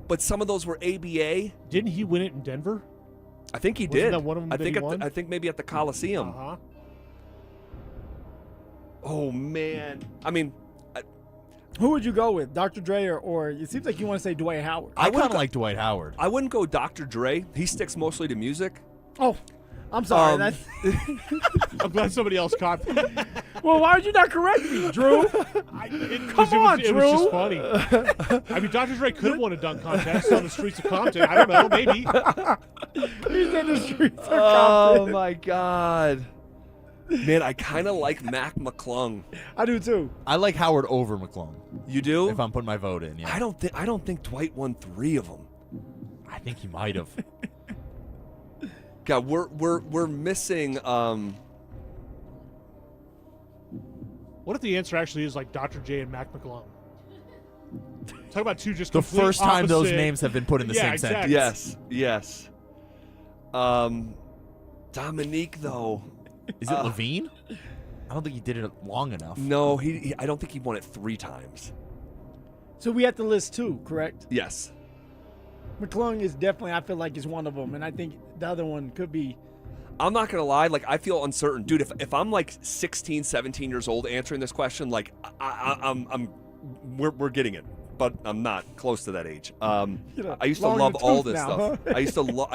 but some of those were ABA. Didn't he win it in Denver? I think he Wasn't did. that one of them I that think he won? I think maybe at the Coliseum. Uh-huh. Oh man, I mean, Who would you go with, Dr. Dre or it seems like you want to say Dwight Howard? I kind of like Dwight Howard. I wouldn't go Dr. Dre. He sticks mostly to music. Oh, I'm sorry. That's I'm glad somebody else caught that. well, why would you not correct me, Drew? Come on, It Drew. was just funny. I mean, Dr. Dre could have won a dunk contest on the streets of Compton. I don't know, maybe. He's in the streets of Oh Compton. my God, man, I kind of like Mac McClung. I do too. I like Howard over McClung. You do? If I'm putting my vote in, yeah. I don't think Dwight won 3 of them. I think he might have. God, we're missing. What if the answer actually is like Dr. J and Mac McClung? Talk about two just The complete first time those opposite- names have been put in the same exactly. sentence. Yes. Dominique though. Is it Levine? I don't think he did it long enough. No, he I don't think he won it 3 times. So we have to list 2, correct? Yes. McClung is definitely, I feel like, is one of them, and I think the other one could be. I'm not gonna lie, like I feel uncertain, dude. If I'm like 16, 17 years old answering this question, like we're getting it, but I'm not close to that age. I used to long in love the all tooth this now, stuff. I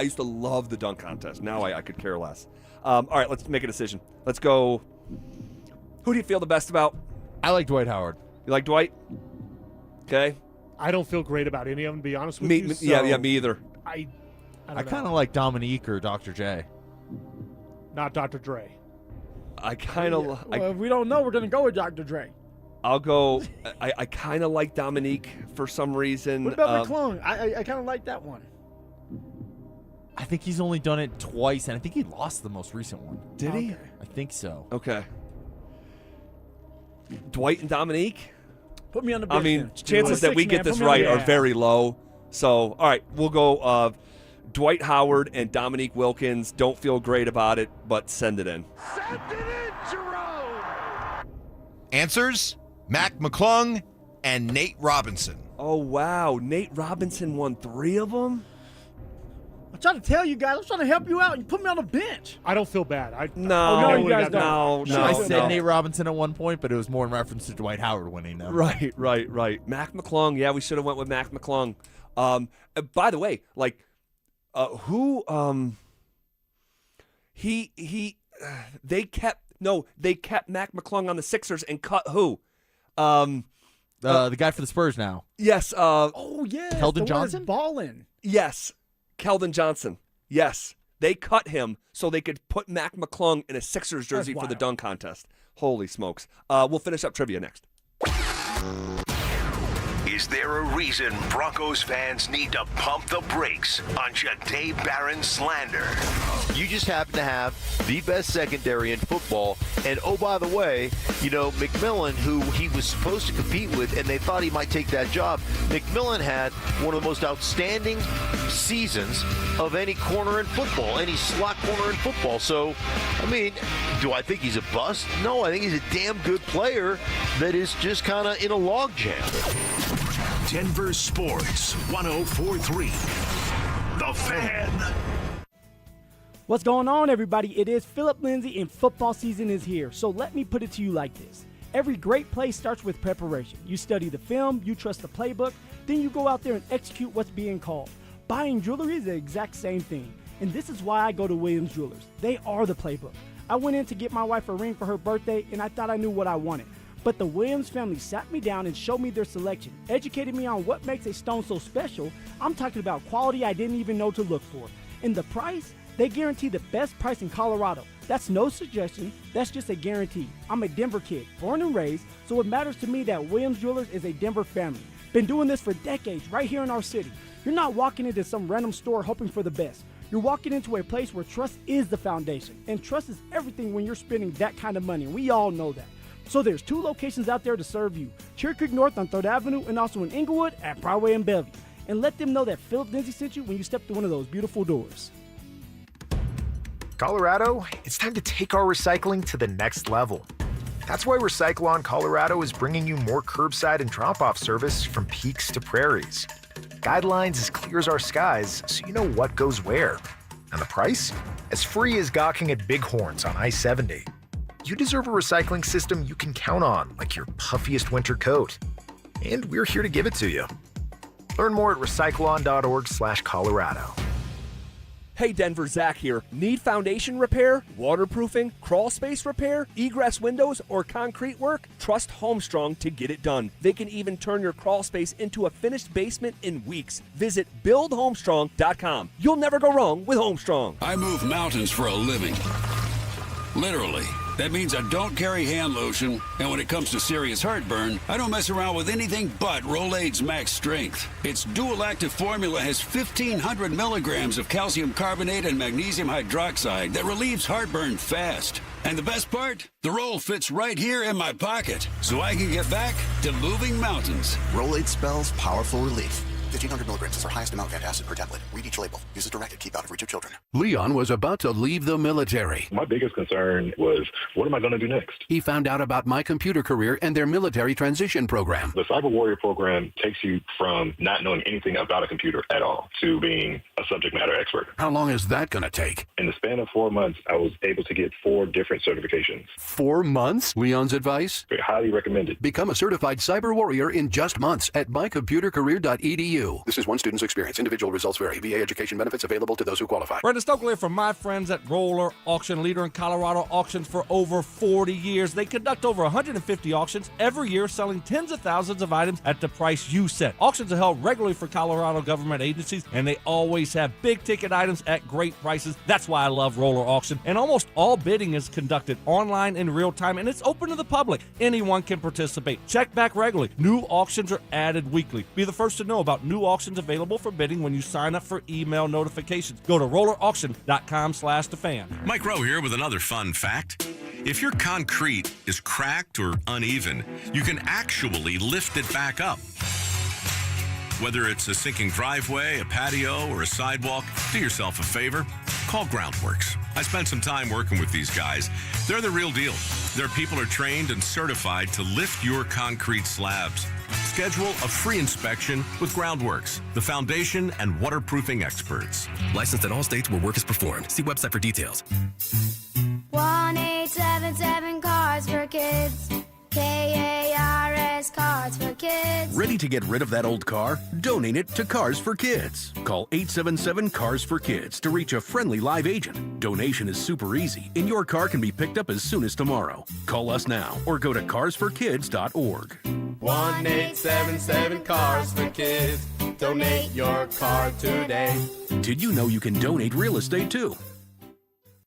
used to love the dunk contest. Now I could care less. All right, let's make a decision. Let's go. Who do you feel the best about? I like Dwight Howard. You like Dwight? Okay. I don't feel great about any of them, to be honest with Me, you. yeah, me either. I kind of like Dominique or Dr. J. Not Dr. Dre. I kind of. Well, if we don't know, we're gonna go with Dr. Dre. I'll go. I kind of like Dominique for some reason. What about McClung? I kind of like that one. I think he's only done it twice, and I think he lost the most recent one. Did he? Okay. I think so. Okay. Dwight and Dominique? Put me on the bench. I mean, then. chances that we Six, get man. this Put me on right the are bench. very low. So, all right, we'll go Dwight Howard and Dominique Wilkins. Don't feel great about it, but send it in. Send it in, Jerome! Answers: Mac McClung and Nate Robinson. Oh, wow. Nate Robinson won 3 of them? I'm trying to tell you guys. I'm trying to help you out. You put me on the bench. I don't feel bad. No, you guys don't. no. I said Nate Robinson at one point, but it was more in reference to Dwight Howard winning them. Right. Mac McClung. Yeah, we should have went with Mac McClung. By the way, like, they kept Mac McClung on the Sixers and cut who? The guy for the Spurs now. Yes. Oh yeah. Keldon Johnson? Balling. Yes. Keldon Johnson. Yes. They cut him so they could put Mac McClung in a Sixers jersey for the dunk contest. Holy smokes. We'll finish up trivia next. Is there a reason Broncos fans need to pump the brakes on Jahdae Barron's slander? You just happen to have the best secondary in football. And, oh, by the way, McMillan, who he was supposed to compete with, and they thought he might take that job, McMillan had one of the most outstanding seasons of any corner in football, any slot corner in football. So, I mean, do I think he's a bust? No, I think he's a damn good player that is just kind of in a logjam. Denver Sports 104.3. The Fan. What's going on, everybody? It is Phillip Lindsay, and football season is here. So let me put it to you like this. Every great play starts with preparation. You study the film, you trust the playbook, then you go out there and execute what's being called. Buying jewelry is the exact same thing. And this is why I go to Williams Jewelers. They are the playbook. I went in to get my wife a ring for her birthday, and I thought I knew what I wanted. But the Williams family sat me down and showed me their selection, educated me on what makes a stone so special. I'm talking about quality I didn't even know to look for. And the price? They guarantee the best price in Colorado. That's no suggestion, that's just a guarantee. I'm a Denver kid, born and raised, so it matters to me that Williams Jewelers is a Denver family. Been doing this for decades right here in our city. You're not walking into some random store hoping for the best. You're walking into a place where trust is the foundation. And trust is everything when you're spending that kind of money, and we all know that. So there's 2 locations out there to serve you. Cherry Creek North on 3rd Avenue and also in Inglewood at Broadway and Bellevue. And let them know that Phillip Lindsay sent you when you step through one of those beautiful doors. Colorado, it's time to take our recycling to the next level. That's why Recyclon Colorado is bringing you more curbside and drop-off service from peaks to prairies. Guidelines as clear as our skies, so you know what goes where. And the price? As free as gawking at Bighorns on I-70. You deserve a recycling system you can count on, like your puffiest winter coat. And we're here to give it to you. Learn more at recyclon.org/Colorado. Hey Denver, Zach here. Need foundation repair, waterproofing, crawl space repair, egress windows, or concrete work? Trust Homestrong to get it done. They can even turn your crawl space into a finished basement in weeks. Visit buildhomestrong.com. You'll never go wrong with Homestrong. I move mountains for a living. Literally. That means I don't carry hand lotion, and when it comes to serious heartburn, I don't mess around with anything but Rolaids Max Strength. Its dual-active formula has 1,500 milligrams of calcium carbonate and magnesium hydroxide that relieves heartburn fast. And the best part? The roll fits right here in my pocket, so I can get back to moving mountains. Rolaids spells powerful relief. 1,500 milligrams is our highest amount of antacid per tablet. Read each label. Use as directed. Keep out of reach of children. Leon was about to leave the military. My biggest concern was, what am I going to do next? He found out about My Computer Career and their military transition program. The Cyber Warrior program takes you from not knowing anything about a computer at all to being a subject matter expert. How long is that going to take? In the span of 4 months, I was able to get 4 different certifications. 4 months? Leon's advice? Highly recommended. Become a certified cyber warrior in just months at mycomputercareer.edu. This is one student's experience. Individual results vary. VA education benefits available to those who qualify. Brandon Stokely from my friends at Roller Auction, leader in Colorado auctions for over 40 years. They conduct over 150 auctions every year, selling tens of thousands of items at the price you set. Auctions are held regularly for Colorado government agencies, and they always have big-ticket items at great prices. That's why I love Roller Auction. And almost all bidding is conducted online in real time, and it's open to the public. Anyone can participate. Check back regularly. New auctions are added weekly. Be the first to know about new auctions available for bidding when you sign up for email notifications. Go to rollerauction.com/thefan. Mike Rowe here with another fun fact. If your concrete is cracked or uneven, you can actually lift it back up. Whether it's a sinking driveway, a patio, or a sidewalk, do yourself a favor. Call Groundworks. I spent some time working with these guys. They're the real deal. Their people are trained and certified to lift your concrete slabs. Schedule a free inspection with Groundworks, the foundation and waterproofing experts. Licensed in all states where work is performed. See website for details. 1-877 Cars for Kids. KARS Cars for Kids. Ready to get rid of that old car? Donate it to Cars for Kids. Call 877 Cars for Kids to reach a friendly live agent. Donation is super easy, and your car can be picked up as soon as tomorrow. Call us now or go to carsforkids.org. 1-877 Cars for Kids. Donate your car today. Did you know you can donate real estate too?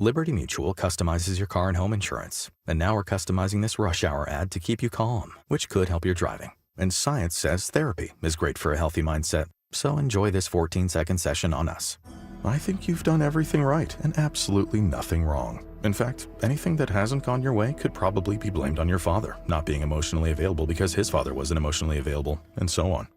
Liberty Mutual customizes your car and home insurance. And now we're customizing this rush hour ad to keep you calm, which could help your driving. And science says therapy is great for a healthy mindset. So enjoy this 14-second session on us. I think you've done everything right and absolutely nothing wrong. In fact, anything that hasn't gone your way could probably be blamed on your father not being emotionally available because his father wasn't emotionally available, and so on.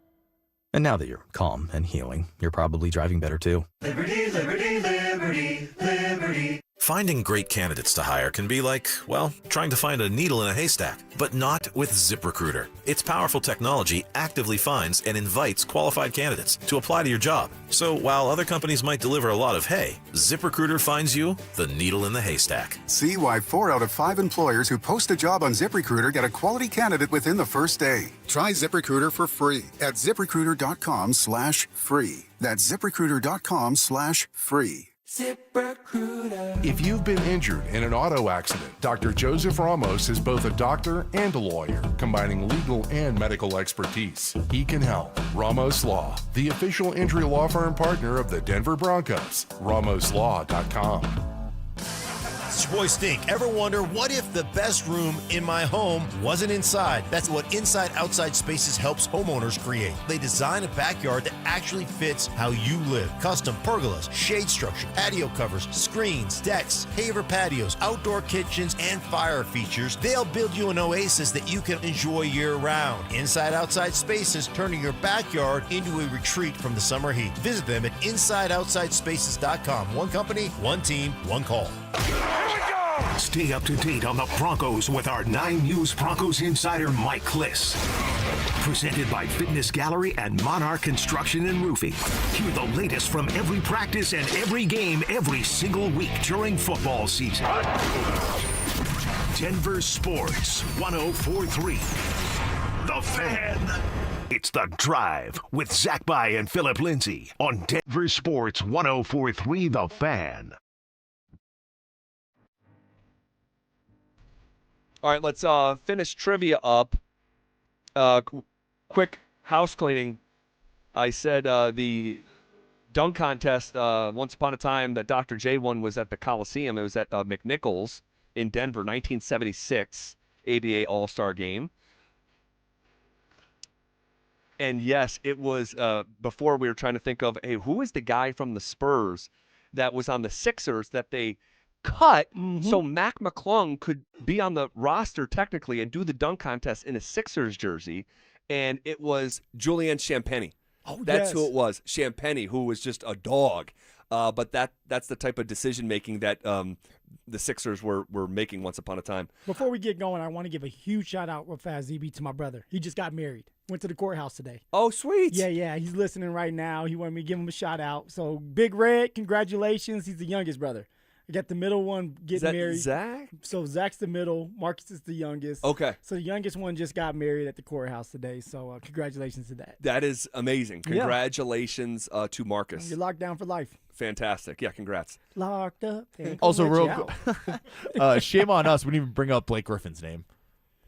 And now that you're calm and healing, you're probably driving better too. Liberty, liberty, liberty, liberty. Finding great candidates to hire can be like, well, trying to find a needle in a haystack, but not with ZipRecruiter. Its powerful technology actively finds and invites qualified candidates to apply to your job. So while other companies might deliver a lot of hay, ZipRecruiter finds you the needle in the haystack. See why 4 out of 5 employers who post a job on ZipRecruiter get a quality candidate within the first day. Try ZipRecruiter for free at ZipRecruiter.com/free. That's ZipRecruiter.com/free. ZipRecruiter. If you've been injured in an auto accident, Dr. Joseph Ramos is both a doctor and a lawyer, combining legal and medical expertise. He can help. Ramos Law, the official injury law firm partner of the Denver Broncos. RamosLaw.com. It's your boy Stink. Ever wonder what if the best room in my home wasn't inside? That's what Inside Outside Spaces helps homeowners create. They design a backyard that actually fits how you live. Custom pergolas, shade structure, patio covers, screens, decks, paver patios, outdoor kitchens, and fire features. They'll build you an oasis that you can enjoy year-round. Inside Outside Spaces, turning your backyard into a retreat from the summer heat. Visit them at InsideOutsideSpaces.com. One company, one team, one call. Stay up to date on the Broncos with our 9 News Broncos insider Mike Kliss. Presented by Fitness Gallery and Monarch Construction and Roofing. Hear the latest from every practice and every game every single week during football season. Denver Sports 104.3. The Fan. It's The Drive with Zach By and Phillip Lindsay on Denver Sports 104.3 The Fan. All right, let's finish trivia up. Quick house cleaning. I said the dunk contest once upon a time that Dr. J won was at the Coliseum. It was at McNichols in Denver, 1976 ABA All-Star Game. And yes, it was before we were trying to think of, hey, who is the guy from the Spurs that was on the Sixers that they cut so Mac McClung could be on the roster technically and do the dunk contest in a Sixers jersey, and it was Julian Champagnie. That's who it was, Champagnie, who was just a dog. But that's the type of decision making that the Sixers were making once upon a time. Before we get going, I want to give a huge shout out real fast, ZB, to my brother. He just got married. Went to the courthouse today. Oh, sweet. Yeah. He's listening right now. He wanted me to give him a shout out. So Big Red, congratulations. He's the youngest brother. I got the middle one getting married. Zach? So Zach's the middle. Marcus is the youngest. Okay. So the youngest one just got married at the courthouse today. So congratulations to that. That is amazing. Congratulations to Marcus. You're locked down for life. Fantastic. Yeah, congrats. Locked up. Also, real shame on us. We didn't even bring up Blake Griffin's name.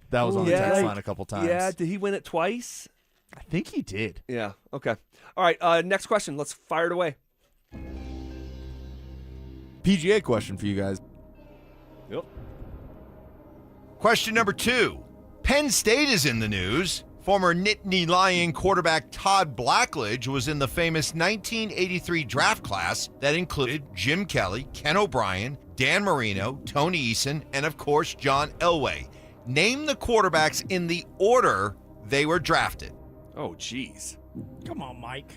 That was on the text line a couple times. Yeah, did he win it twice? I think he did. Yeah, okay. All right, next question. Let's fire it away. PGA question for you guys. Yep. Question number 2. Penn State is in the news. Former Nittany Lion quarterback Todd Blackledge was in the famous 1983 draft class that included Jim Kelly, Ken O'Brien, Dan Marino, Tony Eason, and of course John Elway. Name the quarterbacks in the order they were drafted. Oh, jeez. Come on, Mike.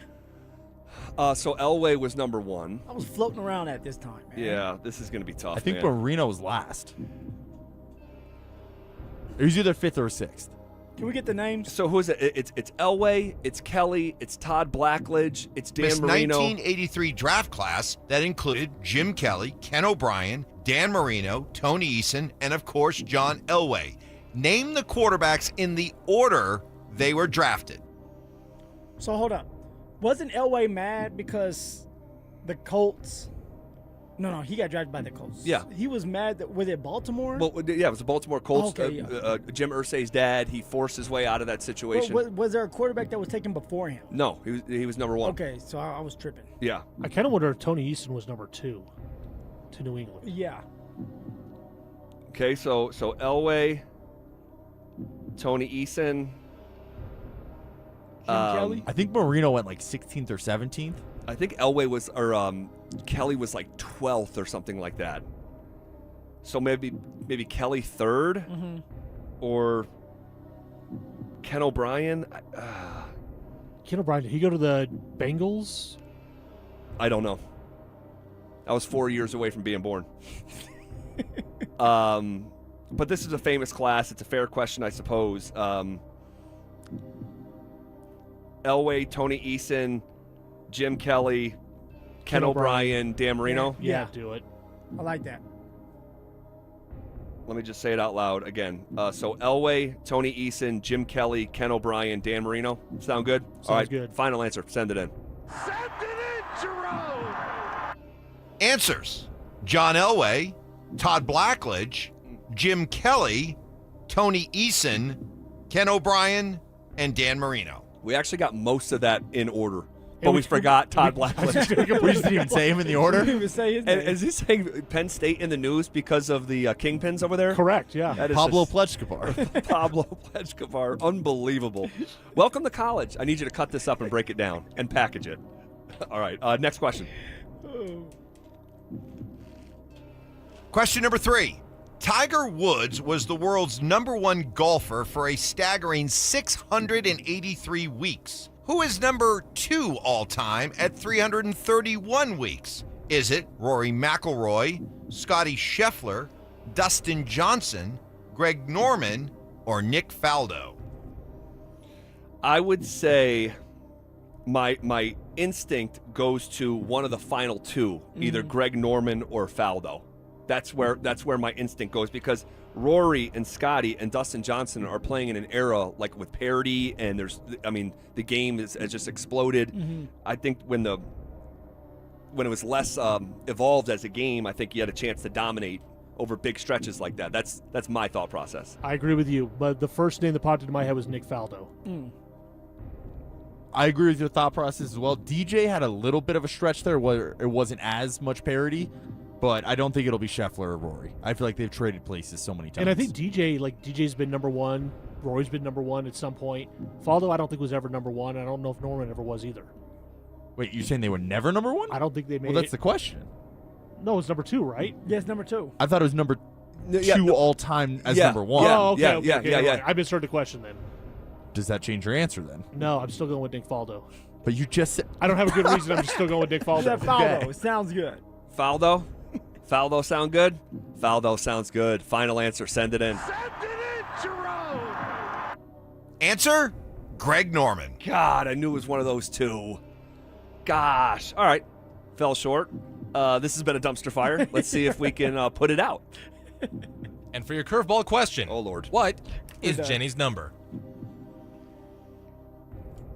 So Elway was number 1. I was floating around at this time, man. Yeah, this is going to be tough, I think man. Marino was last. It was either 5th or 6th. Can we get the names? So who is it? It's Elway, it's Kelly, it's Todd Blackledge, it's Dan This Marino. 1983 draft class that included Jim Kelly, Ken O'Brien, Dan Marino, Tony Eason, and of course John Elway. Name the quarterbacks in the order they were drafted. So hold up. Wasn't Elway mad because the Colts? No, he got drafted by the Colts. Yeah. He was mad that, was it Baltimore? Well, yeah, it was the Baltimore Colts. Okay, Jim Irsay's dad, he forced his way out of that situation. Was there a quarterback that was taken before him? No, he was number 1. Okay, so I was tripping. Yeah. I kind of wonder if Tony Eason was number 2 to New England. Yeah. Okay, so Elway, Tony Eason. Kelly? I think Marino went like 16th or 17th. I think Elway was, or Kelly was like 12th or something like that. So maybe Kelly 3rd, or Ken O'Brien. Ken O'Brien, did he go to the Bengals? I don't know. I was 4 years away from being born. But this is a famous class. It's a fair question, I suppose. Elway, Tony Eason, Jim Kelly, Ken O'Brien, Dan Marino. Yeah, do it. I like that. Let me just say it out loud again. So Elway, Tony Eason, Jim Kelly, Ken O'Brien, Dan Marino. Sound good? All right, good. Final answer. Send it in. Answers: John Elway, Todd Blackledge, Jim Kelly, Tony Eason, Ken O'Brien, and Dan Marino. We actually got most of that in order, but we forgot Todd Blackledge. We just didn't even say him in the order. Didn't even say his name. And is he saying Penn State in the news because of the Kingpins over there? Correct, yeah. That is Pablo just- Plechkavar. Pablo Plechkavar. Unbelievable. Welcome to college. I need you to cut this up and break it down and package it. All right, next question. Question number 3. Tiger Woods was the world's #1 golfer for a staggering 683 weeks. Who is number 2 all-time at 331 weeks? Is it Rory McIlroy, Scotty Scheffler, Dustin Johnson, Greg Norman, or Nick Faldo? I would say my instinct goes to one of the final two, either Greg Norman or Faldo. That's where my instinct goes, because Rory and Scotty and Dustin Johnson are playing in an era like with parity, and the game has just exploded. I think when it was less evolved as a game, I think you had a chance to dominate over big stretches like that. That's my thought process. I agree with you, but the first name that popped into my head was Nick Faldo. I agree with your thought process as well. DJ had a little bit of a stretch there where it wasn't as much parity, but I don't think it'll be Scheffler or Rory. I feel like they've traded places so many times. And I think DJ's been #1. Rory's been #1 at some point. Faldo, I don't think was ever #1. I don't know if Norman ever was either. Wait, you're saying they were never #1? I don't think they made Well, that's the question. No, it's #2, right? Yes, #2. I thought it was number 2 all-time as #1. Oh, okay. Yeah. I misheard the question then. Does that change your answer then? No, I'm still going with Nick Faldo. But you just said... I don't have a good reason. I'm just still going with Nick Faldo. That Faldo sounds good. Faldo? Faldo sound good? Faldo sounds good. Final answer. Send it in. Answer: Greg Norman. God, I knew it was one of those two. Gosh. All right. Fell short. This has been a dumpster fire. Let's see if we can put it out. And for your curveball question. Oh, Lord. What is Jenny's number?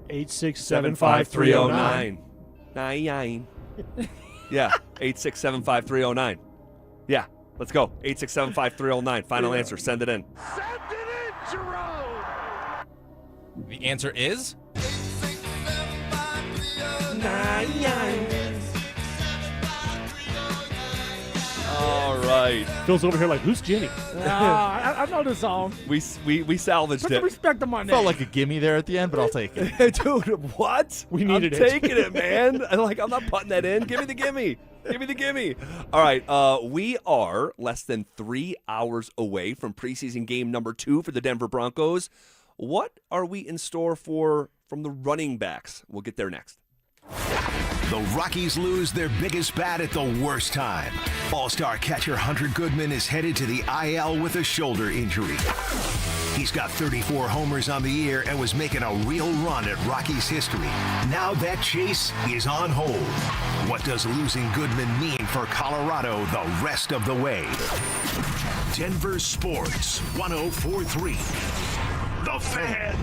8675309. 9. Yeah, 8675309. Yeah, let's go. 8675309. Final answer. Send it in. The answer is 9. All right. Phil's over here like, who's Jenny? I know the song. We salvaged Put it. some respect on my name. Felt like a gimme there at the end, but I'll take it. Dude, what? We needed I'm it. taking it, man. I'm not putting that in. Give me the gimme. Give me the gimme. All right. We are less than 3 hours away from preseason game number 2 for the Denver Broncos. What are we in store for from the running backs? We'll get there next. The Rockies lose their biggest bat at the worst time. All-star catcher Hunter Goodman is headed to the IL with a shoulder injury. He's got 34 homers on the year and was making a real run at Rockies history. Now that chase is on hold. What does losing Goodman mean for Colorado the rest of the way? Denver Sports 104.3. The Fan.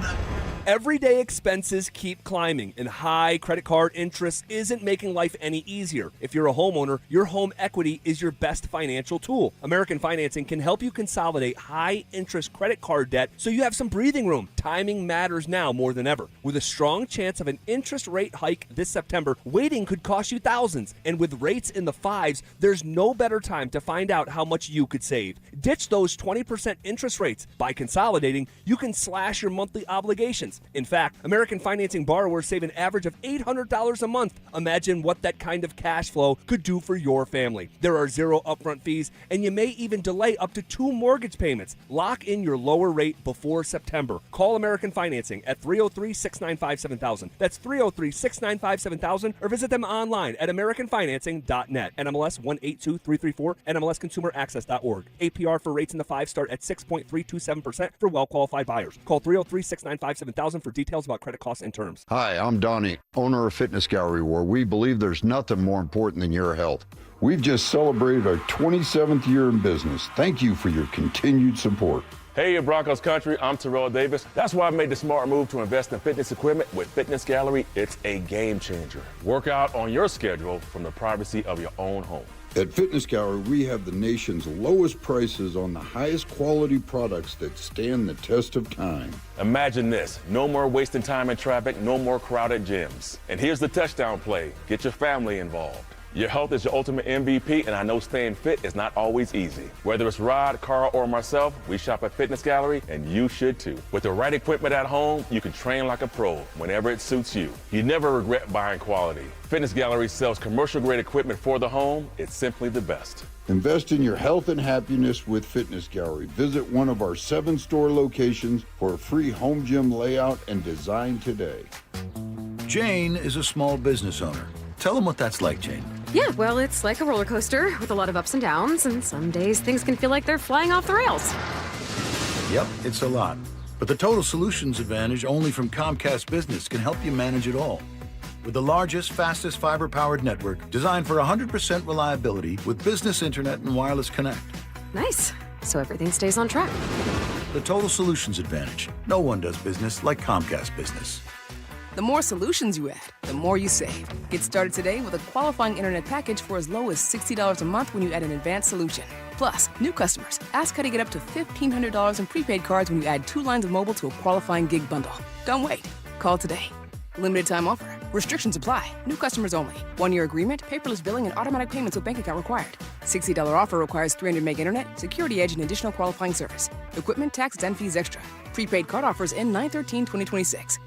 Everyday expenses keep climbing, and high credit card interest isn't making life any easier. If you're a homeowner, your home equity is your best financial tool. American Financing can help you consolidate high-interest credit card debt so you have some breathing room. Timing matters now more than ever. With a strong chance of an interest rate hike this September, waiting could cost you thousands. And with rates in the 5s, there's no better time to find out how much you could save. Ditch those 20% interest rates. By consolidating, you can slash your monthly obligations. payments. In fact, American Financing borrowers save an average of $800 a month. Imagine what that kind of cash flow could do for your family. There are 0 upfront fees, and you may even delay up to 2 mortgage payments. Lock in your lower rate before September. Call American Financing at 303-695-7000. That's 303-695-7000, or visit them online at americanfinancing.net. NMLS 182334, NMLSconsumeraccess.org. APR for rates in the 5 start at 6.327% for well-qualified buyers. Call 303-695-7000 for details about credit costs and terms. Hi, I'm Donnie, owner of Fitness Gallery, where we believe there's nothing more important than your health. We've just celebrated our 27th year in business. Thank you for your continued support. Hey, Broncos country, I'm Terrell Davis. That's why I made the smart move to invest in fitness equipment with Fitness Gallery. It's a game changer. Work out on your schedule from the privacy of your own home. At Fitness Gallery, we have the nation's lowest prices on the highest quality products that stand the test of time. Imagine this, no more wasting time in traffic, no more crowded gyms. And here's the touchdown play, get your family involved. Your health is your ultimate MVP, and I know staying fit is not always easy. Whether it's Rod, Carl, or myself, we shop at Fitness Gallery, and you should too. With the right equipment at home, you can train like a pro whenever it suits you. You never regret buying quality. Fitness Gallery sells commercial-grade equipment for the home. It's simply the best. Invest in your health and happiness with Fitness Gallery. Visit one of our 7 store locations for a free home gym layout and design today. Jane is a small business owner. Tell them what that's like, Jane. Yeah, well, it's like a roller coaster with a lot of ups and downs, and some days things can feel like they're flying off the rails. Yep, it's a lot. But the Total Solutions Advantage only from Comcast Business can help you manage it all. With the largest, fastest fiber-powered network designed for 100% reliability with business internet and wireless connect. Nice. So everything stays on track. The Total Solutions Advantage. No one does business like Comcast Business. The more solutions you add, the more you save. Get started today with a qualifying internet package for as low as $60 a month when you add an advanced solution. Plus, new customers, ask how to get up to $1,500 in prepaid cards when you add 2 lines of mobile to a qualifying gig bundle. Don't wait. Call today. Limited time offer. Restrictions apply. New customers only. 1-year agreement, paperless billing, and automatic payments with bank account required. $60 offer requires 300 meg internet, security edge, and additional qualifying service. Equipment, taxes, and fees extra. Prepaid card offers end 9/13/2026.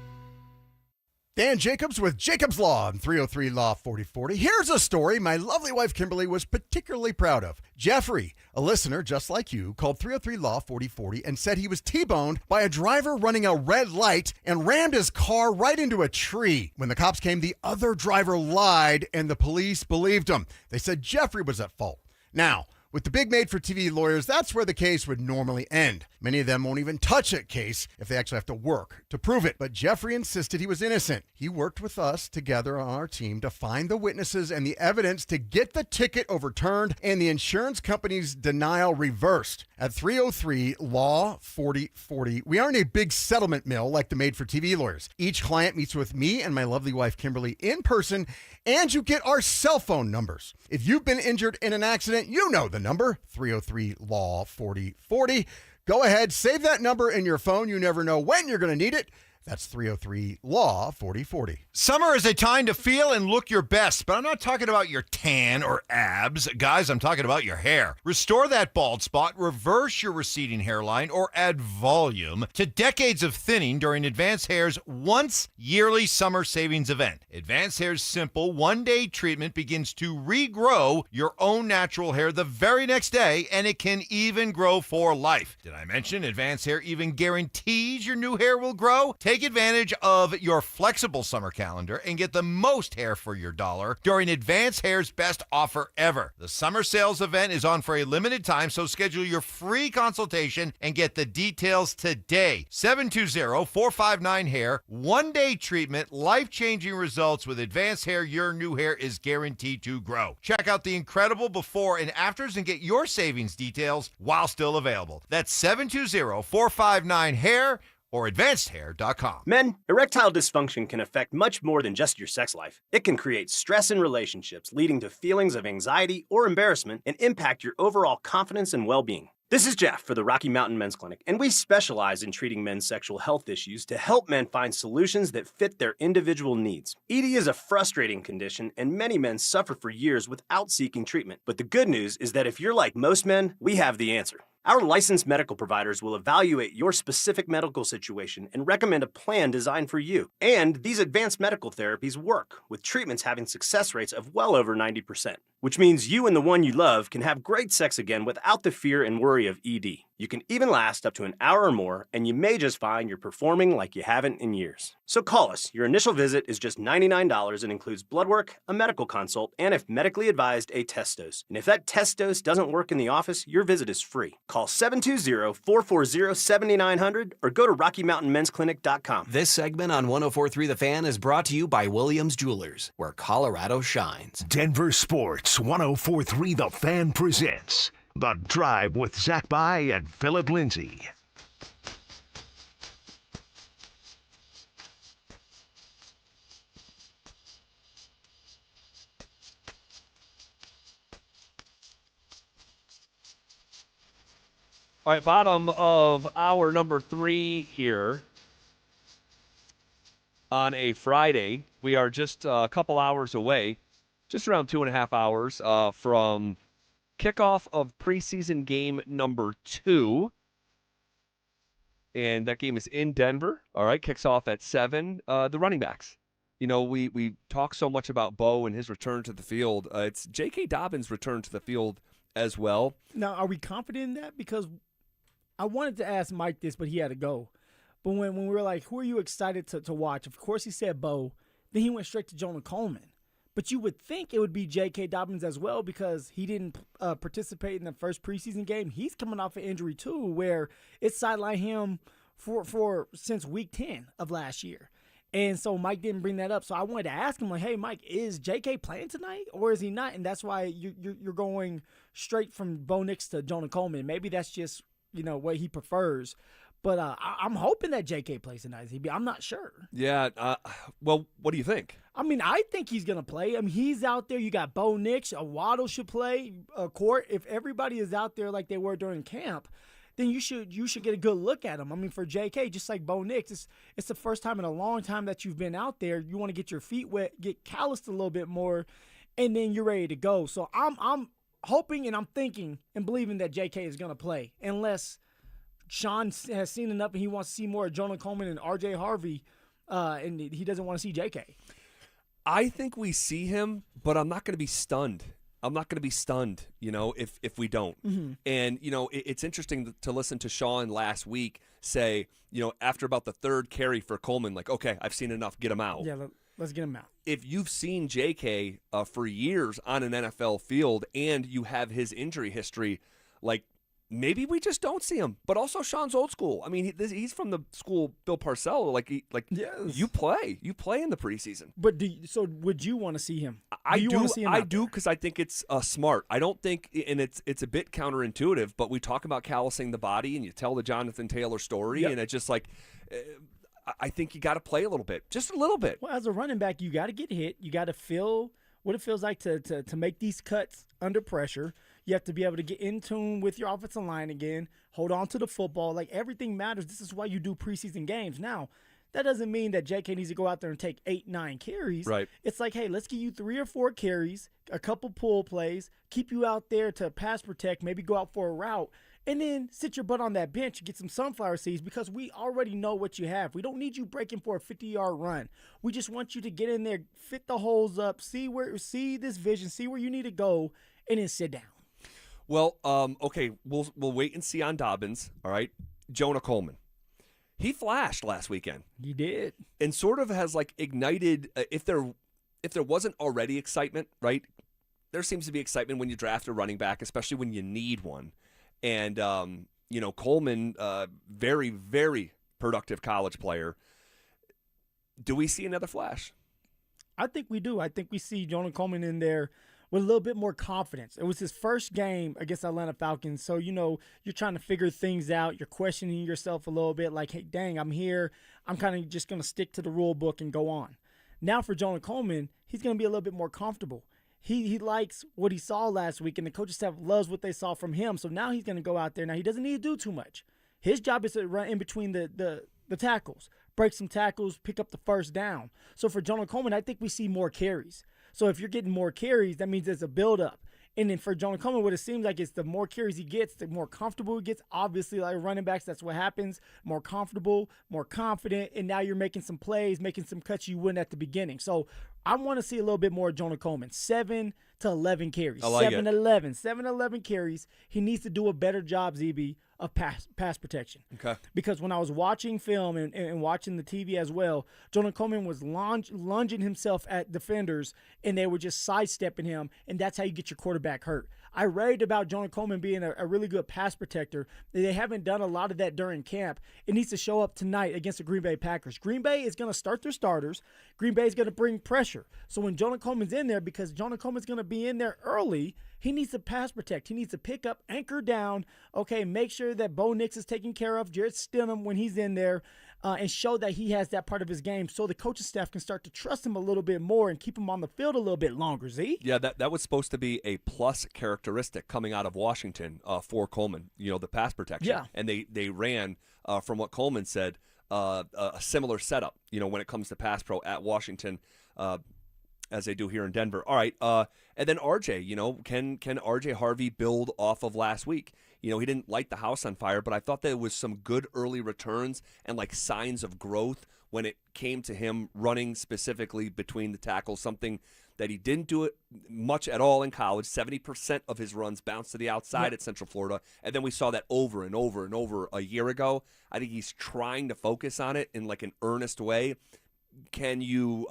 Dan Jacobs with Jacobs Law on 303 Law 4040. Here's a story my lovely wife Kimberly was particularly proud of. Jeffrey, a listener just like you, called 303 Law 4040 and said he was T-boned by a driver running a red light and rammed his car right into a tree. When the cops came, the other driver lied and the police believed him. They said Jeffrey was at fault. Now, with the big made-for-TV lawyers, that's where the case would normally end. Many of them won't even touch a case if they actually have to work to prove it. But Jeffrey insisted he was innocent. He worked with us together on our team to find the witnesses and the evidence to get the ticket overturned and the insurance company's denial reversed. At 303 Law 4040, we aren't a big settlement mill like the made-for-TV lawyers. Each client meets with me and my lovely wife Kimberly in person, and you get our cell phone numbers. If you've been injured in an accident, you know the number, 303 Law 4040. Go ahead, save that number in your phone. You never know when you're going to need it. That's 303 Law 4040. Summer is a time to feel and look your best, but I'm not talking about your tan or abs. Guys, I'm talking about your hair. Restore that bald spot, reverse your receding hairline, or add volume to decades of thinning during Advanced Hair's once yearly summer savings event. Advanced Hair's simple one-day treatment begins to regrow your own natural hair the very next day, and it can even grow for life. Did I mention Advanced Hair even guarantees your new hair will grow? Take advantage of your flexible summer calendar and get the most hair for your dollar during Advanced Hair's best offer ever. The summer sales event is on for a limited time, so schedule your free consultation and get the details today. 720-459-HAIR. One-day treatment, life-changing results with Advanced Hair. Your new hair is guaranteed to grow. Check out the incredible before and afters and get your savings details while still available. That's 720-459-HAIR. or advancedhair.com. Men, erectile dysfunction can affect much more than just your sex life. It can create stress in relationships, leading to feelings of anxiety or embarrassment, and impact your overall confidence and well-being. This is Jeff for the Rocky Mountain Men's Clinic, and we specialize in treating men's sexual health issues to help men find solutions that fit their individual needs. ED is a frustrating condition, and many men suffer for years without seeking treatment. But the good news is that if you're like most men, we have the answer. Our licensed medical providers will evaluate your specific medical situation and recommend a plan designed for you. And these advanced medical therapies work, with treatments having success rates of well over 90%, which means you and the one you love can have great sex again without the fear and worry of ED. You can even last up to an hour or more, and you may just find you're performing like you haven't in years. So call us. Your initial visit is just $99 and includes blood work, a medical consult, and if medically advised, a test dose. And if that test dose doesn't work in the office, your visit is free. Call 720-440-7900 or go to RockyMountainMen'sClinic.com. This segment on 104.3 The Fan is brought to you by Williams Jewelers, where Colorado shines. Denver Sports 104.3 The Fan presents The Drive with Zach By and Phillip Lindsay. All right, bottom of hour number 3 here on a Friday. We are just a couple hours away, just around 2.5 hours from kickoff of preseason game number 2. And that game is in Denver. All right, kicks off at 7. The running backs. You know, we talk so much about Bo and his return to the field. It's J.K. Dobbins' return to the field as well. Now, are we confident in that? Because I wanted to ask Mike this, but he had to go. But when we were like, who are you excited to watch? Of course, he said Bo. Then he went straight to Jonah Coleman. But you would think it would be J.K. Dobbins as well because he didn't participate in the first preseason game. He's coming off an injury, too, where it sidelined him for since week 10 of last year. And so Mike didn't bring that up. So I wanted to ask him, like, hey, Mike, is J.K. playing tonight or is he not? And that's why you're going straight from Bo Nix to Jonah Coleman. Maybe that's just, you know, what he prefers. But I'm hoping that J.K. plays tonight. I'm not sure. Yeah. Well, what do you think? I mean, I think he's going to play. I mean, he's out there. You got Bo Nix. A Waddle should play. Court. If everybody is out there like they were during camp, then you should get a good look at him. I mean, for J.K., just like Bo Nix, it's the first time in a long time that you've been out there. You want to get your feet wet, get calloused a little bit more, and then you're ready to go. So I'm hoping and I'm thinking and believing that J.K. is going to play unless Sean has seen enough and he wants to see more of Jonah Coleman and R.J. Harvey, and he doesn't want to see J.K. I think we see him, but I'm not going to be stunned. I'm not going to be stunned, you know, if we don't. Mm-hmm. And, you know, it's interesting to listen to Sean last week say, you know, after about the third carry for Coleman, like, okay, I've seen enough, get him out. Yeah, let's get him out. If you've seen J.K. For years on an NFL field and you have his injury history, like, maybe we just don't see him. But also Sean's old school. I mean, he's from the school Bill Parcells. Yes. You play in the preseason. But so would you want to see him? I do. Want to see him I do because I think it's smart. I don't think, and it's a bit counterintuitive. But we talk about callousing the body, and you tell the Jonathan Taylor story, and it's just like. I think you got to play a little bit, just a little bit. Well, as a running back, you got to get hit. You got to feel what it feels like to make these cuts under pressure. You have to be able to get in tune with your offensive line again, hold on to the football. Like, everything matters. This is why you do preseason games. Now, that doesn't mean that J.K. needs to go out there and take 8-9 carries. Right. It's like, hey, let's give you 3 or 4 carries, a couple pull plays, keep you out there to pass protect, maybe go out for a route, and then sit your butt on that bench and get some sunflower seeds because we already know what you have. We don't need you breaking for a 50-yard run. We just want you to get in there, fit the holes up, see this vision, see where you need to go, and then sit down. Well, okay, we'll wait and see on Dobbins. All right, Jonah Coleman, he flashed last weekend. He did, and sort of has like ignited. If there wasn't already excitement, right? There seems to be excitement when you draft a running back, especially when you need one. And you know, Coleman, very, very productive college player. Do we see another flash? I think we do. I think we see Jonah Coleman in there with a little bit more confidence. It was his first game against Atlanta Falcons, so, you know, you're trying to figure things out. You're questioning yourself a little bit like, hey, dang, I'm here. I'm kind of just going to stick to the rule book and go on. Now for Jonah Coleman, he's going to be a little bit more comfortable. He likes what he saw last week, and the coaching staff loves what they saw from him, so now he's going to go out there. Now, he doesn't need to do too much. His job is to run in between the tackles, break some tackles, pick up the first down. So for Jonah Coleman, I think we see more carries. So if you're getting more carries, that means there's a build-up. And then for Jonah Coleman, what it seems like is the more carries he gets, the more comfortable he gets. Obviously, like running backs, that's what happens. More comfortable, more confident, and now you're making some plays, making some cuts you wouldn't at the beginning. So I want to see a little bit more of Jonah Coleman. 7 to 11 carries. I like 7 to 11. 7 to 11 carries. He needs to do a better job, ZB, of pass protection. Okay. Because when I was watching film and watching the TV as well, Jonah Coleman was lunging himself at defenders, and they were just sidestepping him, and that's how you get your quarterback hurt. I raved about Jonah Coleman being a really good pass protector. They haven't done a lot of that during camp. It needs to show up tonight against the Green Bay Packers. Green Bay is going to start their starters. Green Bay is going to bring pressure. So when Jonah Coleman's in there, because Jonah Coleman's going to be in there early, he needs to pass protect. He needs to pick up, anchor down, okay, make sure that Bo Nix is taken care of, Jared Stidham when he's in there, and show that he has that part of his game so the coaching staff can start to trust him a little bit more and keep him on the field a little bit longer, Z? Yeah, that was supposed to be a plus characteristic coming out of Washington for Coleman, the pass protection. Yeah. And they ran, from what Coleman said, a similar setup, when it comes to pass pro at Washington, as they do here in Denver. All right, and then RJ, can RJ Harvey build off of last week? He didn't light the house on fire, but I thought there was some good early returns and like signs of growth when it came to him running specifically between the tackles, something that he didn't do it much at all in college. 70% of his runs bounced to the outside at Central Florida, and then we saw that over and over and over a year ago. I think he's trying to focus on it in like an earnest way. Can you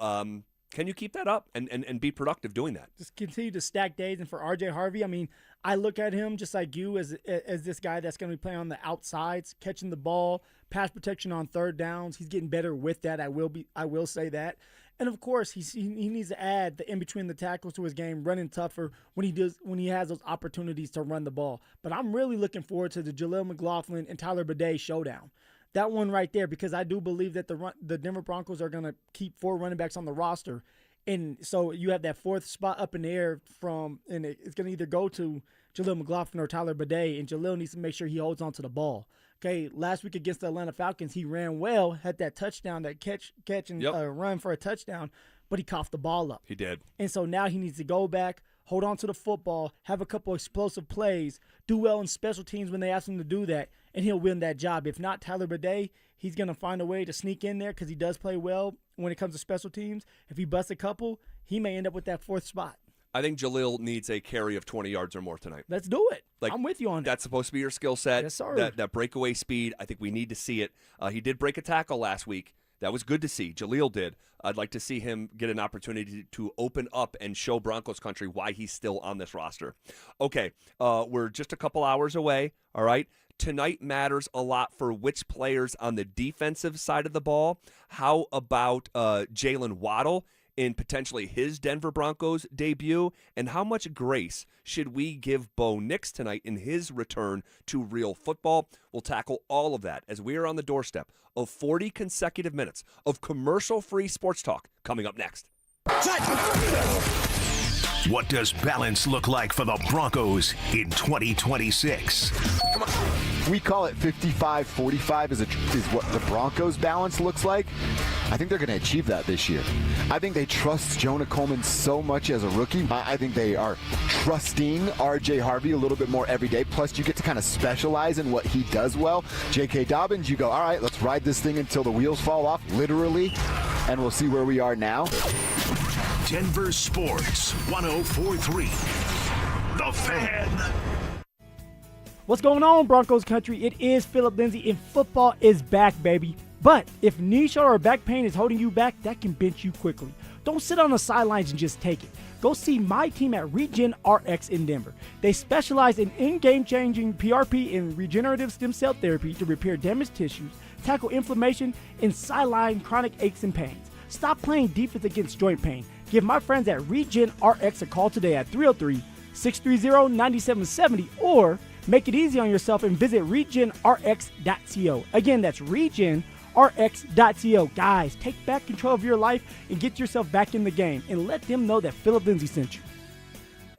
keep that up and be productive doing that? Just continue to stack days. And for RJ Harvey, I mean, I look at him just like you as this guy that's going to be playing on the outsides, catching the ball, pass protection on third downs. He's getting better with that. I will say that. And of course, he needs to add the in between the tackles to his game, running tougher when he has those opportunities to run the ball. But I'm really looking forward to the Jaleel McLaughlin and Tyler Bidet showdown. That one right there, because I do believe that the Denver Broncos are going to keep 4 running backs on the roster. And so you have that fourth spot up in the air and it's going to either go to Jaleel McLaughlin or Tyler Bidet, and Jaleel needs to make sure he holds on to the ball. Okay, last week against the Atlanta Falcons, he ran well, had that touchdown, that catch and run for a touchdown, but he coughed the ball up. He did. And so now he needs to go back, hold on to the football, have a couple explosive plays, do well in special teams when they ask him to do that, and he'll win that job. If not, Tyler Bidet, he's going to find a way to sneak in there because he does play well when it comes to special teams. If he busts a couple, he may end up with that 4th spot. I think Jaleel needs a carry of 20 yards or more tonight. Let's do it. I'm with you on that. That's supposed to be your skill set. Yes, sir. That breakaway speed, I think we need to see it. He did break a tackle last week. That was good to see. Jaleel did. I'd like to see him get an opportunity to open up and show Broncos country why he's still on this roster. Okay, we're just a couple hours away, all right? Tonight matters a lot for which players on the defensive side of the ball. How about Jalen Waddle in potentially his Denver Broncos debut? And how much grace should we give Bo Nix tonight in his return to real football? We'll tackle all of that as we are on the doorstep of 40 consecutive minutes of commercial-free sports talk coming up next. What does balance look like for the Broncos in 2026? We call it 55-45 is what the Broncos balance looks like. I think they're going to achieve that this year. I think they trust Jonah Coleman so much as a rookie. I think they are trusting RJ Harvey a little bit more every day. Plus, you get to kind of specialize in what he does well. J.K. Dobbins, you go, all right, let's ride this thing until the wheels fall off, literally, and we'll see where we are now. Denver Sports 104.3. The Fan. What's going on, Broncos country? It is Phillip Lindsay, and football is back, baby. But if knee, shoulder, or back pain is holding you back, that can bench you quickly. Don't sit on the sidelines and just take it. Go see my team at Regen RX in Denver. They specialize in game-changing PRP and regenerative stem cell therapy to repair damaged tissues, tackle inflammation, and sideline chronic aches and pains. Stop playing defense against joint pain. Give my friends at Regen RX a call today at 303-630-9770 or make it easy on yourself and visit regenrx.co. Again, that's regenrx.co. Guys, take back control of your life and get yourself back in the game and let them know that Phillip Lindsay sent you.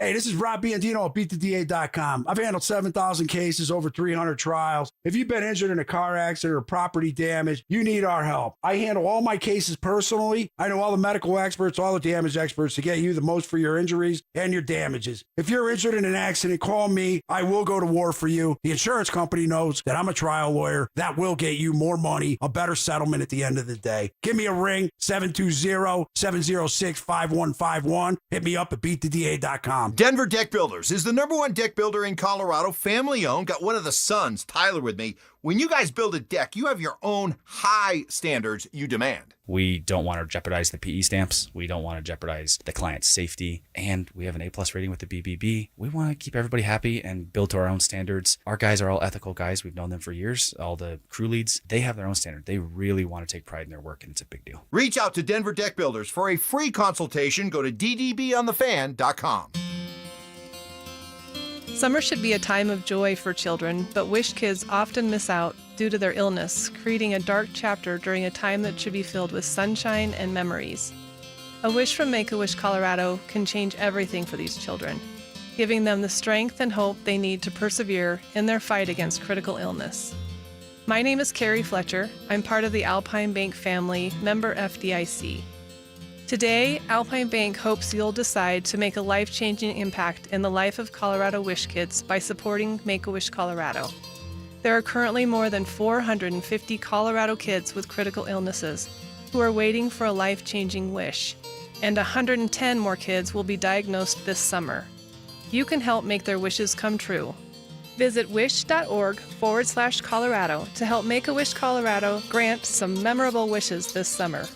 Hey, this is Rob Biandino at BeatTheDA.com. I've handled 7,000 cases, over 300 trials. If you've been injured in a car accident or property damage, you need our help. I handle all my cases personally. I know all the medical experts, all the damage experts to get you the most for your injuries and your damages. If you're injured in an accident, call me. I will go to war for you. The insurance company knows that I'm a trial lawyer. That will get you more money, a better settlement at the end of the day. Give me a ring, 720-706-5151. Hit me up at beattheda.com. Denver Deck Builders is the #1 deck builder in Colorado, family owned. Got one of the sons, Tyler, with me. When you guys build a deck, you have your own high standards you demand. We don't want to jeopardize the PE stamps. We don't want to jeopardize the client's safety. And we have an A+ rating with the BBB. We want to keep everybody happy and build to our own standards. Our guys are all ethical guys. We've known them for years. All the crew leads, they have their own standard. They really want to take pride in their work, and it's a big deal. Reach out to Denver Deck Builders for a free consultation. Go to ddbonthefan.com. Summer should be a time of joy for children, but Wish kids often miss out due to their illness, creating a dark chapter during a time that should be filled with sunshine and memories. A wish from Make-A-Wish Colorado can change everything for these children, giving them the strength and hope they need to persevere in their fight against critical illness. My name is Carrie Fletcher. I'm part of the Alpine Bank family, member FDIC. Today, Alpine Bank hopes you'll decide to make a life-changing impact in the life of Colorado Wish kids by supporting Make-A-Wish Colorado. There are currently more than 450 Colorado kids with critical illnesses who are waiting for a life-changing wish, and 110 more kids will be diagnosed this summer. You can help make their wishes come true. Visit wish.org/Colorado to help Make-A-Wish Colorado grant some memorable wishes this summer.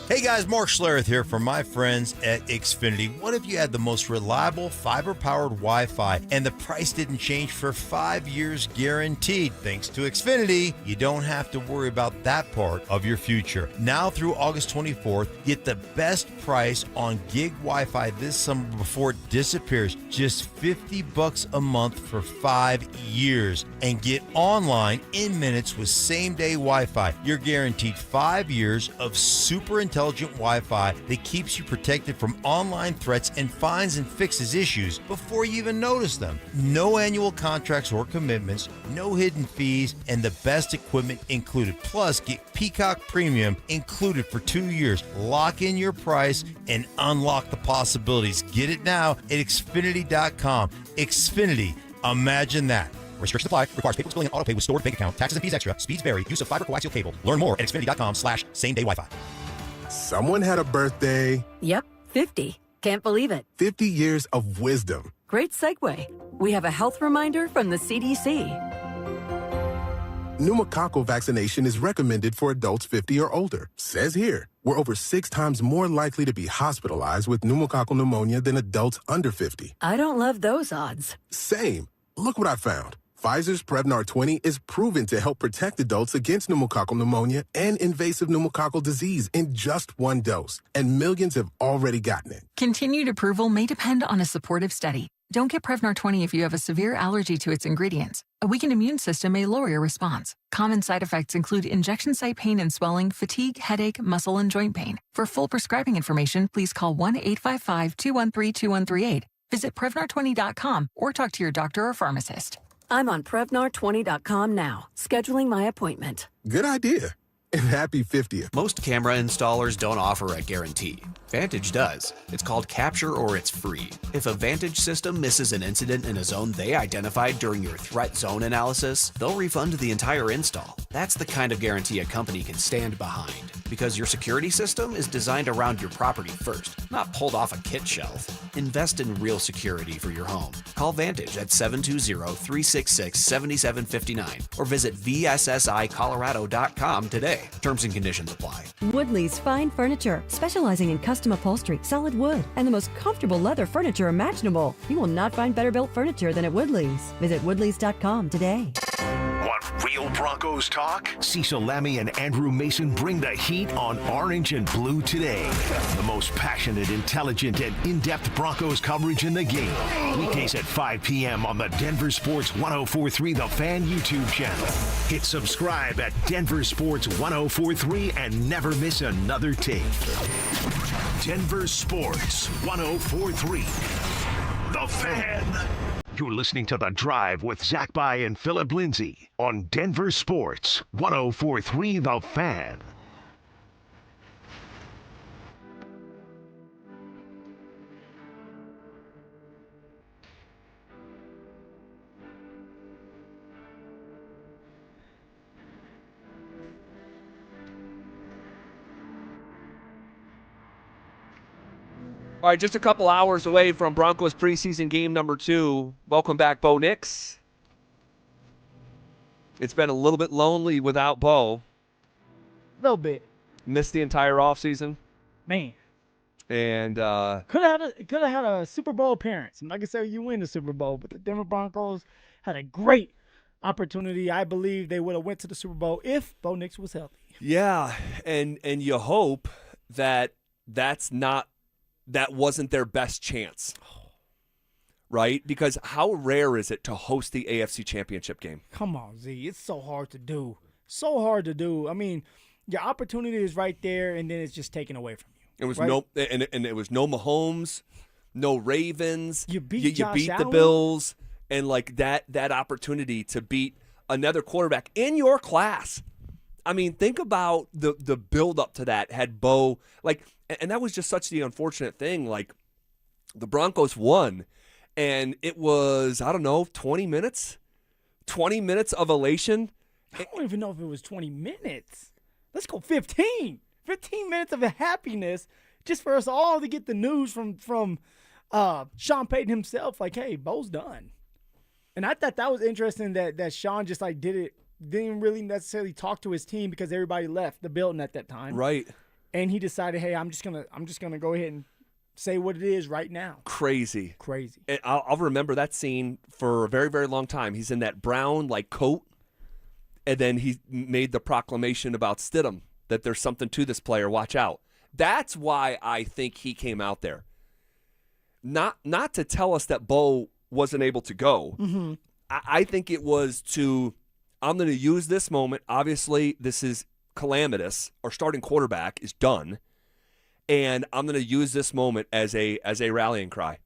Hey guys, Mark Schlereth here from my friends at Xfinity. What if you had the most reliable fiber-powered Wi-Fi and the price didn't change for 5 years guaranteed? Thanks to Xfinity, you don't have to worry about that part of your future. Now through August 24th, get the best price on gig Wi-Fi this summer before it disappears. Just $50 a month for 5 years. And get online in minutes with same-day Wi-Fi. You're guaranteed 5 years of super intelligent Wi-Fi that keeps you protected from online threats and finds and fixes issues before you even notice them. No annual contracts or commitments, no hidden fees, and the best equipment included. Plus, get Peacock Premium included for 2 years. Lock in your price and unlock the possibilities. Get it now at Xfinity.com. Xfinity, imagine that. Restrictions apply. Requires paperless billing and auto pay with stored bank account. Taxes and fees extra. Speeds vary. Use of fiber coaxial cable. Learn more at Xfinity.com/same-day Wi-Fi. Someone had a birthday. Yep, 50. Can't believe it. 50 years of wisdom. Great segue. We have a health reminder from the CDC. Pneumococcal vaccination is recommended for adults 50 or older. Says here, we're over 6 times more likely to be hospitalized with pneumococcal pneumonia than adults under 50. I don't love those odds. Same. Look what I found. Pfizer's Prevnar 20 is proven to help protect adults against pneumococcal pneumonia and invasive pneumococcal disease in just 1 dose. And millions have already gotten it. Continued approval may depend on a supportive study. Don't get Prevnar 20 if you have a severe allergy to its ingredients. A weakened immune system may lower your response. Common side effects include injection site pain and swelling, fatigue, headache, muscle, and joint pain. For full prescribing information, please call 1-855-213-2138. Visit Prevnar20.com or talk to your doctor or pharmacist. I'm on Prevnar20.com now, scheduling my appointment. Good idea. And happy 50th. Most camera installers don't offer a guarantee. Vantage does. It's called Capture or it's free. If a Vantage system misses an incident in a zone they identified during your threat zone analysis, they'll refund the entire install. That's the kind of guarantee a company can stand behind. Because your security system is designed around your property first, not pulled off a kit shelf. Invest in real security for your home. Call Vantage at 720-366-7759 or visit VSSIColorado.com today. Terms and conditions apply. Woodley's Fine Furniture, specializing in custom upholstery, solid wood, and the most comfortable leather furniture imaginable. You will not find better built furniture than at Woodley's. Visit Woodleys.com today. Want real Broncos talk? Cecil Lammy and Andrew Mason bring the heat on Orange and Blue today. The most passionate, intelligent, and in-depth Broncos coverage in the game. Weekdays at 5 p.m. on the Denver Sports 104.3 The Fan YouTube channel. Hit subscribe at Denver Sports 104.3 and never miss another tape. Denver Sports 104.3 The Fan. You're listening to The Drive with Zach By and Phillip Lindsay on Denver Sports 104.3 The Fan. All right, just a couple hours away from Broncos preseason game number 2. Welcome back, Bo Nix. It's been a little bit lonely without Bo. A little bit. Missed the entire offseason. Man. And could have had a Super Bowl appearance. I'm not gonna say you win the Super Bowl, but the Denver Broncos had a great opportunity. I believe they would have went to the Super Bowl if Bo Nix was healthy. yeah, and you hope that that wasn't their best chance. Right? Because how rare is it to host the AFC Championship game? Come on, Z. It's so hard to do. So hard to do. I mean, your opportunity is right there, and then it's just taken away from you. It was right? and it was no Mahomes, no Ravens. You beat the Allen. Bills, and like that opportunity to beat another quarterback in your class. I mean, think about the build up to that. Had Bo and that was just such the unfortunate thing. Like the Broncos won, and it was 20 minutes of elation. I don't even know if it was 20 minutes. Let's go 15. 15 minutes of happiness just for us all to get the news from Sean Payton himself. Like, hey, Bo's done. And I thought that was interesting that Sean just didn't really necessarily talk to his team because everybody left the building at that time. Right. And he decided, hey, I'm just gonna go ahead and say what it is right now. Crazy. And I'll remember that scene for a very, very long time. He's in that brown coat, and then he made the proclamation about Stidham that there's something to this player. Watch out. That's why I think he came out there. Not to tell us that Bo wasn't able to go. Mm-hmm. I think it was I'm going to use this moment. Obviously, this is calamitous. Our starting quarterback is done. And I'm going to use this moment as a rallying cry.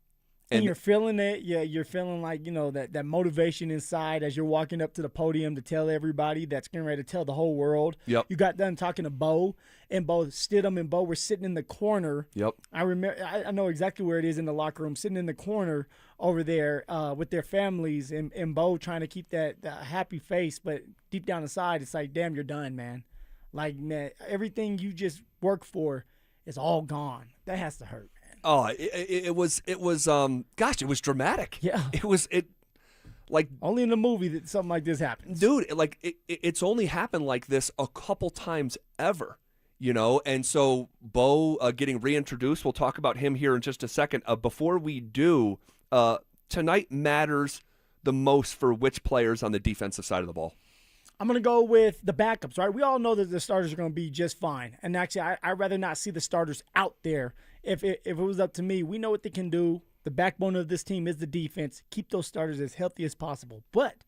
And you're feeling it. Yeah, you're feeling that motivation inside as you're walking up to the podium to tell everybody that's getting ready to tell the whole world. Yep. You got done talking to Bo, and both Stidham and Bo were sitting in the corner. Yep. I remember. I know exactly where it is in the locker room, sitting in the corner over there with their families, and Bo trying to keep that happy face, but deep down inside, it's like, damn, you're done, man. Like, man, everything you just worked for is all gone. That has to hurt. Oh, it was dramatic. Yeah. Only in the movie that something like this happens. Dude, it's only happened like this a couple times ever, and so Bo getting reintroduced, we'll talk about him here in just a second. Before we do, tonight matters the most for which players on the defensive side of the ball? I'm going to go with the backups, right? We all know that the starters are going to be just fine. And actually, I'd rather not see the starters out there. If it was up to me, we know what they can do. The backbone of this team is the defense. Keep those starters as healthy as possible. But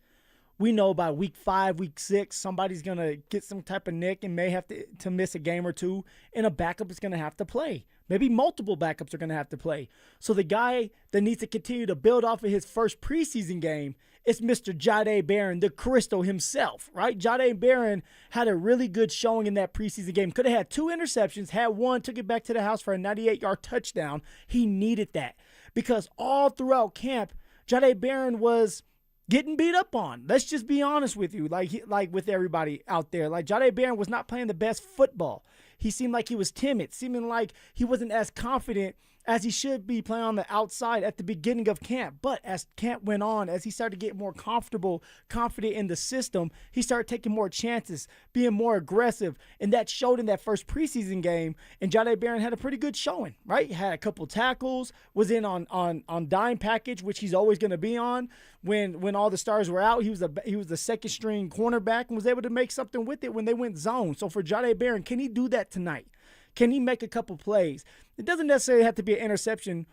we know by week 5, week 6, somebody's going to get some type of nick and may have to miss a game or two, and a backup is going to have to play. Maybe multiple backups are going to have to play. So the guy that needs to continue to build off of his first preseason game is Mr. Jahdae Barron, the Crystal himself, right? Jahdae Barron had a really good showing in that preseason game. Could have had 2 interceptions, had one, took it back to the house for a 98-yard touchdown. He needed that because all throughout camp, Jahdae Barron was getting beat up on. Let's just be honest with you, like with everybody out there. Like, Jahdae Barron was not playing the best football. He seemed like he was timid, seeming like he wasn't as confident as he should be playing on the outside at the beginning of camp. But as camp went on, as he started to get more confident in the system, he started taking more chances, being more aggressive. And that showed in that first preseason game. And Jahdae Barron had a pretty good showing, right? He had a couple tackles, was in on dime package, which he's always going to be on. When all the stars were out, he was the second string cornerback and was able to make something with it when they went zone. So for Jahdae Barron, can he do that tonight? Can he make a couple plays? It doesn't necessarily have to be an interception,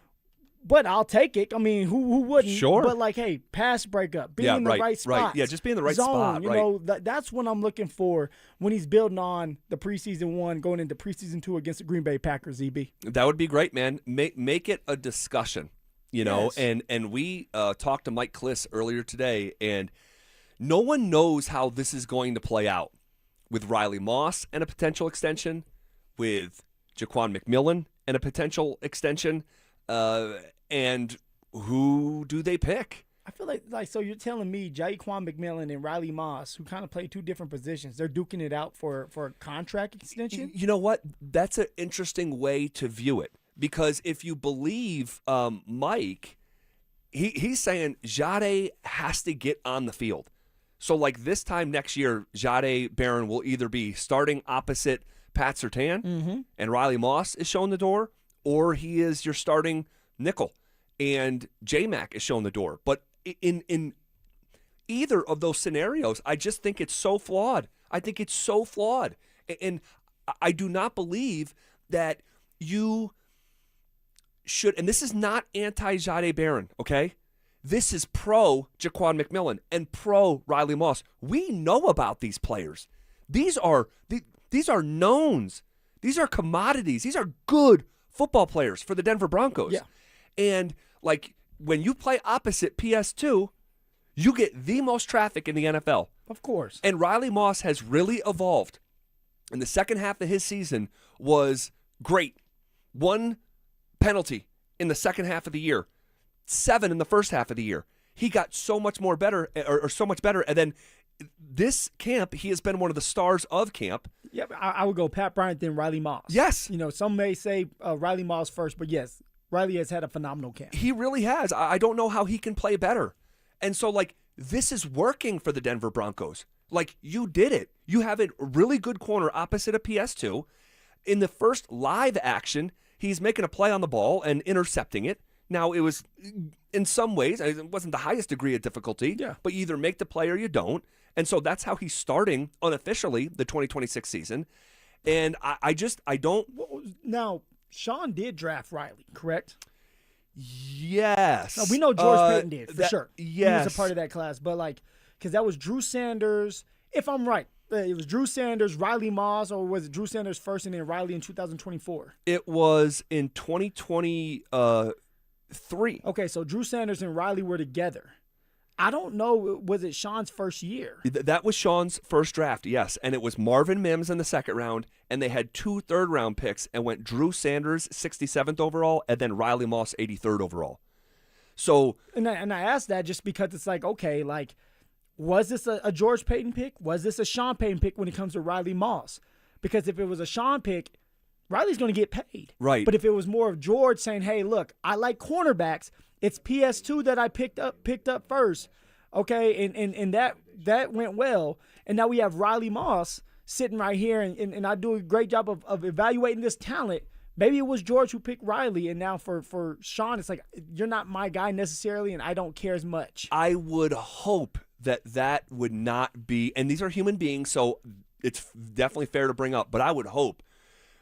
but I'll take it. I mean, who wouldn't? Sure. But hey, pass breakup, be in the right spot. Right. Yeah, just be in the right zone, spot. You know, that's what I'm looking for when he's building on the preseason 1, going into preseason 2 against the Green Bay Packers, EB. That would be great, man. Make it a discussion. You know, Yes. and we talked to Mike Kliss earlier today, and no one knows how this is going to play out with Riley Moss and a potential extension, with Jaquan McMillan and a potential extension, and who do they pick? I feel like so you're telling me Jaquan McMillan and Riley Moss, who kind of play two different positions, they're duking it out for a contract extension? You know what? That's an interesting way to view it, because if you believe Mike, he's saying Jade has to get on the field. So like this time next year, Jade Barron will either be starting opposite Pat Surtain and Riley Moss is showing the door, or he is your starting nickel and J-Mac is showing the door. But in either of those scenarios, I just think it's so flawed. I think it's so flawed. And I do not believe that you should, and this is not anti-Jade Barron, okay? This is pro Jaquan McMillan and pro Riley Moss. We know about these players. These are knowns. These are commodities. These are good football players for the Denver Broncos. Yeah. And like when you play opposite PS2, you get the most traffic in the NFL. Of course. And Riley Moss has really evolved. And the second half of his season was great. 1 penalty in the second half of the year. 7 in the first half of the year. He got so much more better, or so much better. And then this camp, he has been one of the stars of camp. Yeah, I would go Pat Bryant then Riley Moss. Yes. You know, some may say Riley Moss first, but yes, Riley has had a phenomenal camp. He really has. I don't know how he can play better. And so, like, this is working for the Denver Broncos. Like, you did it. You have a really good corner opposite of PS2. In the first live action, he's making a play on the ball and intercepting it. Now, it was, in some ways, it wasn't the highest degree of difficulty, but you either make the play or you don't. And so that's how he's starting unofficially the 2026 season. And I don't. Now, Sean did draft Riley, correct? Yes. Now, we know George Payton did, for sure. Yes. He was a part of that class. But, like, because that was Drew Sanders, if I'm right. It was Drew Sanders, Riley Moss, or was it Drew Sanders first and then Riley in 2024? It was in 2023. Okay, so Drew Sanders and Riley were together. I don't know, was it Sean's first year? That was Sean's first draft, yes. And it was Marvin Mims in the second round, and they had 2 third-round picks and went Drew Sanders 67th overall and then Riley Moss 83rd overall. So, And I asked that just because it's like, okay, like, was this a George Payton pick? Was this a Sean Payton pick when it comes to Riley Moss? Because if it was a Sean pick, Riley's going to get paid. Right. But if it was more of George saying, hey, look, I like cornerbacks. It's PS2 that I picked up first. Okay, and that went well. And now we have Riley Moss sitting right here, and I do a great job of evaluating this talent. Maybe it was George who picked Riley, and now for Sean, it's like, you're not my guy necessarily, and I don't care as much. I would hope that would not be, and these are human beings, so it's definitely fair to bring up, but I would hope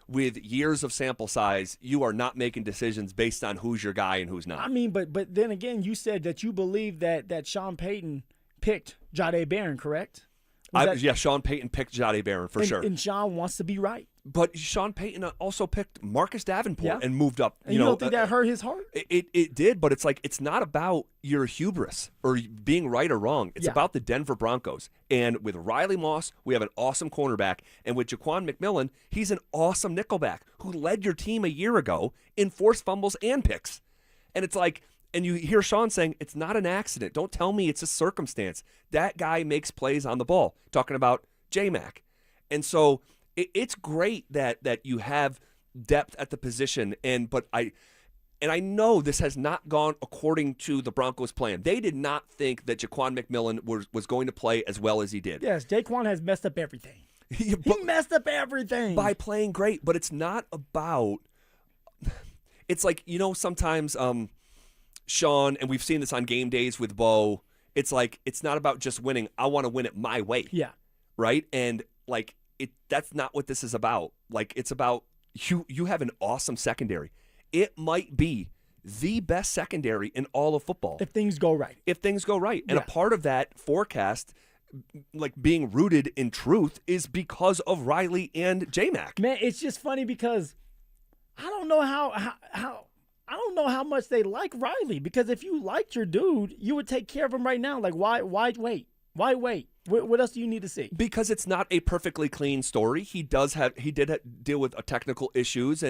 with years of sample size, you are not making decisions based on who's your guy and who's not. I mean, but then again, you said that you believe that Sean Payton picked Jade Barron, correct? Yeah, Sean Payton picked Jade Barron for sure. And Sean wants to be right. But Sean Payton also picked Marcus Davenport and moved up. And you don't think that hurt his heart? It did, but it's like, it's not about your hubris or being right or wrong. It's about the Denver Broncos. And with Riley Moss, we have an awesome cornerback. And with Jaquan McMillan, he's an awesome nickelback who led your team a year ago in forced fumbles and picks. And it's like, and you hear Sean saying, it's not an accident. Don't tell me it's a circumstance. That guy makes plays on the ball. Talking about J-Mac. And so it's great that you have depth at the position. But I know this has not gone according to the Broncos' plan. They did not think that Jaquan McMillan was going to play as well as he did. Yes, Jaquan has messed up everything. He messed up everything. By playing great, but it's not about – it's like, sometimes Sean, and we've seen this on game days with Bo, it's like it's not about just winning. I want to win it my way. Yeah. Right? And, like, that's not what this is about. Like, it's about you have an awesome secondary. It might be the best secondary in all of football. If things go right. And a part of that forecast, like being rooted in truth, is because of Riley and J-Mac. Man, it's just funny because I don't know how I don't know how much they like Riley, because if you liked your dude, you would take care of him right now. Like, why wait? Why wait? What else do you need to see? Because it's not a perfectly clean story. He did deal with technical issues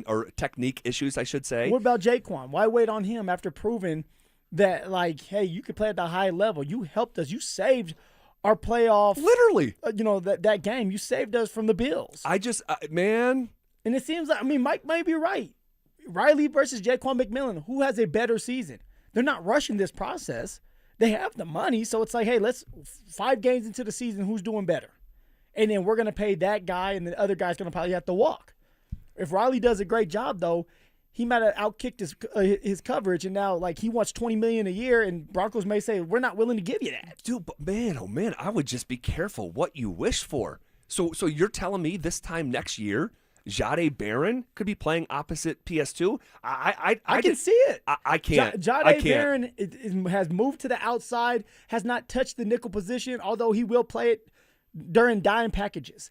or technique issues, I should say. What about Jaquan? Why wait on him after proving that, like, hey, you can play at the high level? You helped us. You saved our playoff. Literally. That game. You saved us from the Bills. Man. And it seems like, Mike might be right. Riley versus Jaquan McMillan, who has a better season? They're not rushing this process. They have the money, so it's like, hey, let's 5 games into the season, who's doing better? And then we're going to pay that guy, and the other guy's going to probably have to walk. If Riley does a great job, though, he might have outkicked his coverage, and now, like, he wants $20 million a year, and Broncos may say, we're not willing to give you that. Dude, but man, oh man, I would just be careful what you wish for. So you're telling me this time next year, Jahdae Barron could be playing opposite PS2? I can see it. I can't. Jahdae Barron has moved to the outside, has not touched the nickel position, although he will play it during dime packages.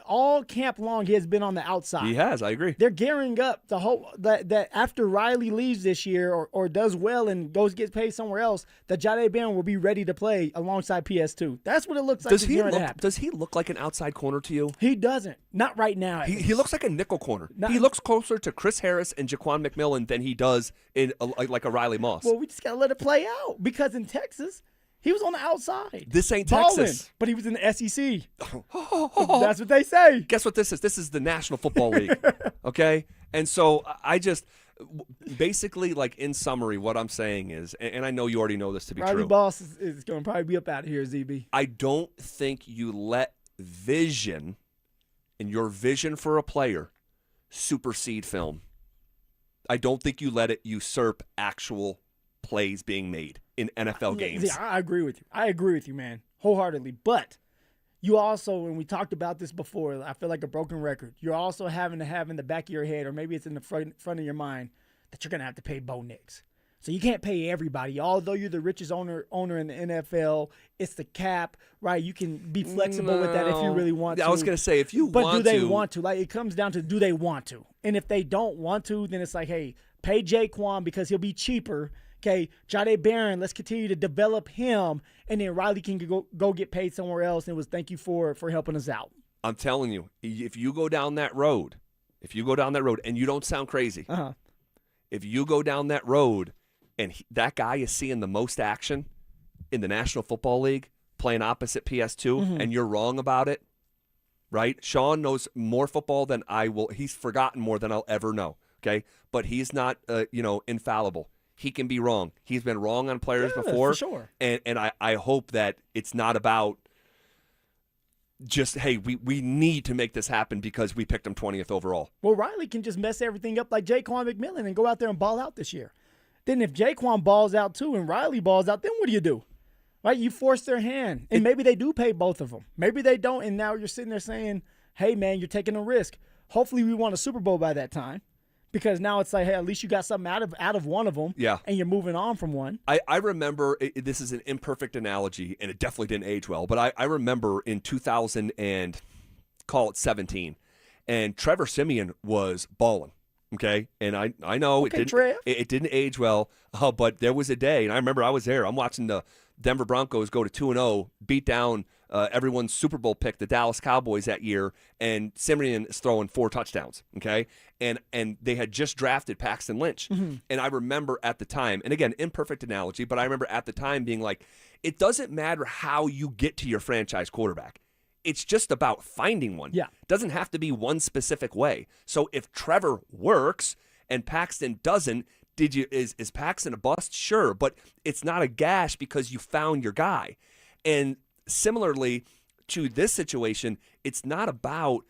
All camp long, he has been on the outside. He has, I agree. They're gearing up the whole that after Riley leaves this year or does well and gets paid somewhere else, that Jahdae Barron will be ready to play alongside PS2. That's what it looks like. Does he look like an outside corner to you? He doesn't. Not right now. He looks like a nickel corner. He looks closer to Chris Harris and Jaquan McMillan than he does in like a Riley Moss. Well, we just gotta let it play out, because in Texas, he was on the outside. This ain't balling, Texas. But he was in the SEC. That's what they say. Guess what this is? This is the National Football League. Okay? And so I just basically, like, in summary, what I'm saying is, and I know you already know this to be Riley true. Boss is going to probably be up out of here, ZB. I don't think you let vision and your vision for a player supersede film. I don't think you let it usurp actual plays being made in NFL games. Yeah, I agree with you. I agree with you, man, wholeheartedly. But you also, and we talked about this before, I feel like a broken record. You're also having to have in the back of your head, or maybe it's in the front of your mind, that you're going to have to pay Bo Nix. So you can't pay everybody. Although you're the richest owner in the NFL, it's the cap, right? You can be flexible with that if you really want to. I was going to say, if you but want to. But do they want to? Like, it comes down to, do they want to? And if they don't want to, then it's like, hey, pay Jaquan because he'll be cheaper. Okay, Jahdae Barron, let's continue to develop him, and then Riley can go get paid somewhere else. And it was thank you for helping us out. I'm telling you, if you go down that road, and you don't sound crazy, if you go down that road and that guy is seeing the most action in the National Football League playing opposite PS2, and you're wrong about it, right? Sean knows more football than I will. He's forgotten more than I'll ever know, okay? But he's not, infallible. He can be wrong. He's been wrong on players before. For sure. And I hope that it's not about just, hey, we need to make this happen because we picked him 20th overall. Well, Riley can just mess everything up like Jaquan McMillan and go out there and ball out this year. Then if Jaquan balls out too and Riley balls out, then what do? Right? You force their hand. And maybe they do pay both of them. Maybe they don't, and now you're sitting there saying, hey, man, you're taking a risk. Hopefully we won a Super Bowl by that time. Because now it's like, hey, at least you got something out of one of them, and you're moving on from one. I remember, this is an imperfect analogy, and it definitely didn't age well, but I remember in 2017, and Trevor Siemian was balling, okay? And I know it didn't age well, but there was a day, and I remember I was there. I'm watching the Denver Broncos go to 2-0, beat down everyone's Super Bowl pick, the Dallas Cowboys that year, and Simeon is throwing 4 touchdowns, okay? And they had just drafted Paxton Lynch. And I remember at the time, and again, imperfect analogy, but I remember at the time being like, it doesn't matter how you get to your franchise quarterback. It's just about finding one. Yeah. It doesn't have to be one specific way. So if Trevor works and Paxton doesn't, is Paxton a bust? Sure, but it's not a gash because you found your guy. And similarly to this situation, it's not about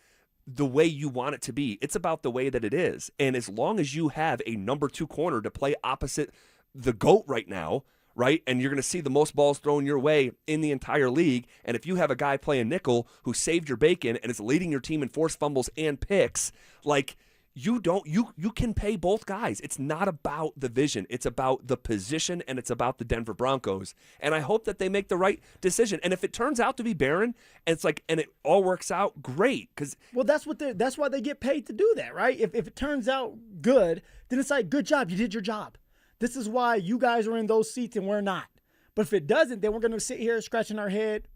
the way you want it to be. It's about the way that it is. And as long as you have a number 2 corner to play opposite the GOAT right now, right, and you're going to see the most balls thrown your way in the entire league, and if you have a guy playing nickel who saved your bacon and is leading your team in forced fumbles and picks, like, you can pay both guys. It's not about the vision. It's about the position, and it's about the Denver Broncos. And I hope that they make the right decision. And if it turns out to be Barron, and it all works out, great. Well, that's why they get paid to do that, right? If it turns out good, then it's like, good job, you did your job. This is why you guys are in those seats and we're not. But if it doesn't, then we're going to sit here scratching our head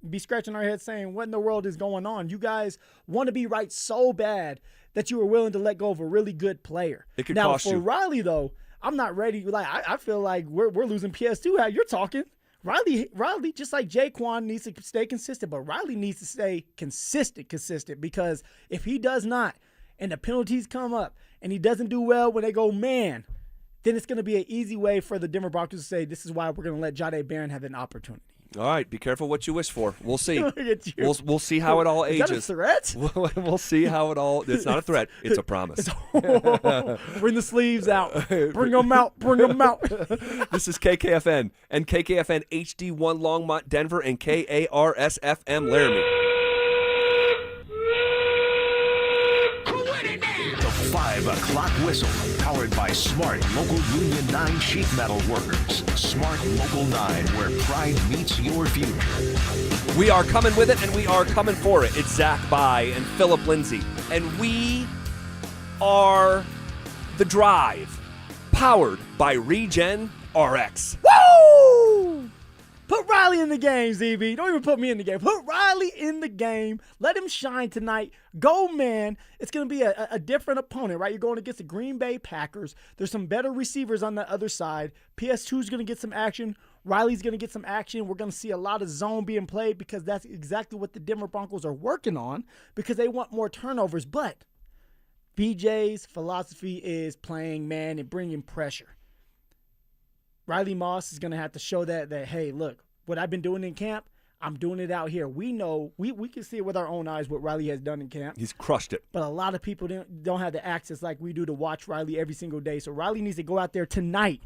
saying, what in the world is going on? You guys want to be right so bad that you were willing to let go of a really good player. It could now, cost for you. Riley, though, I'm not ready. Like I feel like we're losing PS2. How you're talking. Riley, just like Jaquan needs to stay consistent, but Riley needs to stay consistent, because if he does not and the penalties come up and he doesn't do well when they go man, then it's going to be an easy way for the Denver Broncos to say, this is why we're going to let Jahdae Barron have an opportunity. All right, be careful what you wish for. We'll see. Look at you. We'll see how it all ages. Is that a threat? We'll see how it all. It's not a threat. It's a promise. Bring the sleeves out. Bring them out. Bring them out. This is KKFN and KKFN HD1 Longmont, Denver, and KARSFM Laramie. The 5 o'clock whistle, powered by Smart Local Union 9 sheet metal workers. Smart Local 9, where pride meets your future. We are coming with it, and we are coming for it. It's Zach By and Phillip Lindsay, and we are The Drive, powered by Regen RX. Woo! Put Riley in the game, ZB. Don't even put me in the game. Put Riley in the game. Let him shine tonight. Go, man. It's going to be a different opponent, right? You're going against the Green Bay Packers. There's some better receivers on the other side. PS2's going to get some action. Riley's going to get some action. We're going to see a lot of zone being played, because that's exactly what the Denver Broncos are working on, because they want more turnovers. But BJ's philosophy is playing man and bringing pressure. Riley Moss is going to have to show that, hey, look, what I've been doing in camp, I'm doing it out here. We know, we can see it with our own eyes what Riley has done in camp. He's crushed it. But a lot of people don't have the access like we do to watch Riley every single day. So Riley needs to go out there tonight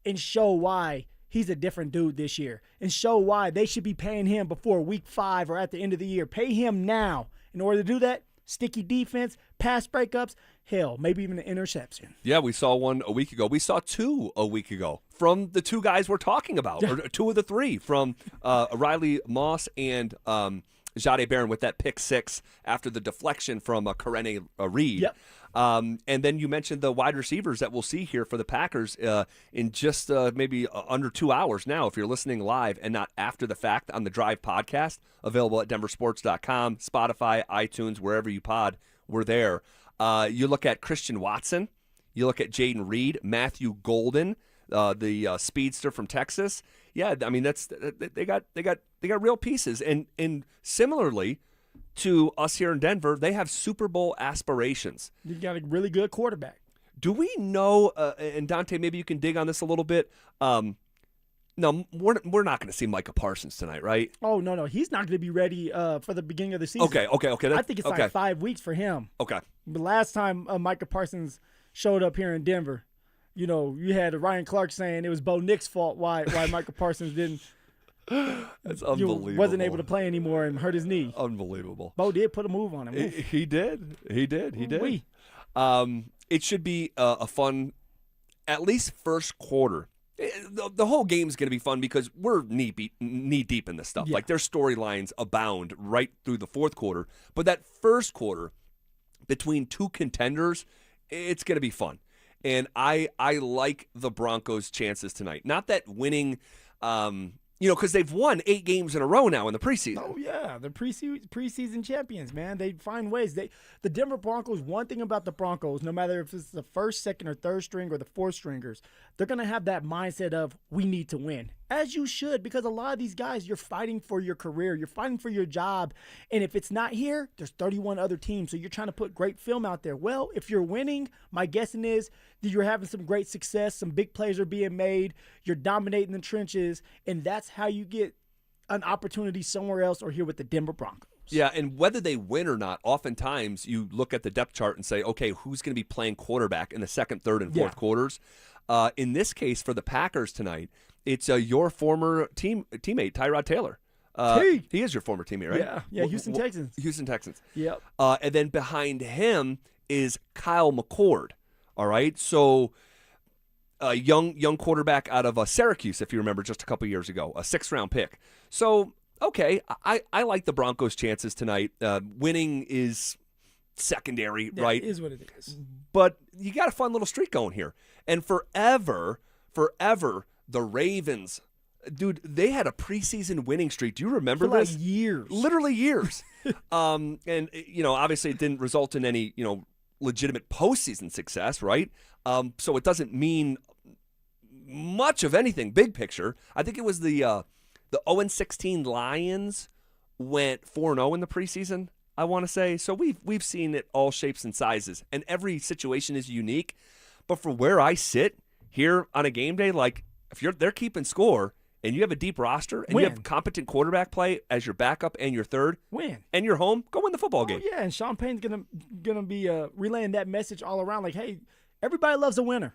and show why he's a different dude this year, and show why they should be paying him before week 5 or at the end of the year. Pay him now. In order to do that, sticky defense, pass breakups, hell, maybe even an interception. Yeah, we saw one a week ago. We saw 2 a week ago from the 2 guys we're talking about, or 2 of the 3 from Riley Moss and Jahdae Barron with that pick 6 after the deflection from Karene Reed. Yep. And then you mentioned the wide receivers that we'll see here for the Packers in just maybe under 2 hours now, if you're listening live and not after the fact on the Drive podcast, available at DenverSports.com, Spotify, iTunes, wherever you pod, we're there. You look at Christian Watson, you look at Jaden Reed, Matthew Golden, the speedster from Texas. Yeah, I mean they got real pieces, and similarly to us here in Denver, they have Super Bowl aspirations. You got a really good quarterback. Do we know? And Dante, maybe you can dig on this a little bit. No, we're not going to see Micah Parsons tonight, right? Oh no, he's not going to be ready for the beginning of the season. Okay. I think it's like 5 weeks for him. Okay. The last time Micah Parsons showed up here in Denver, you know, you had Ryan Clark saying it was Bo Nix' fault why Micah Parsons didn't. That's unbelievable. Wasn't able to play anymore and hurt his knee. Unbelievable. Bo did put a move on him. He did. Oui. It should be a fun, at least first quarter. The whole game's going to be fun because we're knee deep in this stuff. Yeah. Like, their storylines abound right through the fourth quarter. But that first quarter between 2 contenders, it's going to be fun. And I like the Broncos' chances tonight. Not that winning, because they've won 8 games in a row now in the preseason. Oh, yeah. They're preseason champions, man. They find ways. The Denver Broncos, one thing about the Broncos, no matter if it's the first, second, or third string or the fourth stringers, they're going to have that mindset of, we need to win. As you should, because a lot of these guys, you're fighting for your career. You're fighting for your job. And if it's not here, there's 31 other teams. So you're trying to put great film out there. Well, if you're winning, my guessing is that you're having some great success. Some big plays are being made. You're dominating the trenches. And that's how you get an opportunity somewhere else or here with the Denver Broncos. Yeah, and whether they win or not, oftentimes you look at the depth chart and say, okay, who's going to be playing quarterback in the second, third, and fourth quarters? In this case, for the Packers tonight, it's your former teammate, Tyrod Taylor. He is your former teammate, right? Yeah, Houston Texans. Houston Texans. Yep. And then behind him is Kyle McCord. All right, so a young quarterback out of Syracuse, if you remember, just a couple years ago, a 6th-round pick. So, okay, I like the Broncos' chances tonight. Winning is secondary, right? It is what it is. But you got a fun little streak going here. And forever, the Ravens, dude, they had a preseason winning streak. Do you remember For this? like years. Literally years. And, obviously it didn't result in any, legitimate postseason success, right? So it doesn't mean much of anything big picture. I think it was the 0-16 Lions went 4-0 in the preseason, I want to say. So we've seen it all shapes and sizes, and every situation is unique. But for where I sit here on a game day, like if they're keeping score and you have a deep roster and you have competent quarterback play as your backup and your third, and you're home, go win the football game. Yeah, and Sean Payton's gonna be relaying that message all around. Like, hey, everybody loves a winner,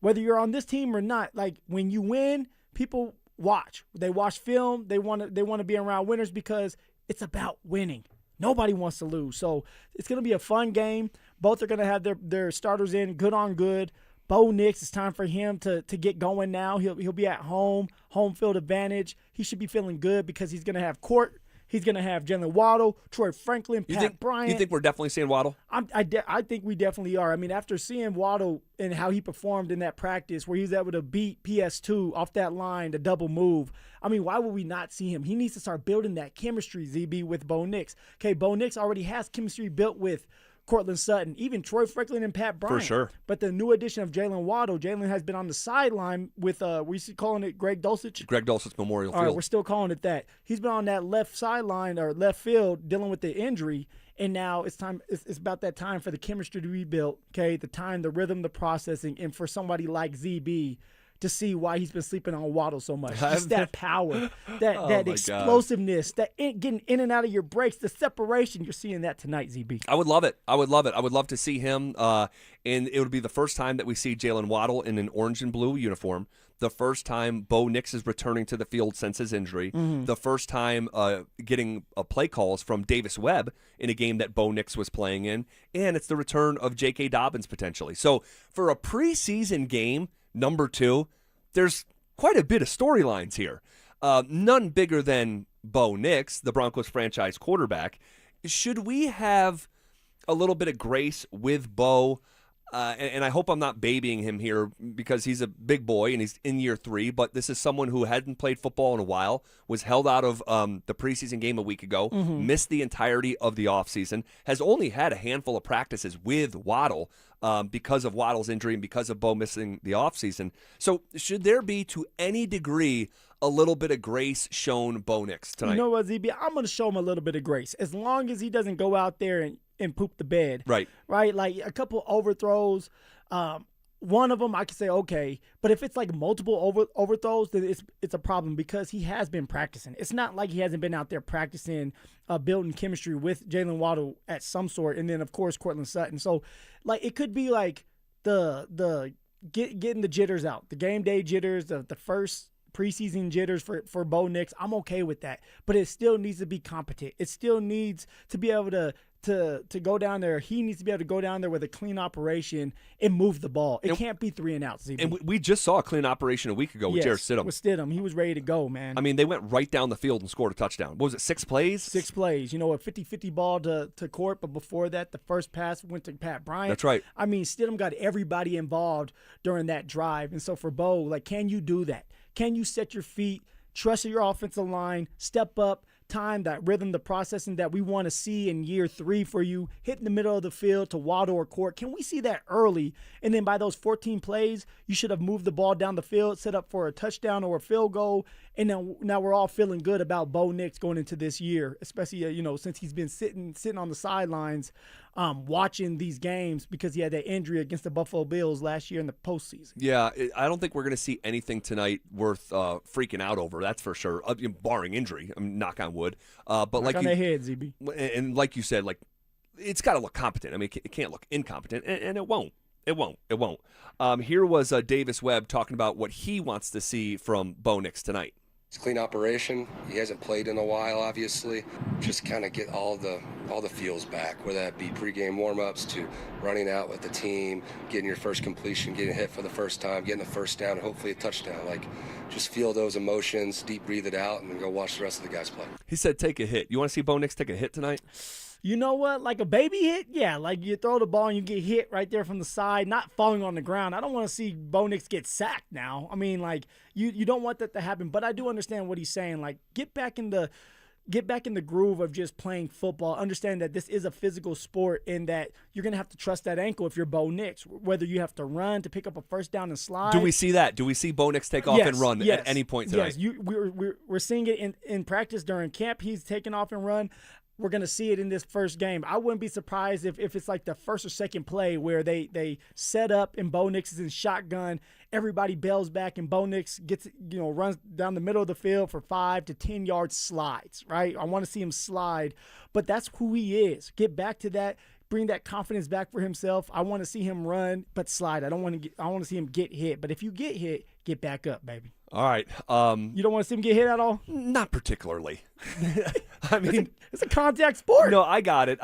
whether you're on this team or not. Like when you win, people watch. They watch film. They want to be around winners because it's about winning. Nobody wants to lose. So it's going to be a fun game. Both are going to have their starters in, good on good. Bo Nix, it's time for him to get going now. He'll be at home field advantage. He should be feeling good because he's going to have Court. He's going to have Jalen Waddle, Troy Franklin, Pat Bryant. You think we're definitely seeing Waddle? I think we definitely are. I mean, after seeing Waddle and how he performed in that practice where he was able to beat PS2 off that line, the double move, I mean, why would we not see him? He needs to start building that chemistry, ZB, with Bo Nix. Okay, Bo Nix already has chemistry built with Cortland Sutton, even Troy Franklin and Pat Bryant. For sure. But the new addition of Jalen Waddle, Jalen has been on the sideline with, we calling it Greg Dulcich? Greg Dulcich Memorial Field. All right, we're still calling it that. He's been on that left sideline or left field dealing with the injury, and now it's time. It's about that time for the chemistry to be built, okay? The time, the rhythm, the processing, and for somebody like ZB to see why he's been sleeping on Waddle so much. Just that power, that explosiveness, that getting in and out of your breaks, the separation. You're seeing that tonight, ZB. I would love it. I would love to see him, and it would be the first time that we see Jalen Waddle in an orange and blue uniform. The first time Bo Nix is returning to the field since his injury. Mm-hmm. The first time getting play calls from Davis Webb in a game that Bo Nix was playing in. And it's the return of J.K. Dobbins potentially. So for a preseason game, number 2, there's quite a bit of storylines here. None bigger than Bo Nix, the Broncos franchise quarterback. Should we have a little bit of grace with Bo? And I hope I'm not babying him here because he's a big boy and he's in year 3, but this is someone who hadn't played football in a while, was held out of the preseason game a week ago, missed the entirety of the offseason, has only had a handful of practices with Waddle because of Waddle's injury and because of Bo missing the offseason. So should there be, to any degree, a little bit of grace shown Bo Nix tonight? You know what, ZB? I'm going to show him a little bit of grace as long as he doesn't go out there and poop the bed. Right. Like a couple overthrows. One of them I could say, okay. But if it's like multiple overthrows, then it's a problem because he has been practicing. It's not like he hasn't been out there practicing, building chemistry with Jalen Waddle at some sort. And then, of course, Cortland Sutton. So, like, it could be like the getting the jitters out, the game day jitters, the first preseason jitters for Bo Nix. I'm okay with that. But it still needs to be competent. It still needs to be able to go down there. He needs to be able to go down there with a clean operation and move the ball. It can't be 3 and outs. And we just saw a clean operation a week ago with Jarrett Stidham. With Stidham. He was ready to go, man. I mean, they went right down the field and scored a touchdown. What was it, 6 plays? 6 plays. You know, a 50-50 ball to Court, but before that, the first pass went to Pat Bryant. That's right. I mean, Stidham got everybody involved during that drive. And so for Bo, like, can you do that? Can you set your feet, trust your offensive line, step up, time, that rhythm, the processing that we want to see in year 3 for you, hit in the middle of the field to Waddle or Court? Can we see that early? And then by those 14 plays, you should have moved the ball down the field, set up for a touchdown or a field goal. And now we're all feeling good about Bo Nix going into this year, especially, since he's been sitting on the sidelines watching these games because he had that injury against the Buffalo Bills last year in the postseason. Yeah, I don't think we're going to see anything tonight worth freaking out over, that's for sure, barring injury. I mean, knock on wood. But knock like on the head, ZB. And like you said, like, it's got to look competent. I mean, it can't look incompetent, and it won't. It won't. Here was Davis Webb talking about what he wants to see from Bo Nix tonight. It's a clean operation. He hasn't played in a while, obviously. Just kind of get all the feels back, whether that be pregame warm-ups to running out with the team, getting your first completion, getting hit for the first time, getting a first down, and hopefully a touchdown. Like, just feel those emotions, deep breathe it out, and then go watch the rest of the guys play. He said take a hit. You want to see Bo Nix take a hit tonight? You know what? Like a baby hit? Yeah, like you throw the ball and you get hit right there from the side, not falling on the ground. I don't want to see Bo Nix get sacked now. I mean, like, you don't want that to happen. But I do understand what he's saying. Like, get back in the groove of just playing football. Understand that this is a physical sport and that you're going to have to trust that ankle if you're Bo Nix, whether you have to run to pick up a first down and slide. Do we see that? Do we see Bo Nix take off and run at any point tonight? Yes, we're seeing it in practice during camp. He's taking off and run. We're going to see it in this first game. I wouldn't be surprised if it's like the first or second play where they set up and Bo Nix is in shotgun. Everybody bails back and Bo Nix runs down the middle of the field for 5 to 10 yard slides, right? I want to see him slide, but that's who he is. Get back to that. Bring that confidence back for himself. I want to see him run, but slide. I want to see him get hit. But if you get hit, get back up, baby. All right. You don't want to see him get hit at all? Not particularly. I mean, it's a contact sport. No, I got it.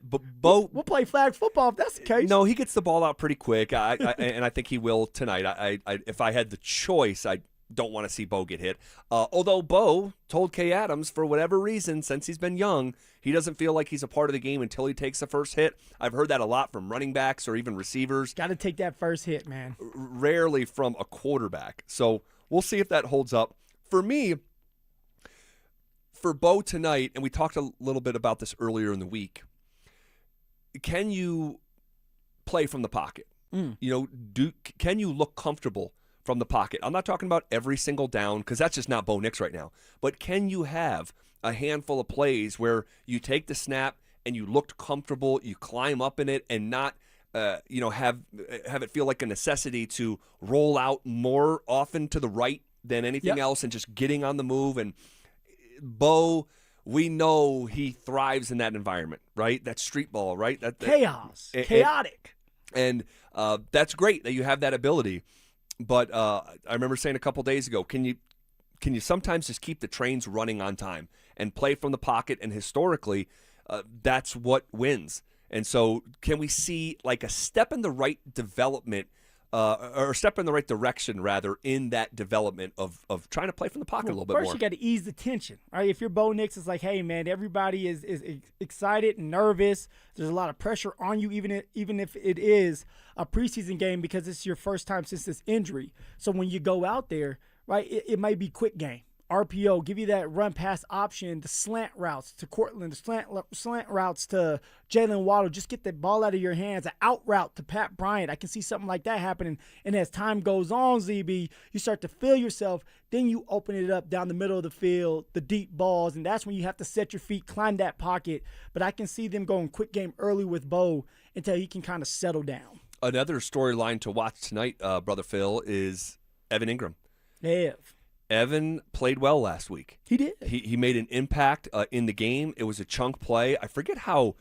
But Bo, we'll play flag football if that's the case. No, he gets the ball out pretty quick. And I think he will tonight. If I had the choice, I don't want to see Bo get hit. Although Bo told Kay Adams, for whatever reason, since he's been young, he doesn't feel like he's a part of the game until he takes the first hit. I've heard that a lot from running backs or even receivers. Got to take that first hit, man. Rarely from a quarterback. So we'll see if that holds up. For me, for Bo tonight, and we talked a little bit about this earlier in the week, can you play from the pocket? Can you look comfortable from the pocket? I'm not talking about every single down because that's just not Bo Nix right now. But can you have a handful of plays where you take the snap and you looked comfortable, you climb up in it, and not have it feel like a necessity to roll out more often to the right than anything else and just getting on the move? And Bo, we know he thrives in that environment, right? That street ball, right? That chaos, chaotic. And that's great that you have that ability. But I remember saying a couple days ago, can you sometimes just keep the trains running on time and play from the pocket? And historically, that's what wins. And so can we see like a step in the right development or step in the right direction, rather, in that development of trying to play from the pocket a little bit more? First, you got to ease the tension, right? If you're Bo Nix, it's like, hey, man, everybody is excited and nervous. There's a lot of pressure on you, even if it is a preseason game because it's your first time since this injury. So when you go out there, right, it might be quick game. RPO, give you that run pass option, the slant routes to Cortland, the slant routes to Jalen Waddle. Just get the ball out of your hands, an out route to Pat Bryant. I can see something like that happening. And as time goes on, ZB, you start to feel yourself. Then you open it up down the middle of the field, the deep balls, and that's when you have to set your feet, climb that pocket. But I can see them going quick game early with Bo until he can kind of settle down. Another storyline to watch tonight, Brother Phil, is Evan Ingram. Evan played well last week. He did. He made an impact in the game. It was a chunk play. I forget how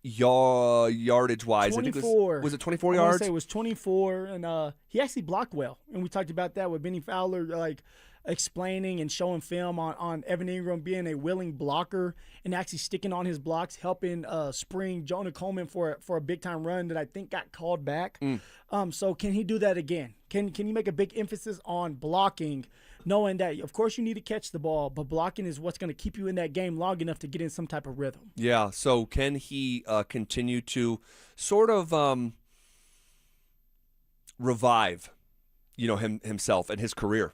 yardage-wise. 24. Was it 24 yards? I want to say it was 24, and he actually blocked well. And we talked about that with Benny Fowler, like explaining and showing film on Evan Ingram being a willing blocker and actually sticking on his blocks, helping spring Jonah Coleman for a big-time run that I think got called back. So can he do that again? Can you make a big emphasis on blocking, knowing that, of course, you need to catch the ball, but blocking is what's going to keep you in that game long enough to get in some type of rhythm? Yeah, so can he continue to sort of revive, himself and his career,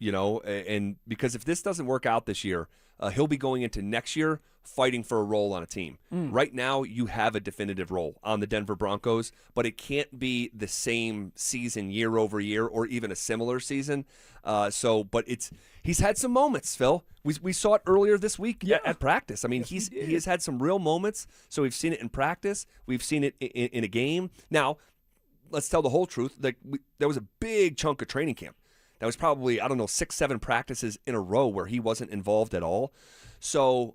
and because if this doesn't work out this year, he'll be going into next year fighting for a role on a team. Right now, you have a definitive role on the Denver Broncos, but it can't be the same season year over year or even a similar season. But he's had some moments, Phil. We saw it earlier this week at practice. I mean, he has had some real moments. So we've seen it in practice. We've seen it in a game. Now, let's tell the whole truth. There was a big chunk of training camp. That was probably, 6-7 practices in a row where he wasn't involved at all. So,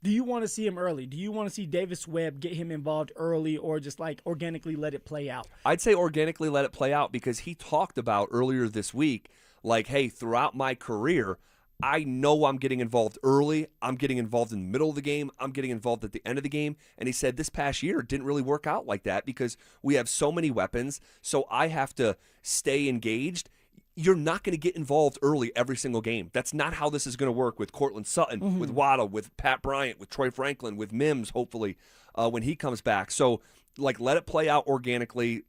do you want to see him early? Do you want to see Davis Webb get him involved early, or just like organically let it play out? I'd say organically let it play out, because he talked about earlier this week, like, hey, throughout my career, I know I'm getting involved early. I'm getting involved in the middle of the game. I'm getting involved at the end of the game. And he said this past year didn't really work out like that because we have so many weapons. So I have to stay engaged. You're not going to get involved early every single game. That's not how this is going to work with Cortland Sutton, with Waddle, with Pat Bryant, with Troy Franklin, with Mims, hopefully, when he comes back. So, let it play out organically.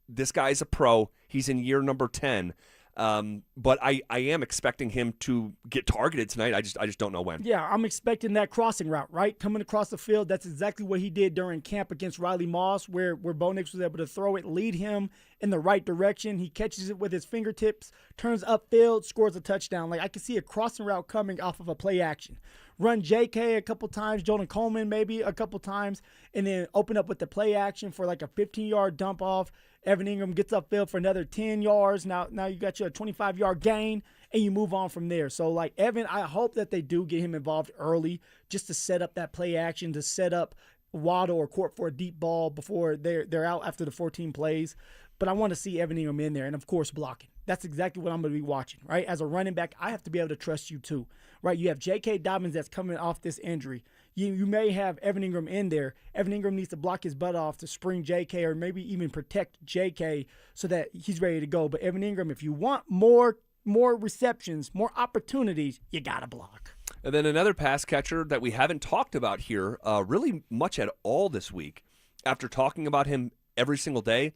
This guy's a pro. He's in year number 10. But I am expecting him to get targeted tonight. I just don't know when. Yeah, I'm expecting that crossing route, right? Coming across the field. That's exactly what he did during camp against Riley Moss, where Bo Nix was able to throw it, lead him in the right direction. He catches it with his fingertips, turns upfield, scores a touchdown. I can see a crossing route coming off of a play action. Run JK a couple times, Jordan Coleman maybe a couple times, and then open up with the play action for a 15-yard dump off. Evan Ingram gets upfield for another 10 yards. Now you got your 25-yard gain, and you move on from there. So, Evan, I hope that they do get him involved early just to set up that play action, to set up Waddle or Court for a deep ball before they're out after the 14 plays. But I want to see Evan Ingram in there and, of course, blocking. That's exactly what I'm going to be watching, right? As a running back, I have to be able to trust you too, right? You have J.K. Dobbins that's coming off this injury. You may have Evan Ingram in there. Evan Ingram needs to block his butt off to spring J.K. or maybe even protect J.K. so that he's ready to go. But Evan Ingram, if you want more receptions, more opportunities, you got to block. And then another pass catcher that we haven't talked about here really much at all this week, after talking about him every single day,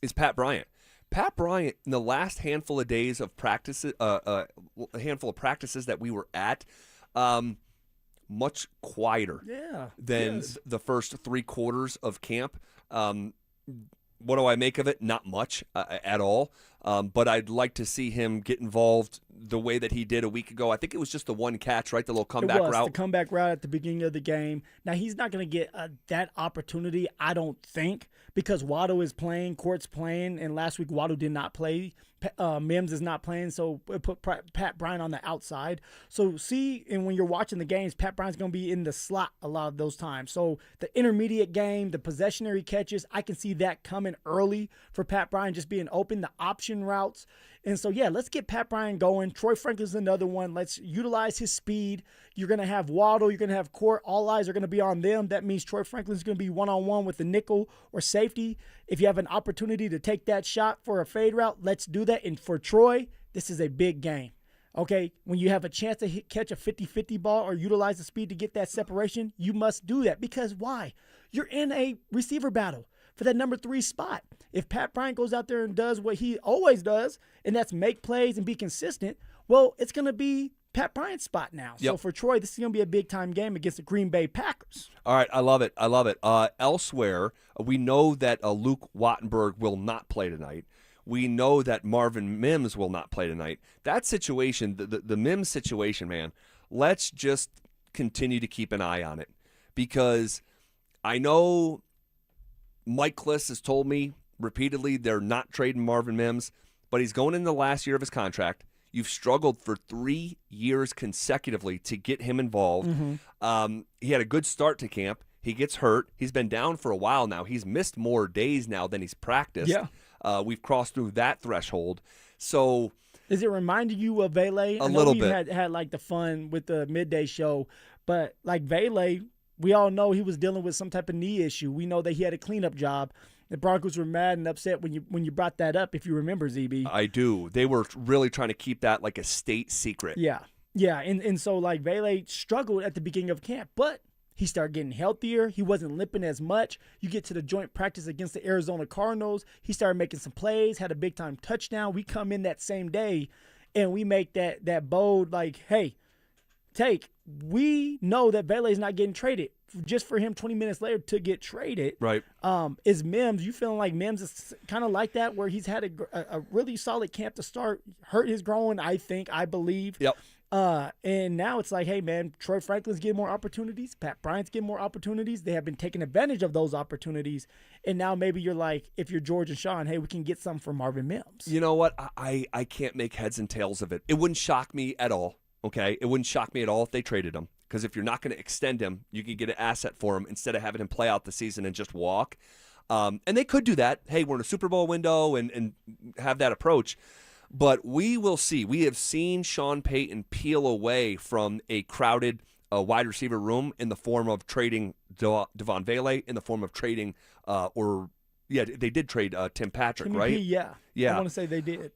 is Pat Bryant. Pat Bryant, in the last handful of days of practices, a handful of practices that we were at, much quieter than the first 3 quarters of camp. What do I make of it? Not much at all. But I'd like to see him get involved the way that he did a week ago. I think it was just the one catch, right? The little comeback route. The comeback route at the beginning of the game. Now, he's not going to get that opportunity, I don't think, because Waddle is playing, Court's playing, and last week Waddle did not play. Mims is not playing, so it put Pat Bryant on the outside. So and when you're watching the games, Pat Bryant's going to be in the slot a lot of those times. So the intermediate game, the possessionary catches, I can see that coming early for Pat Bryant, just being open, the option routes. And so, let's get Pat Bryant going. Troy Franklin's another one. Let's utilize his speed. You're going to have Waddle. You're going to have Court. All eyes are going to be on them. That means Troy Franklin's going to be one-on-one with the nickel or safety. If you have an opportunity to take that shot for a fade route, let's do that. And for Troy, this is a big game. Okay, when you have a chance to catch a 50-50 ball or utilize the speed to get that separation, you must do that. Because why? You're in a receiver battle for that number 3 spot. If Pat Bryant goes out there and does what he always does, and that's make plays and be consistent, well, it's going to be Pat Bryant's spot now. Yep. So for Troy, this is going to be a big-time game against the Green Bay Packers. All right, I love it. Elsewhere, we know that Luke Wattenberg will not play tonight. We know that Marvin Mims will not play tonight. That situation, the Mims situation, man, let's just continue to keep an eye on it, because I know Mike Kliss has told me repeatedly they're not trading Marvin Mims, but he's going in the last year of his contract. You've struggled for 3 years consecutively to get him involved. Mm-hmm. He had a good start to camp. He gets hurt. He's been down for a while now. He's missed more days now than he's practiced. Yeah. We've crossed through that threshold. So is it reminding you of Vele? A little bit. Had the fun with the midday show, but Vele, we all know he was dealing with some type of knee issue. We know that he had a cleanup job. The Broncos were mad and upset when you brought that up, if you remember, ZB. I do. They were really trying to keep that like a state secret. Yeah. And so Vele struggled at the beginning of camp, but he started getting healthier. He wasn't limping as much. You get to the joint practice against the Arizona Cardinals. He started making some plays, had a big-time touchdown. We come in that same day, and we make that bold, hey, we know that Vele's not getting traded. Just for him 20 minutes later to get traded. Right. Is Mims, you feeling like Mims is kind of like that, where he's had a really solid camp to start, hurt his groin, I believe. Yep. And now it's hey, man, Troy Franklin's getting more opportunities. Pat Bryant's getting more opportunities. They have been taking advantage of those opportunities. And now maybe you're if you're George and Sean, hey, we can get some from Marvin Mims. You know what? I can't make heads and tails of it. It wouldn't shock me at all, okay? It wouldn't shock me at all if they traded him. Because if you're not going to extend him, you can get an asset for him instead of having him play out the season and just walk. And they could do that. Hey, we're in a Super Bowl window and have that approach. But we will see. We have seen Sean Payton peel away from a crowded wide receiver room in the form of trading Devon Vele, in the form of trading they did trade Tim Patrick, Timmy right? P, yeah. Yeah. I want to say they did.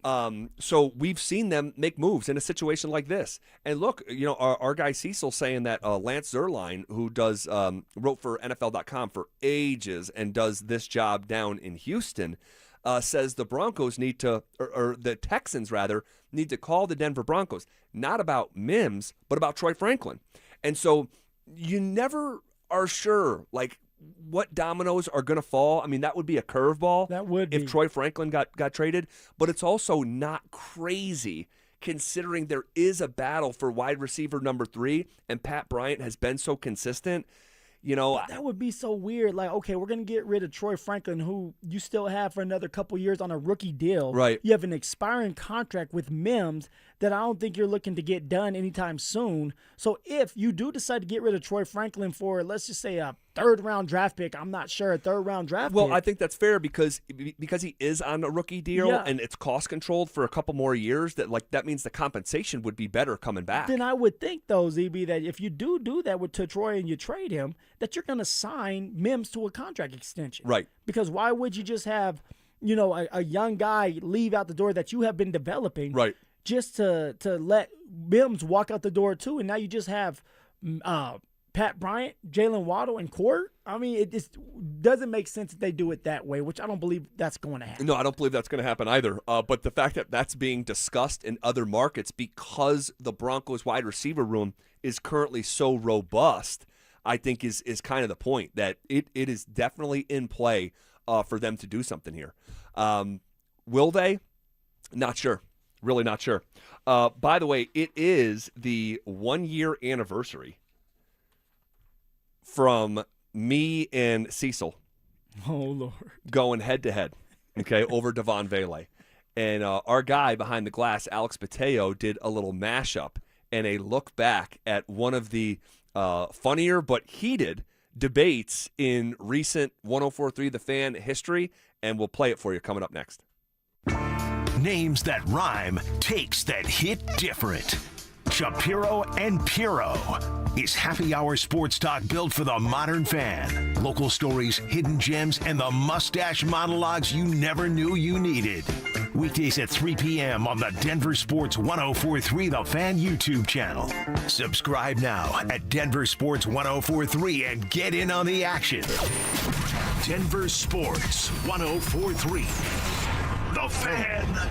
So we've seen them make moves in a situation like this. And look, our guy Cecil saying that Lance Zierlein, who does wrote for NFL.com for ages and does this job down in Houston, says the Broncos need to, or the Texans rather, need to call the Denver Broncos, not about Mims, but about Troy Franklin. And so you never are sure, like, what dominoes are going to fall. I mean, that would be a curveball. That would if be. Troy Franklin got traded. But it's also not crazy considering there is a battle for wide receiver number 3, and Pat Bryant has been so consistent. That would be so weird. Like, okay, we're going to get rid of Troy Franklin, who you still have for another couple years on a rookie deal. Right. You have an expiring contract with Mims that I don't think you're looking to get done anytime soon. So if you do decide to get rid of Troy Franklin for, let's just say, a third-round draft pick, I'm not sure, a third-round draft pick. Well, I think that's fair because he is on a rookie deal and it's cost-controlled for a couple more years. That means the compensation would be better coming back. Then I would think, though, ZB, that if you do that to Troy and you trade him, that you're going to sign Mims to a contract extension. Right. Because why would you just have, a young guy leave out the door that you have been developing just to let Mims walk out the door too, and now you just have Pat Bryant, Jalen Waddle, and Court? I mean, it just doesn't make sense that they do it that way, which I don't believe that's going to happen. No, I don't believe that's going to happen either. But the fact that that's being discussed in other markets because the Broncos wide receiver room is currently so robust, I think is kind of the point, that it is definitely in play for them to do something here. Will they? Not sure. Really not sure. By the way, it is the 1-year anniversary from me and Cecil. Oh, Lord. Going head-to-head, okay, over Devon Vele. And our guy behind the glass, Alex Mateo, did a little mashup and a look back at one of the funnier but heated debates in recent 104.3 The Fan history, and we'll play it for you coming up next. Names that rhyme, takes that hit different. Shapiro and Piro is happy hour sports talk built for the modern fan. Local stories, hidden gems, and the mustache monologues you never knew you needed. Weekdays at 3 p.m. on the Denver Sports 104.3 The Fan YouTube channel. Subscribe now at Denver Sports 104.3 and get in on the action. Denver Sports 104.3 The Fan.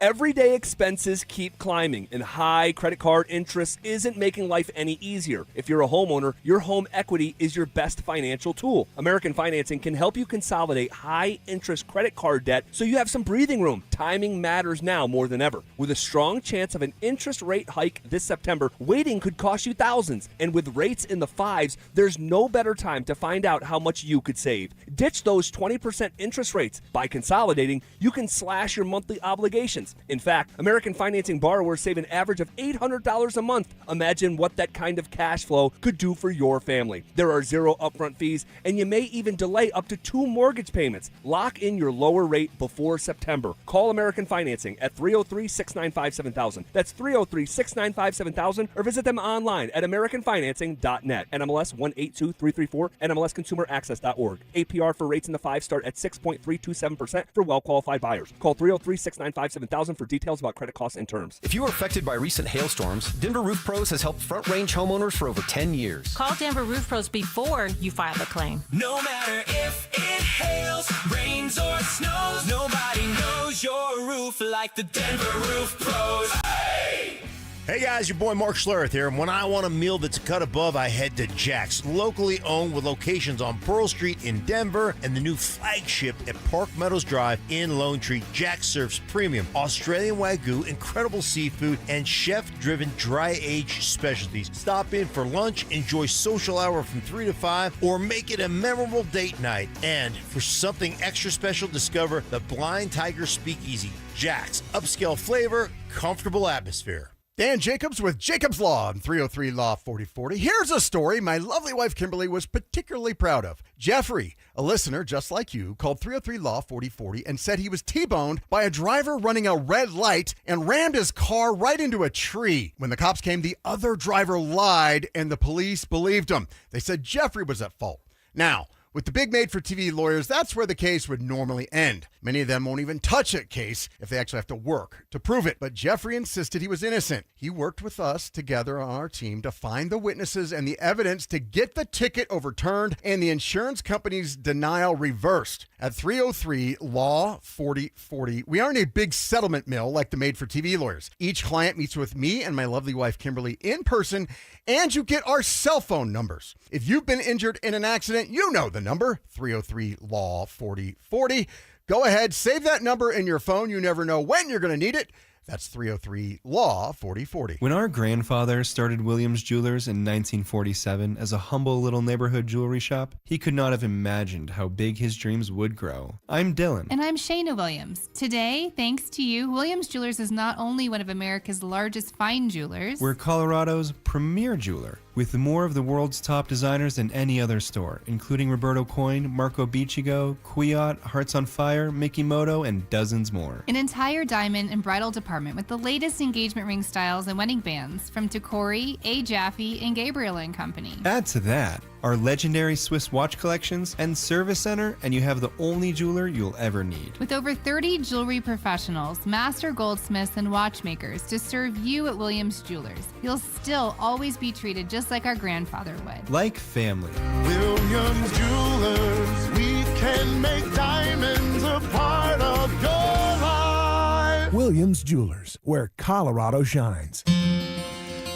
Everyday expenses keep climbing, and high credit card interest isn't making life any easier. If you're a homeowner, your home equity is your best financial tool. American Financing can help you consolidate high-interest credit card debt so you have some breathing room. Timing matters now more than ever. With a strong chance of an interest rate hike this September, waiting could cost you thousands. And with rates in the 5s, there's no better time to find out how much you could save. Ditch those 20% interest rates. By consolidating, you can slash your monthly obligations. In fact, American Financing borrowers save an average of $800 a month. Imagine what that kind of cash flow could do for your family. There are 0 upfront fees, and you may even delay up to 2 mortgage payments. Lock in your lower rate before September. Call American Financing at 303-695-7000. That's 303-695-7000, or visit them online at americanfinancing.net. NMLS 182334, NMLSconsumeraccess.org. APR for rates in the 5 start at 6.327% for well-qualified buyers. Call 303-695-7000 for details about credit costs and terms. If you were affected by recent hailstorms, Denver Roof Pros has helped Front Range homeowners for over 10 years. Call Denver Roof Pros before you file a claim. No matter if it hails, rains, or snows, nobody knows your roof like the Denver Roof Pros. Hey! Hey guys, your boy Mark Schlereth here, and when I want a meal that's a cut above, I head to Jack's, locally owned with locations on Pearl Street in Denver and the new flagship at Park Meadows Drive in Lone Tree. Jack's serves premium Australian Wagyu, incredible seafood, and chef-driven dry-aged specialties. Stop in for lunch, enjoy social hour from 3 to 5, or make it a memorable date night. And for something extra special, discover the Blind Tiger Speakeasy. Jack's, upscale flavor, comfortable atmosphere. Dan Jacobs with Jacobs Law on 303 Law 4040. Here's a story my lovely wife Kimberly was particularly proud of. Jeffrey, a listener just like you, called 303 Law 4040 and said he was T-boned by a driver running a red light and rammed his car right into a tree. When the cops came, the other driver lied and the police believed him. They said Jeffrey was at fault. Now, with the big made-for-TV lawyers, that's where the case would normally end. Many of them won't even touch a case if they actually have to work to prove it. But Jeffrey insisted he was innocent. He worked with us together on our team to find the witnesses and the evidence to get the ticket overturned and the insurance company's denial reversed. At 303 Law 4040, we aren't a big settlement mill like the made-for-TV lawyers. Each client meets with me and my lovely wife Kimberly in person, and you get our cell phone numbers. If you've been injured in an accident, you know the number, 303 Law 4040. Go ahead, save that number in your phone. You never know when you're going to need it. That's 303 Law 4040. When our grandfather started Williams Jewelers in 1947 as a humble little neighborhood jewelry shop, he could not have imagined how big his dreams would grow. I'm Dylan. And I'm Shayna Williams. Today, thanks to you, Williams Jewelers is not only one of America's largest fine jewelers, We're Colorado's premier jeweler, with more of the world's top designers than any other store, including Roberto Coin, Marco Biccigo, Kwiat, Hearts on Fire, Mikimoto, and dozens more. an entire diamond and bridal department with the latest engagement ring styles and wedding bands from Tacori, A. Jaffe, and Gabriel & Company. Add to that our legendary Swiss watch collections and service center, and you have the only jeweler you'll ever need. With over 30 jewelry professionals, master goldsmiths, and watchmakers to serve you at Williams Jewelers, you'll still always be treated just like our grandfather would. Like family. Williams Jewelers, we can make diamonds a part of your life. Williams Jewelers, where Colorado shines.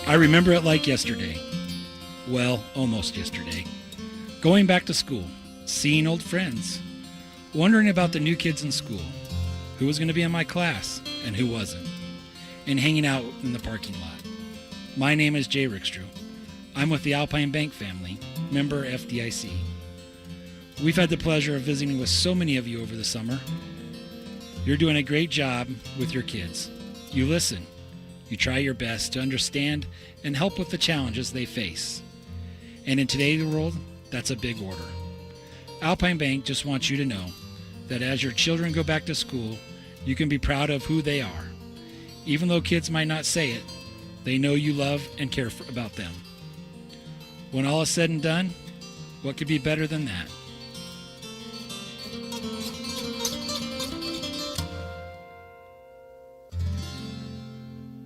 I remember it like yesterday. Well, almost yesterday. Going back to school, seeing old friends, wondering about the new kids in school, who was going to be in my class and who wasn't, and hanging out in the parking lot. My name is Jay Rickstrew. I'm with the Alpine Bank family, member FDIC. We've had the pleasure of visiting with so many of you over the summer. You're doing a great job with your kids. You listen. You try your best to understand and help with the challenges they face. And in today's world, that's a big order. Alpine Bank just wants you to know that as your children go back to school, you can be proud of who they are. Even though kids might not say it, they know you love and care about them. When all is said and done, what could be better than that?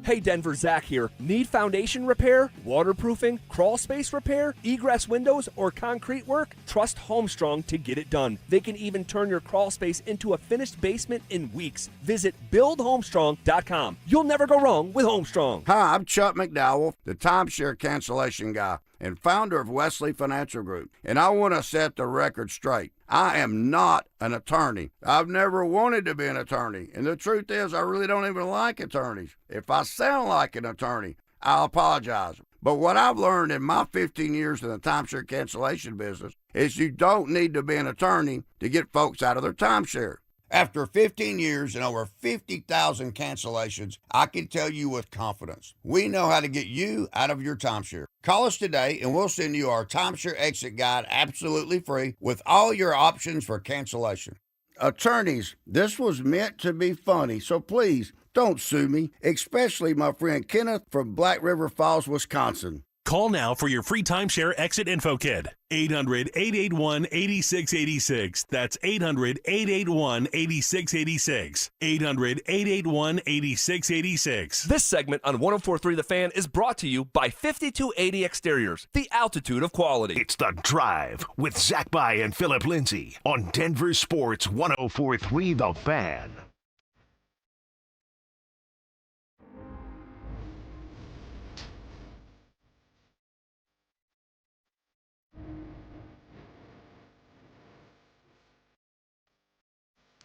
Hey Denver, Zach here. Need foundation repair, waterproofing, crawl space repair, egress windows, or concrete work? Trust Homestrong to get it done. They can even turn your crawl space into a finished basement in weeks. Visit buildhomestrong.com. You'll never go wrong with Homestrong. Hi, I'm Chuck McDowell, the timeshare cancellation guy and founder of Wesley Financial Group. And I want to set the record straight. I am not an attorney. I've never wanted to be an attorney. And the truth is, I really don't even like attorneys. If I sound like an attorney, I'll apologize. But what I've learned in my 15 years in the timeshare cancellation business is you don't need to be an attorney to get folks out of their timeshare. After 15 years and over 50,000 cancellations, I can tell you with confidence, we know how to get you out of your timeshare. Call us today and we'll send you our timeshare exit guide absolutely free with all your options for cancellation. Attorneys, this was meant to be funny, so please don't sue me, especially my friend Kenneth from Black River Falls, Wisconsin. Call now for your free timeshare exit info kit. 800-881-8686. That's 800-881-8686. 800-881-8686. This segment on 104.3 The Fan is brought to you by 5280 Exteriors, the altitude of quality. It's The Drive with Zach By and Phillip Lindsay on Denver Sports 104.3 The Fan.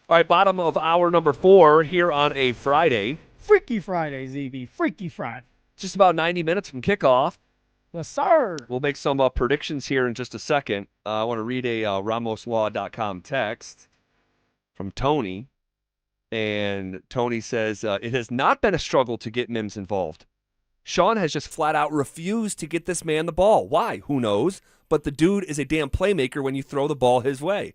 All right, bottom of hour number 4 here on a Friday. Freaky Friday, ZB. Freaky Friday. Just about 90 minutes from kickoff. Yes, sir. We'll make some predictions here in just a second. I want to read a RamosLaw.com text from Tony. And Tony says, it has not been a struggle to get Mims involved. Sean has just flat out refused to get this man the ball. Why? Who knows? But the dude is a damn playmaker when you throw the ball his way.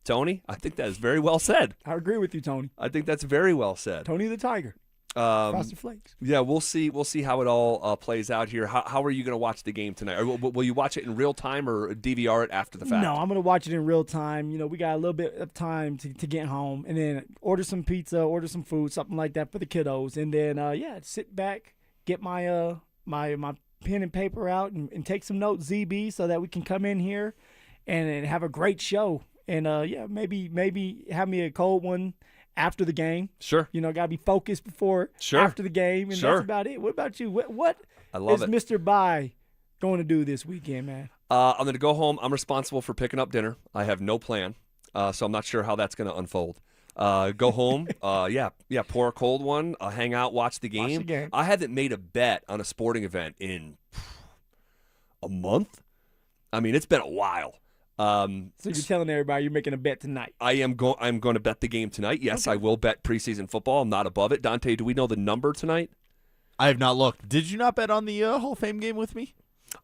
Tony, I think that is very well said. I agree with you, Tony. I think that's very well said. Tony the Tiger. Frosted Flakes. Yeah, we'll see how it all plays out here. How are you going to watch the game tonight? Or will you watch it in real time or DVR it after the fact? No, I'm going to watch it in real time. You know, we got a little bit of time to get home, and then order some pizza, order some food, something like that for the kiddos, and then sit back, get my my pen and paper out, and take some notes, ZB, so that we can come in here and have a great show. And maybe have me a cold one after the game. Sure. You know, got to be focused before, after the game, and that's about it. What about you? What I love is Mr. Bai going to do this weekend, man? I'm going to go home. I'm responsible for picking up dinner. I have no plan, so I'm not sure how that's going to unfold. Go home, pour a cold one, hang out, watch the game. I haven't made a bet on a sporting event in a month. I mean, it's been a while. So you're telling everybody you're making a bet tonight? I'm going to bet the game tonight. Yes, okay. I will bet preseason football. I'm not above it. Dante, do we know the number tonight? I have not looked. Did you not bet on the Hall of Fame game with me?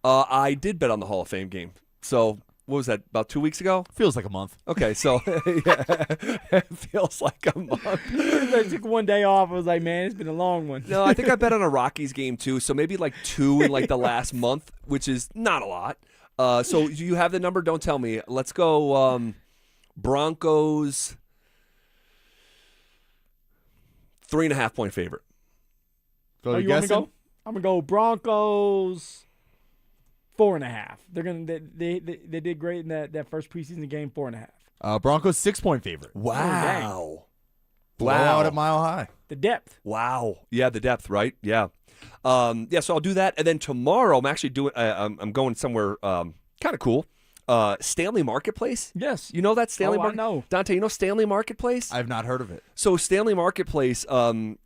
I did bet on the Hall of Fame game. So what was that, about 2 weeks ago? Feels like a month. Okay, so it feels like a month. I took one day off. I was like, man, it's been a long one. No, I think I bet on a Rockies game too. So maybe like 2 in like the last month, which is not a lot. So you have the number? Don't tell me. Let's go Broncos 3.5-point favorite. You want me to go? I'm going to go Broncos 4.5. They did great in that first preseason game, 4.5. Broncos 6-point favorite. Wow. Blowout at Mile High. The depth. Wow. Yeah, the depth, right? Yeah. So I'll do that, and then tomorrow I'm actually doing. I'm going somewhere kind of cool. Stanley Marketplace. Yes, you know that Stanley. I know. Dante, you know Stanley Marketplace? I have not heard of it. So Stanley Marketplace,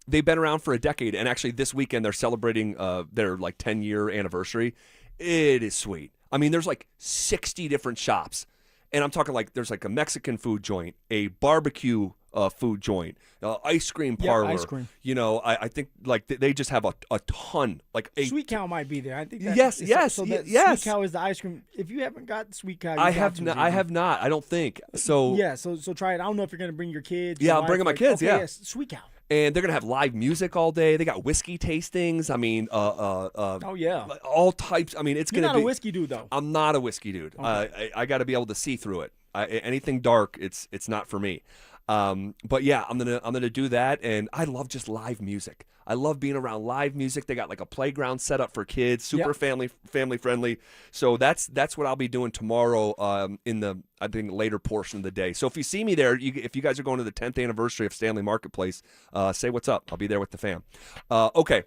they've been around for a decade, and actually this weekend they're celebrating their 10-year anniversary. It is sweet. I mean, there's like 60 different shops, and I'm talking like there's like a Mexican food joint, a barbecue food joint, ice cream parlor. Yeah, ice cream. You know, I think like they just have a ton. Like Sweet Cow might be there. I think. Yes. Sweet Cow is the ice cream. If you haven't got Sweet Cow, I have not. I don't think so. Yeah. So try it. I don't know if you're gonna bring your kids. Yeah, I'm bringing my kids. Okay, yeah. Sweet Cow. And they're gonna have live music all day. They got whiskey tastings. I mean, oh yeah, all types. I mean, it's You're gonna not be. a whiskey dude though. I'm not a whiskey dude. Okay. I got to be able to see through it. Anything dark, it's not for me. But yeah, I'm gonna do that, and I love just live music. I love being around live music. They got like a playground set up for kids, super family friendly. So that's what I'll be doing tomorrow in the I think later portion of the day. So if you see me there, if you guys are going to the 10th anniversary of Stanley Marketplace, say what's up. I'll be there with the fam. Okay.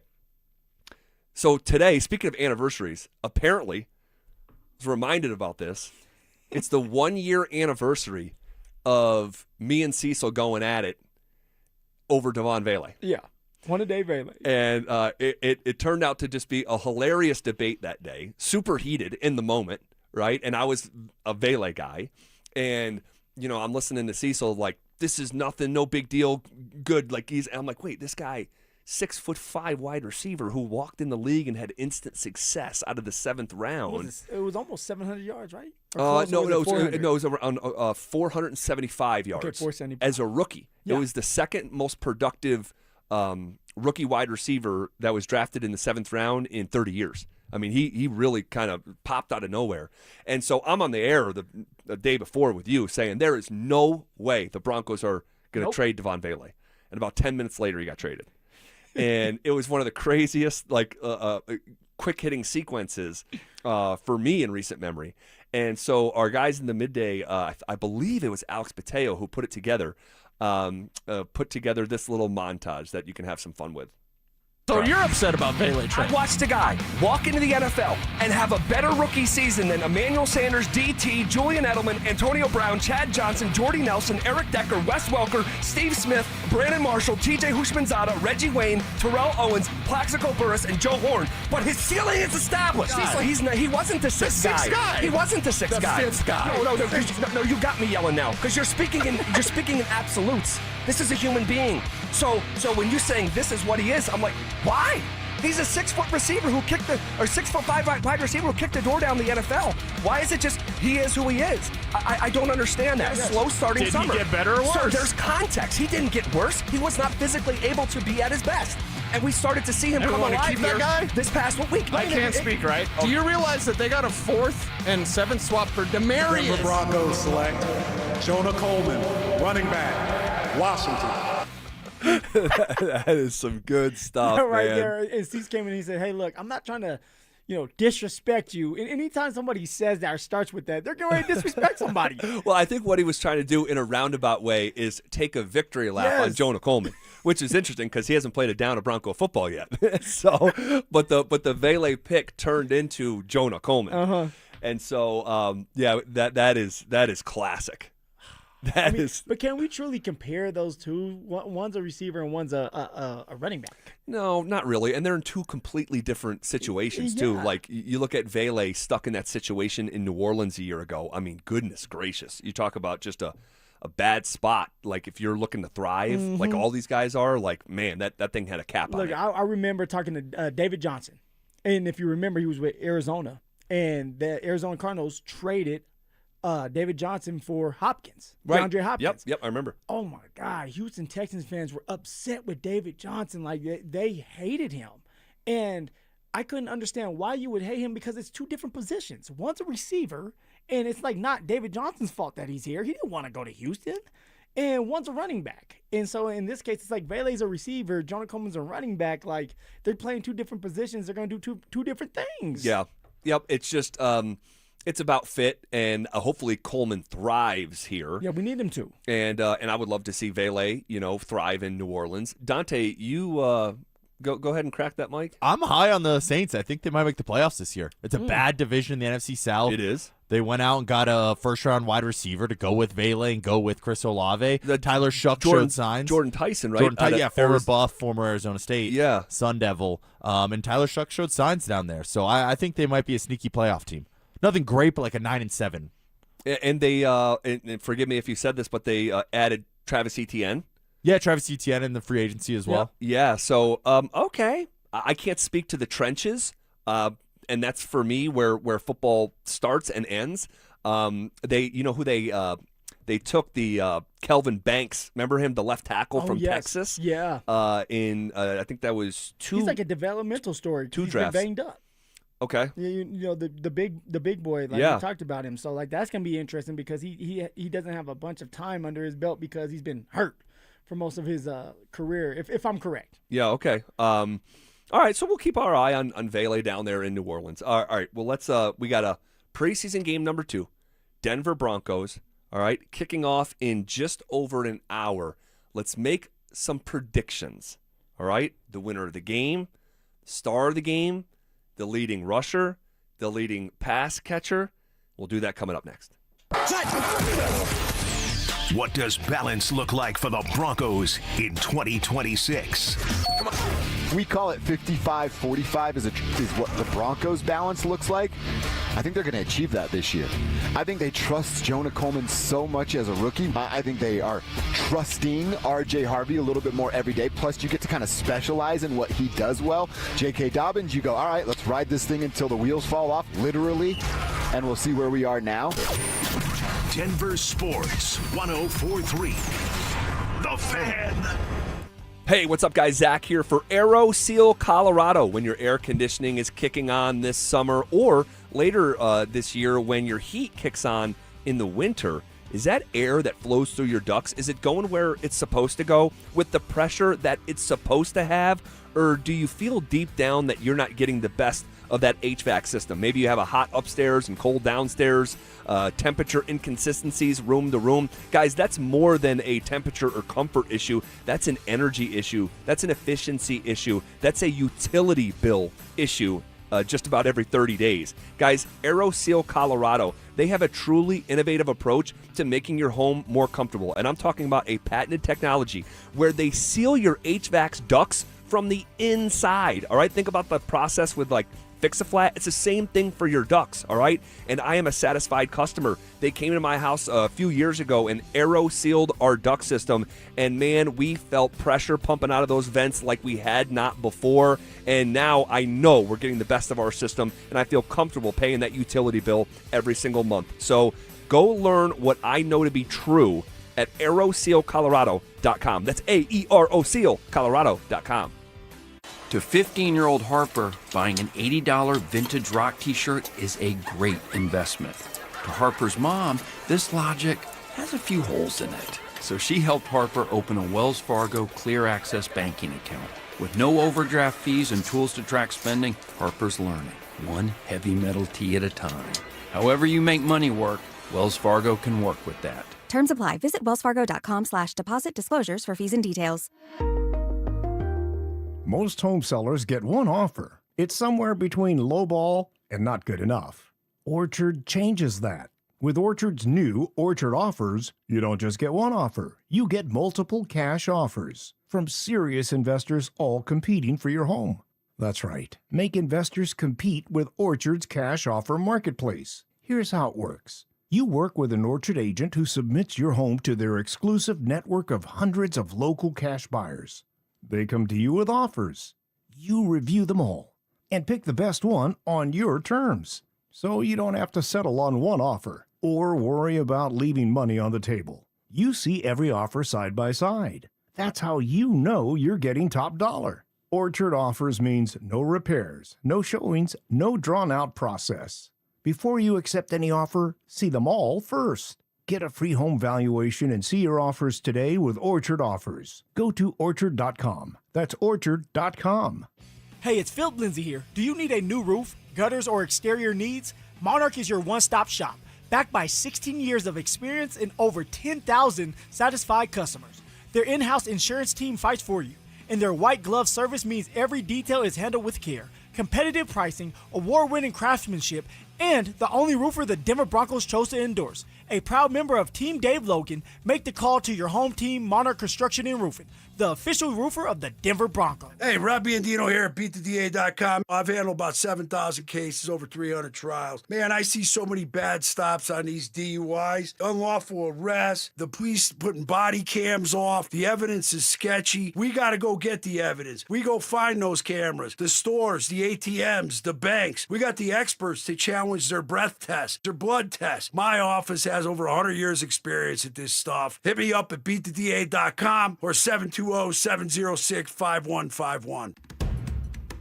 So today, speaking of anniversaries, apparently, I was reminded about this. It's the 1-year anniversary of me and Cecil going at it over Devon Vele. Yeah, one-a-day Vele. And it turned out to just be a hilarious debate that day, super heated in the moment, right? And I was a Vele guy. And, you know, I'm listening to Cecil like, this is nothing, no big deal, good. Like I'm like, wait, this guy, 6'5" wide receiver who walked in the league and had instant success out of the 7th round. It was almost 700 yards, right? No, it was around 475 yards. Okay, 475. As a rookie. Yeah. It was the second most productive rookie wide receiver that was drafted in the 7th round in 30 years. I mean, he really kind of popped out of nowhere. And so I'm on the air the day before with you saying there is no way the Broncos are going to trade Devon Vele. And about 10 minutes later, he got traded. And it was one of the craziest, quick-hitting sequences for me in recent memory. And so our guys in the midday, I believe it was Alex Pateo who put together this little montage that you can have some fun with. So you're upset about Vele trade? I watched a guy walk into the NFL and have a better rookie season than Emmanuel Sanders, DT, Julian Edelman, Antonio Brown, Chad Johnson, Jordy Nelson, Eric Decker, Wes Welker, Steve Smith, Brandon Marshall, TJ Hushmanzada, Reggie Wayne, Terrell Owens, Plaxico Burress, and Joe Horn. But his ceiling is established. He wasn't the sixth guy. He wasn't the sixth guy. The fifth guy. No, you got me yelling now because you're speaking in absolutes. This is a human being. So when you're saying this is what he is, I'm like, why? He's a 6-foot receiver who kicked the, or 6'5" wide receiver who kicked the door down the NFL. Why is it just he is who he is? I don't understand that. Slow starting summer. Did he get better or worse? So there's context. He didn't get worse. He was not physically able to be at his best. And we started to see him come alive keep that here guy? this past week. I can't speak, right? Do you realize that they got a 4th and 7th swap for Demarius? Denver Broncos select Jonah Coleman, running back, Washington. That is some good stuff, right man. there. And Cease came in and he said, hey, look, I'm not trying to, disrespect you. And anytime somebody says that or starts with that, they're going to disrespect somebody. Well, I think what he was trying to do in a roundabout way is take a victory lap on Jonah Coleman, which is interesting because he hasn't played a down of Bronco football yet. But the Vele pick turned into Jonah Coleman. And so, that is classic. But can we truly compare those two? One's a receiver and one's a running back. No, not really. And they're in two completely different situations, too. Like, you look at Vele stuck in that situation in New Orleans a year ago. I mean, goodness gracious. You talk about just a bad spot. Like, if you're looking to thrive, like all these guys are, like, man, that thing had a cap on it. Look, I remember talking to David Johnson. And if you remember, he was with Arizona. And the Arizona Cardinals traded David Johnson for Hopkins, DeAndre Hopkins. Yep, I remember. Oh, my God. Houston Texans fans were upset with David Johnson. Like, they hated him. And I couldn't understand why you would hate him because it's two different positions. One's a receiver, and it's like not David Johnson's fault that he's here. He didn't want to go to Houston. And one's a running back. And so in this case, it's like Vele's a receiver, Jonah Coleman's a running back. Like, they're playing two different positions. They're going to do two different things. Yeah. Yep. It's just it's about fit, and hopefully Coleman thrives here. Yeah, we need him to. And I would love to see Vele, thrive in New Orleans. Dante, you go ahead and crack that mic. I'm high on the Saints. I think they might make the playoffs this year. It's a bad division in the NFC South. It is. They went out and got a first-round wide receiver to go with Vele and go with Chris Olave. Tyler Shuck showed signs. Jordan Tyson, right? Former Buff, former Arizona State. Yeah. Sun Devil. And Tyler Shuck showed signs down there. So I think they might be a sneaky playoff team. Nothing great, but like a 9-7. And they, and forgive me if you said this, but they added Travis Etienne. Yeah, Travis Etienne in the free agency as well. Yeah. So, okay. I can't speak to the trenches. And that's for me where football starts and ends. They took the Kelvin Banks. Remember him, the left tackle from Texas? Yeah. I think that was two. He's like a developmental story. Two He's drafts. Been banged up. Okay. The big boy. Like we talked about him. So like that's gonna be interesting because he doesn't have a bunch of time under his belt because he's been hurt for most of his career. If I'm correct. Yeah. Okay. All right. So we'll keep our eye on Vele down there in New Orleans. All right. Well, we got a preseason game number 2, Denver Broncos. All right, kicking off in just over an hour. Let's make some predictions. All right, the winner of the game, star of the game, the leading rusher, the leading pass catcher. We'll do that coming up next. What does balance look like for the Broncos in 2026? We call it 55-45 is what the Broncos' balance looks like. I think they're going to achieve that this year. I think they trust Jonah Coleman so much as a rookie. I think they are trusting R.J. Harvey a little bit more every day. Plus, you get to kind of specialize in what he does well. J.K. Dobbins, you go, all right, let's ride this thing until the wheels fall off, literally, and we'll see where we are now. Denver Sports 104.3. The Fan. Hey, what's up, guys? Zach here for Aero Seal Colorado. When your air conditioning is kicking on this summer or later this year when your heat kicks on in the winter, is that air that flows through your ducts, is it going where it's supposed to go with the pressure that it's supposed to have? Or do you feel deep down that you're not getting the best of that HVAC system? Maybe you have a hot upstairs and cold downstairs, temperature inconsistencies room to room. Guys, that's more than a temperature or comfort issue. That's an energy issue. That's an efficiency issue. That's a utility bill issue just about every 30 days. Guys, Aero Seal Colorado, they have a truly innovative approach to making your home more comfortable. And I'm talking about a patented technology where they seal your HVAC's ducts from the inside. All right, think about the process with like Fix-A-Flat, it's the same thing for your ducts, all right? And I am a satisfied customer. They came to my house a few years ago and aero-sealed our duct system, and man, we felt pressure pumping out of those vents like we had not before, and now I know we're getting the best of our system, and I feel comfortable paying that utility bill every single month. So go learn what I know to be true at aerosealcolorado.com. That's AERO Colorado.com. To 15-year-old Harper, buying an $80 vintage rock t-shirt is a great investment. To Harper's mom, this logic has a few holes in it. So she helped Harper open a Wells Fargo Clear Access banking account. With no overdraft fees and tools to track spending, Harper's learning, one heavy metal tee at a time. However you make money work, Wells Fargo can work with that. Terms apply. Visit wellsfargo.com/deposit disclosures for fees and details. Most home sellers get one offer. It's somewhere between lowball and not good enough. Orchard changes that. With Orchard's new Orchard Offers, you don't just get one offer. You get multiple cash offers from serious investors all competing for your home. That's right. Make investors compete with Orchard's cash offer marketplace. Here's how it works. You work with an Orchard agent who submits your home to their exclusive network of hundreds of local cash buyers. They come to you with offers. You review them all and pick the best one on your terms. So you don't have to settle on one offer or worry about leaving money on the table. You see every offer side by side. That's how you know you're getting top dollar. Orchard Offers means no repairs, no showings, no drawn-out process. Before you accept any offer, see them all first. Get a free home valuation and see your offers today with Orchard Offers. Go to Orchard.com. That's Orchard.com. Hey, it's Phillip Lindsay here. Do you need a new roof, gutters, or exterior needs? Monarch is your one-stop shop, backed by 16 years of experience and over 10,000 satisfied customers. Their in-house insurance team fights for you, and their white glove service means every detail is handled with care. Competitive pricing, award-winning craftsmanship, and the only roofer the Denver Broncos chose to endorse. A proud member of Team Dave Logan, make the call to your home team, Monarch Construction and Roofing, the official roofer of the Denver Broncos. Hey, Rob Biandino here at BeatTheDA.com. I've handled about 7,000 cases, over 300 trials. Man, I see so many bad stops on these DUIs, unlawful arrests, the police putting body cams off. The evidence is sketchy. We got to go get the evidence. We go find those cameras, the stores, the ATMs, the banks. We got the experts to challenge their breath tests, their blood tests. My office has over 100 years experience at this stuff. Hit me up at BeatTheDA.com or 720-706-5151.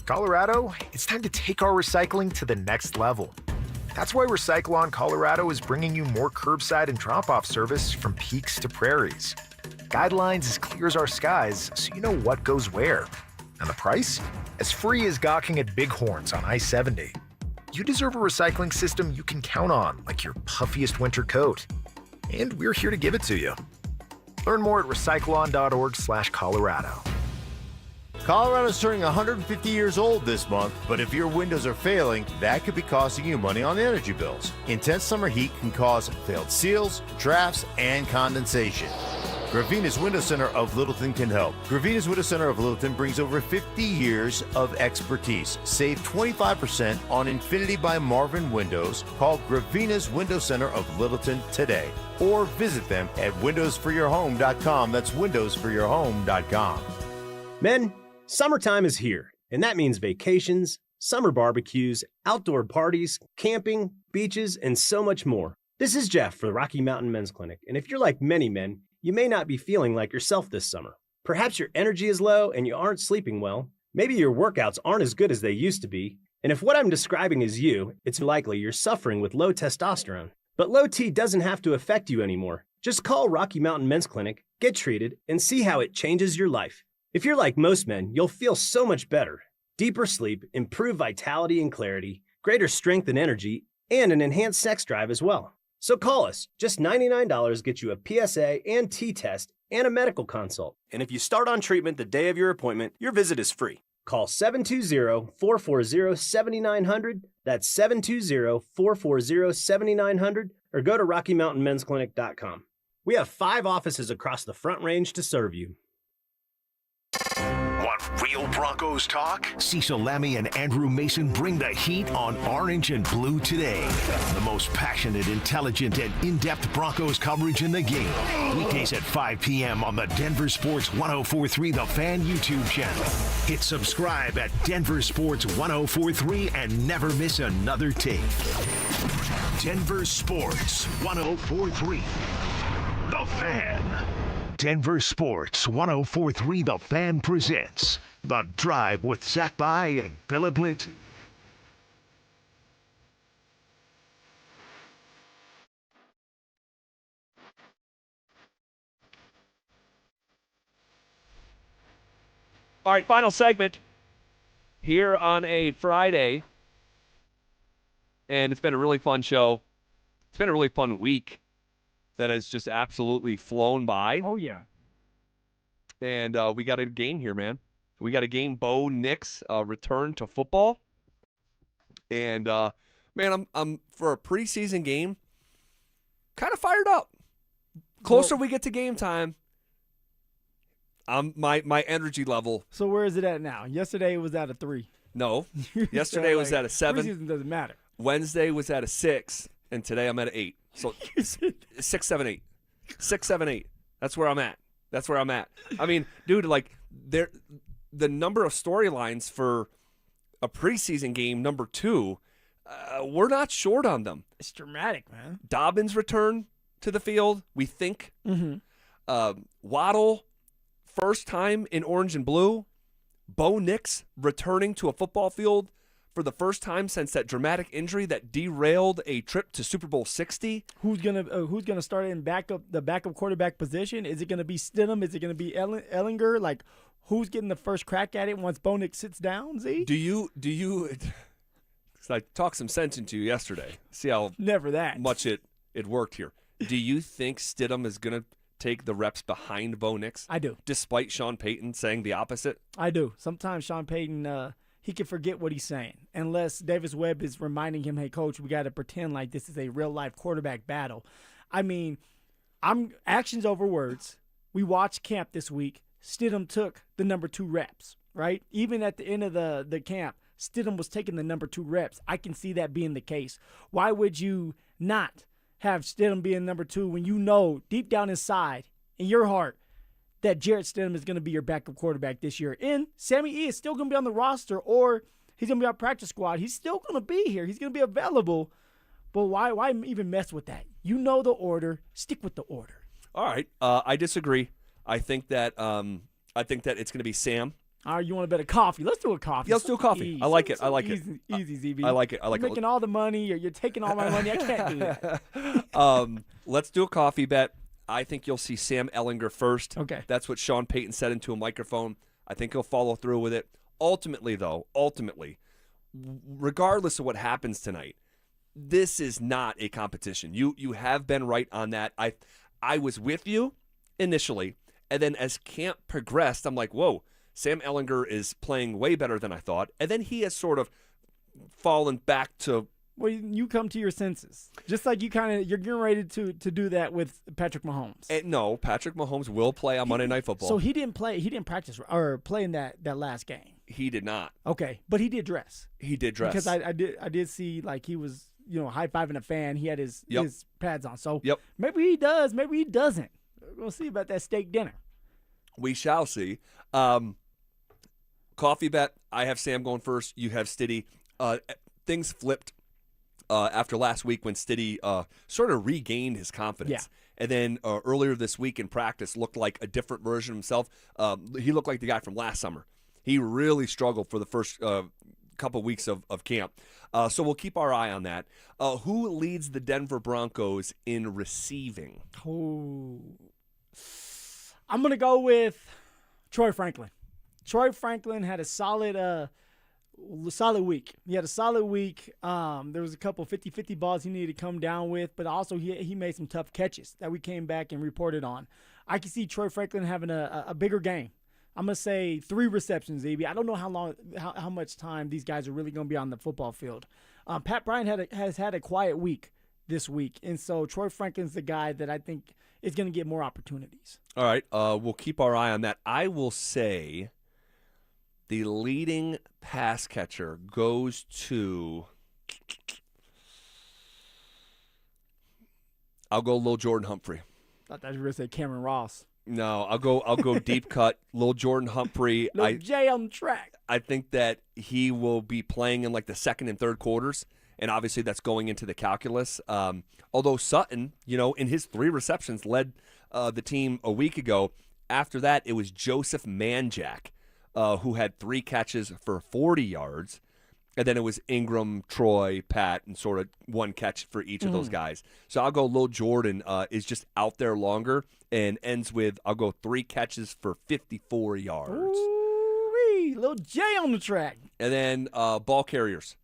Colorado, it's time to take our recycling to the next level. That's why Recyclon Colorado is bringing you more curbside and drop-off service from peaks to prairies. Guidelines as clear as our skies, so you know what goes where. And the price? As free as gawking at bighorns on I-70. You deserve a recycling system you can count on, like your puffiest winter coat. And we're here to give it to you. Learn more at recyclon.org/Colorado. Colorado's turning 150 years old this month, but if your windows are failing, that could be costing you money on energy bills. Intense summer heat can cause failed seals, drafts, and condensation. Gravina's Window Center of Littleton can help. Gravina's Window Center of Littleton brings over 50 years of expertise. Save 25% on Infinity by Marvin Windows. Call Gravina's Window Center of Littleton today, or visit them at windowsforyourhome.com. That's windowsforyourhome.com. Men, summertime is here, and that means vacations, summer barbecues, outdoor parties, camping, beaches, and so much more. This is Jeff for the Rocky Mountain Men's Clinic, and if you're like many men, you may not be feeling like yourself this summer. Perhaps your energy is low and you aren't sleeping well. Maybe your workouts aren't as good as they used to be. And if what I'm describing is you, it's likely you're suffering with low testosterone. But low T doesn't have to affect you anymore. Just call Rocky Mountain Men's Clinic, get treated, and see how it changes your life. If you're like most men, you'll feel so much better. Deeper sleep, improved vitality and clarity, greater strength and energy, and an enhanced sex drive as well. So call us. Just $99 gets you a PSA and T-test and a medical consult. And if you start on treatment the day of your appointment, your visit is free. Call 720-440-7900. That's 720-440-7900. Or go to RockyMountainMen'sClinic.com. We have 5 offices across the Front Range to serve you. Want Real Broncos talk? Cecil Lammy and Andrew Mason bring the heat on Orange and Blue today. The most passionate, intelligent, and in-depth Broncos coverage in the game. Weekdays at 5 p.m. on the Denver Sports 1043 The Fan YouTube channel. Hit subscribe at Denver Sports 1043 and never miss another take. Denver Sports 1043 The Fan. Denver Sports 1043 The Fan presents The Drive with Zach By and Phillip Lindsay. All right, final segment here on a Friday. And it's been a really fun show. It's been a really fun week that has just absolutely flown by. Oh, yeah. And we got a game here, man. We got a game. Bo Nix return to football. And, man, I'm for a preseason game, kind of fired up. Closer we get to game time, my energy level. So where is it at now? Yesterday it was at a 3. No. Yesterday was at a 7. Preseason doesn't matter. Wednesday was at a 6, and today I'm at an 8. So 6, 7, 8. 6, 7, 8. That's where I'm at. That's where I'm at. I mean, dude, like the number of storylines for a preseason game, number 2, we're not short on them. It's dramatic, man. Dobbins return to the field, we think. Mm-hmm. Waddle, first time in orange and blue. Bo Nix returning to a football field for the first time since that dramatic injury that derailed a trip to Super Bowl 60. Who's gonna start in the backup quarterback position? Is it gonna be Stidham? Is it gonna be Ellinger? Like, who's getting the first crack at it once Bo Nix sits down? Z? Do you? Because I talked some sense into you yesterday. See how much it worked here. Do you think Stidham is gonna take the reps behind Bo Nix? I do. Despite Sean Payton saying the opposite? I do. Sometimes Sean Payton, he can forget what he's saying unless Davis Webb is reminding him, hey, coach, we got to pretend like this is a real-life quarterback battle. I mean, actions over words. We watched camp this week. Stidham took the number 2 reps, right? Even at the end of the camp, Stidham was taking the number 2 reps. I can see that being the case. Why would you not have Stidham being number 2 when you know deep down inside in your heart that Jarrett Stidham is going to be your backup quarterback this year? And Sammy E is still going to be on the roster, or he's going to be on practice squad. He's still going to be here. He's going to be available. But why even mess with that? You know the order. Stick with the order. All right. I disagree. I think that it's going to be Sam. All right, you want to bet a coffee? Let's do a coffee. Yeah, let's do a coffee. Easy. I like it. Easy, ZB. I like it. You're making all the money. You're taking all my money. I can't do that. Let's do a coffee bet. I think you'll see Sam Ellinger first. Okay. That's what Sean Payton said into a microphone. I think he'll follow through with it. Ultimately, regardless of what happens tonight, this is not a competition. You have been right on that. I was with you initially, and then as camp progressed, I'm like, whoa, Sam Ellinger is playing way better than I thought. And then he has sort of fallen back to... Well, you come to your senses. Just like you're getting ready to do that with Patrick Mahomes. No, Patrick Mahomes will play on Monday Night Football. So he didn't practice or play in that last game. He did not. Okay, but he did dress. He did dress. Because I did see, like, he was, high-fiving a fan. He had his pads on. So maybe he does, maybe he doesn't. We'll see about that steak dinner. We shall see. Coffee bet, I have Sam going first. You have Stiddy. Things flipped after last week when Stiddy sort of regained his confidence. Yeah. And then earlier this week in practice looked like a different version of himself. He looked like the guy from last summer. He really struggled for the first couple weeks of camp. So we'll keep our eye on that. Who leads the Denver Broncos in receiving? Oh, I'm going to go with Troy Franklin. Troy Franklin had a solid week. He had a solid week. There was a couple 50-50 balls he needed to come down with, but also he made some tough catches that we came back and reported on. I can see Troy Franklin having a bigger game. I'm going to say 3 receptions, AB. I don't know how much time these guys are really going to be on the football field. Pat Bryant has had a quiet week this week, and so Troy Franklin's the guy that I think is going to get more opportunities. All right, we'll keep our eye on that. I will say The leading pass catcher goes to... I'll go Lil Jordan Humphrey. I thought you were going to say Cameron Ross. No, I'll go deep cut. Lil Jordan Humphrey. Lil J on the track. I think that he will be playing in like the second and third quarters, and obviously that's going into the calculus. Although Sutton, in his 3 receptions led the team a week ago. After that, it was Joseph Manjack, who had 3 catches for 40 yards. And then it was Ingram, Troy, Pat, and sort of 1 catch for each of those guys. So I'll go Lil Jordan is just out there longer and ends with, I'll go 3 catches for 54 yards. Ooh-wee, Lil J on the track. And then ball carriers.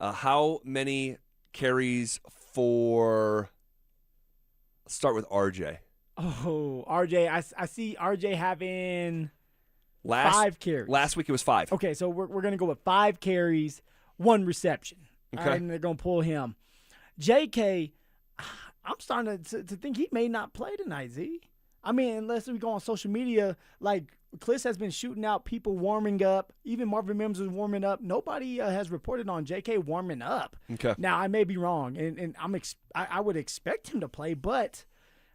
How many carries for, let's start with RJ. Oh, RJ, I see RJ having 5 carries. Last week it was 5. Okay, so we're going to go with 5 carries, 1 reception. Okay. All right, and they're going to pull him. JK, I'm starting to think he may not play tonight, Z. I mean, unless we go on social media, like Kliss has been shooting out people warming up. Even Marvin Mims was warming up. Nobody has reported on JK warming up. Okay. Now, I may be wrong, and I would expect him to play, but,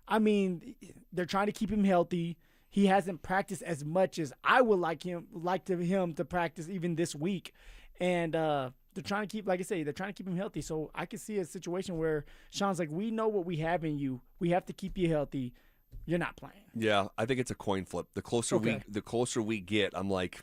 I mean, they're trying to keep him healthy. He hasn't practiced as much as I would like him to practice even this week. And they're trying to keep, like I say, they're trying to keep him healthy. So I can see a situation where Sean's like, we know what we have in you. We have to keep you healthy. You're not playing. Yeah, I think it's a coin flip. The closer we get, I'm like,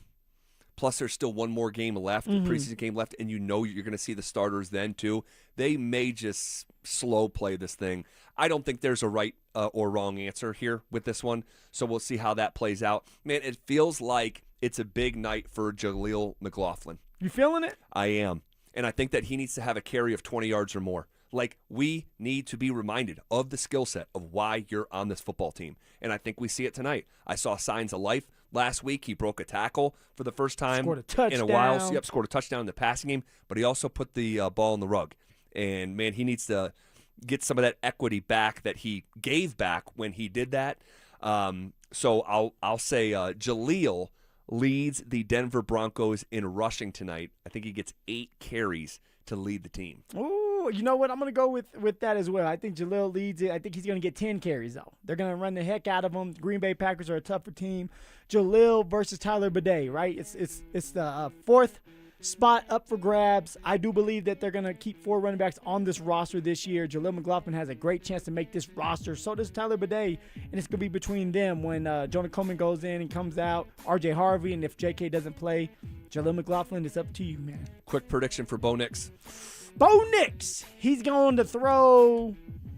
plus there's still 1 more game left, preseason game left, and you're going to see the starters then too. They may just slow play this thing. I don't think there's a right or wrong answer here with this one, so we'll see how that plays out. Man, it feels like it's a big night for Jaleel McLaughlin. You feeling it? I am, and I think that he needs to have a carry of 20 yards or more. Like, we need to be reminded of the skill set of why you're on this football team, and I think we see it tonight. I saw signs of life. Last week, he broke a tackle for the first time in a while. So, scored a touchdown in the passing game, but he also put the ball in the rug. And, man, he needs to get some of that equity back that he gave back when he did that. So I'll say Jaleel leads the Denver Broncos in rushing tonight. I think he gets 8 carries to lead the team. Ooh, you know what? I'm going to go with that as well. I think Jaleel leads it. I think he's going to get 10 carries, though. They're going to run the heck out of him. Green Bay Packers are a tougher team. Jaleel versus Tyler Bidet, right? It's the 4th spot up for grabs. I do believe that they're going to keep 4 running backs on this roster this year. Jaleel McLaughlin has a great chance to make this roster. So does Tyler Bidet, and it's going to be between them when Jonah Coleman goes in and comes out, RJ Harvey, and if JK doesn't play, Jaleel McLaughlin, it's up to you, man. Quick prediction for Bo Nix. Bo Nix, he's going to throw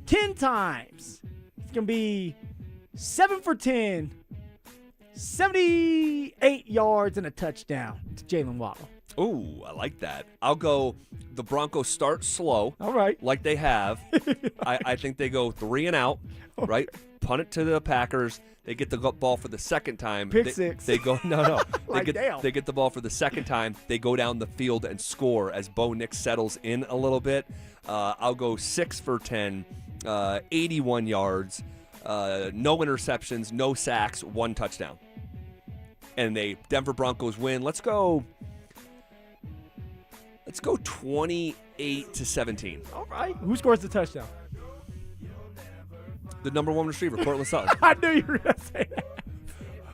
10 times. It's going to be 7 for 10, 78 yards, and a touchdown to Jalen Waddle. Ooh, I like that. I'll go the Broncos start slow. All right. Like they have. I think they go 3 and out, right? Punt it to the Packers. They get the ball for the second time. Pick six. They go no. Like, they get the ball for the second time. They go down the field and score as Bo Nix settles in a little bit. I'll go 6 for 10, 81 yards, no interceptions, no sacks, 1 touchdown. And the Denver Broncos win. Let's go 28-17. All right. Who scores the touchdown? The number 1 receiver, Cortland Sutton. I knew you were going to say that.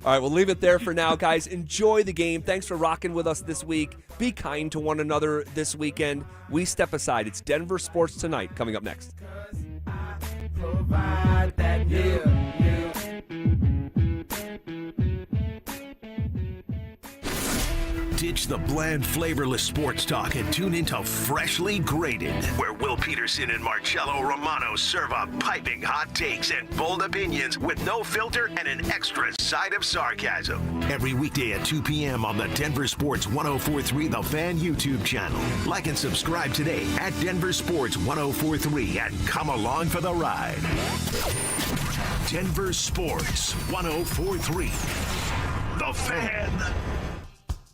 All right, we'll leave it there for now, guys. Enjoy the game. Thanks for rocking with us this week. Be kind to one another this weekend. We step aside. It's Denver Sports Tonight coming up next. Provide that Ditch the bland, flavorless sports talk and tune into Freshly Grated, where Will Peterson and Marcello Romano serve up piping hot takes and bold opinions with no filter and an extra side of sarcasm. Every weekday at 2 p.m. on the Denver Sports 104.3 The Fan YouTube channel. Like and subscribe today at Denver Sports 104.3 and come along for the ride. Denver Sports 104.3 The Fan.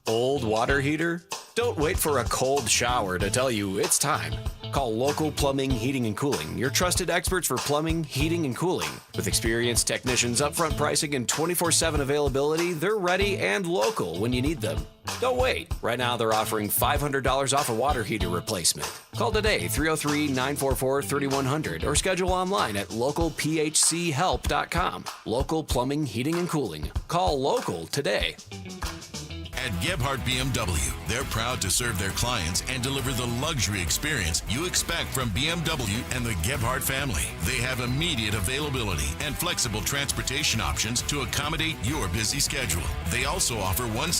Old water heater? Don't wait for a cold shower to tell you it's time. Call Local Plumbing, Heating, and Cooling, your trusted experts for plumbing, heating, and cooling. With experienced technicians, upfront pricing, and 24/7 availability, they're ready and local when you need them. Don't wait. Right now, they're offering $500 off a water heater replacement. Call today, 303-944-3100, or schedule online at localphchelp.com. Local Plumbing, Heating, and Cooling. Call local today. At Gebhardt BMW, they're proud to serve their clients and deliver the luxury experience you expect from BMW and the Gebhardt family. They have immediate availability and flexible transportation options to accommodate your busy schedule. They also offer one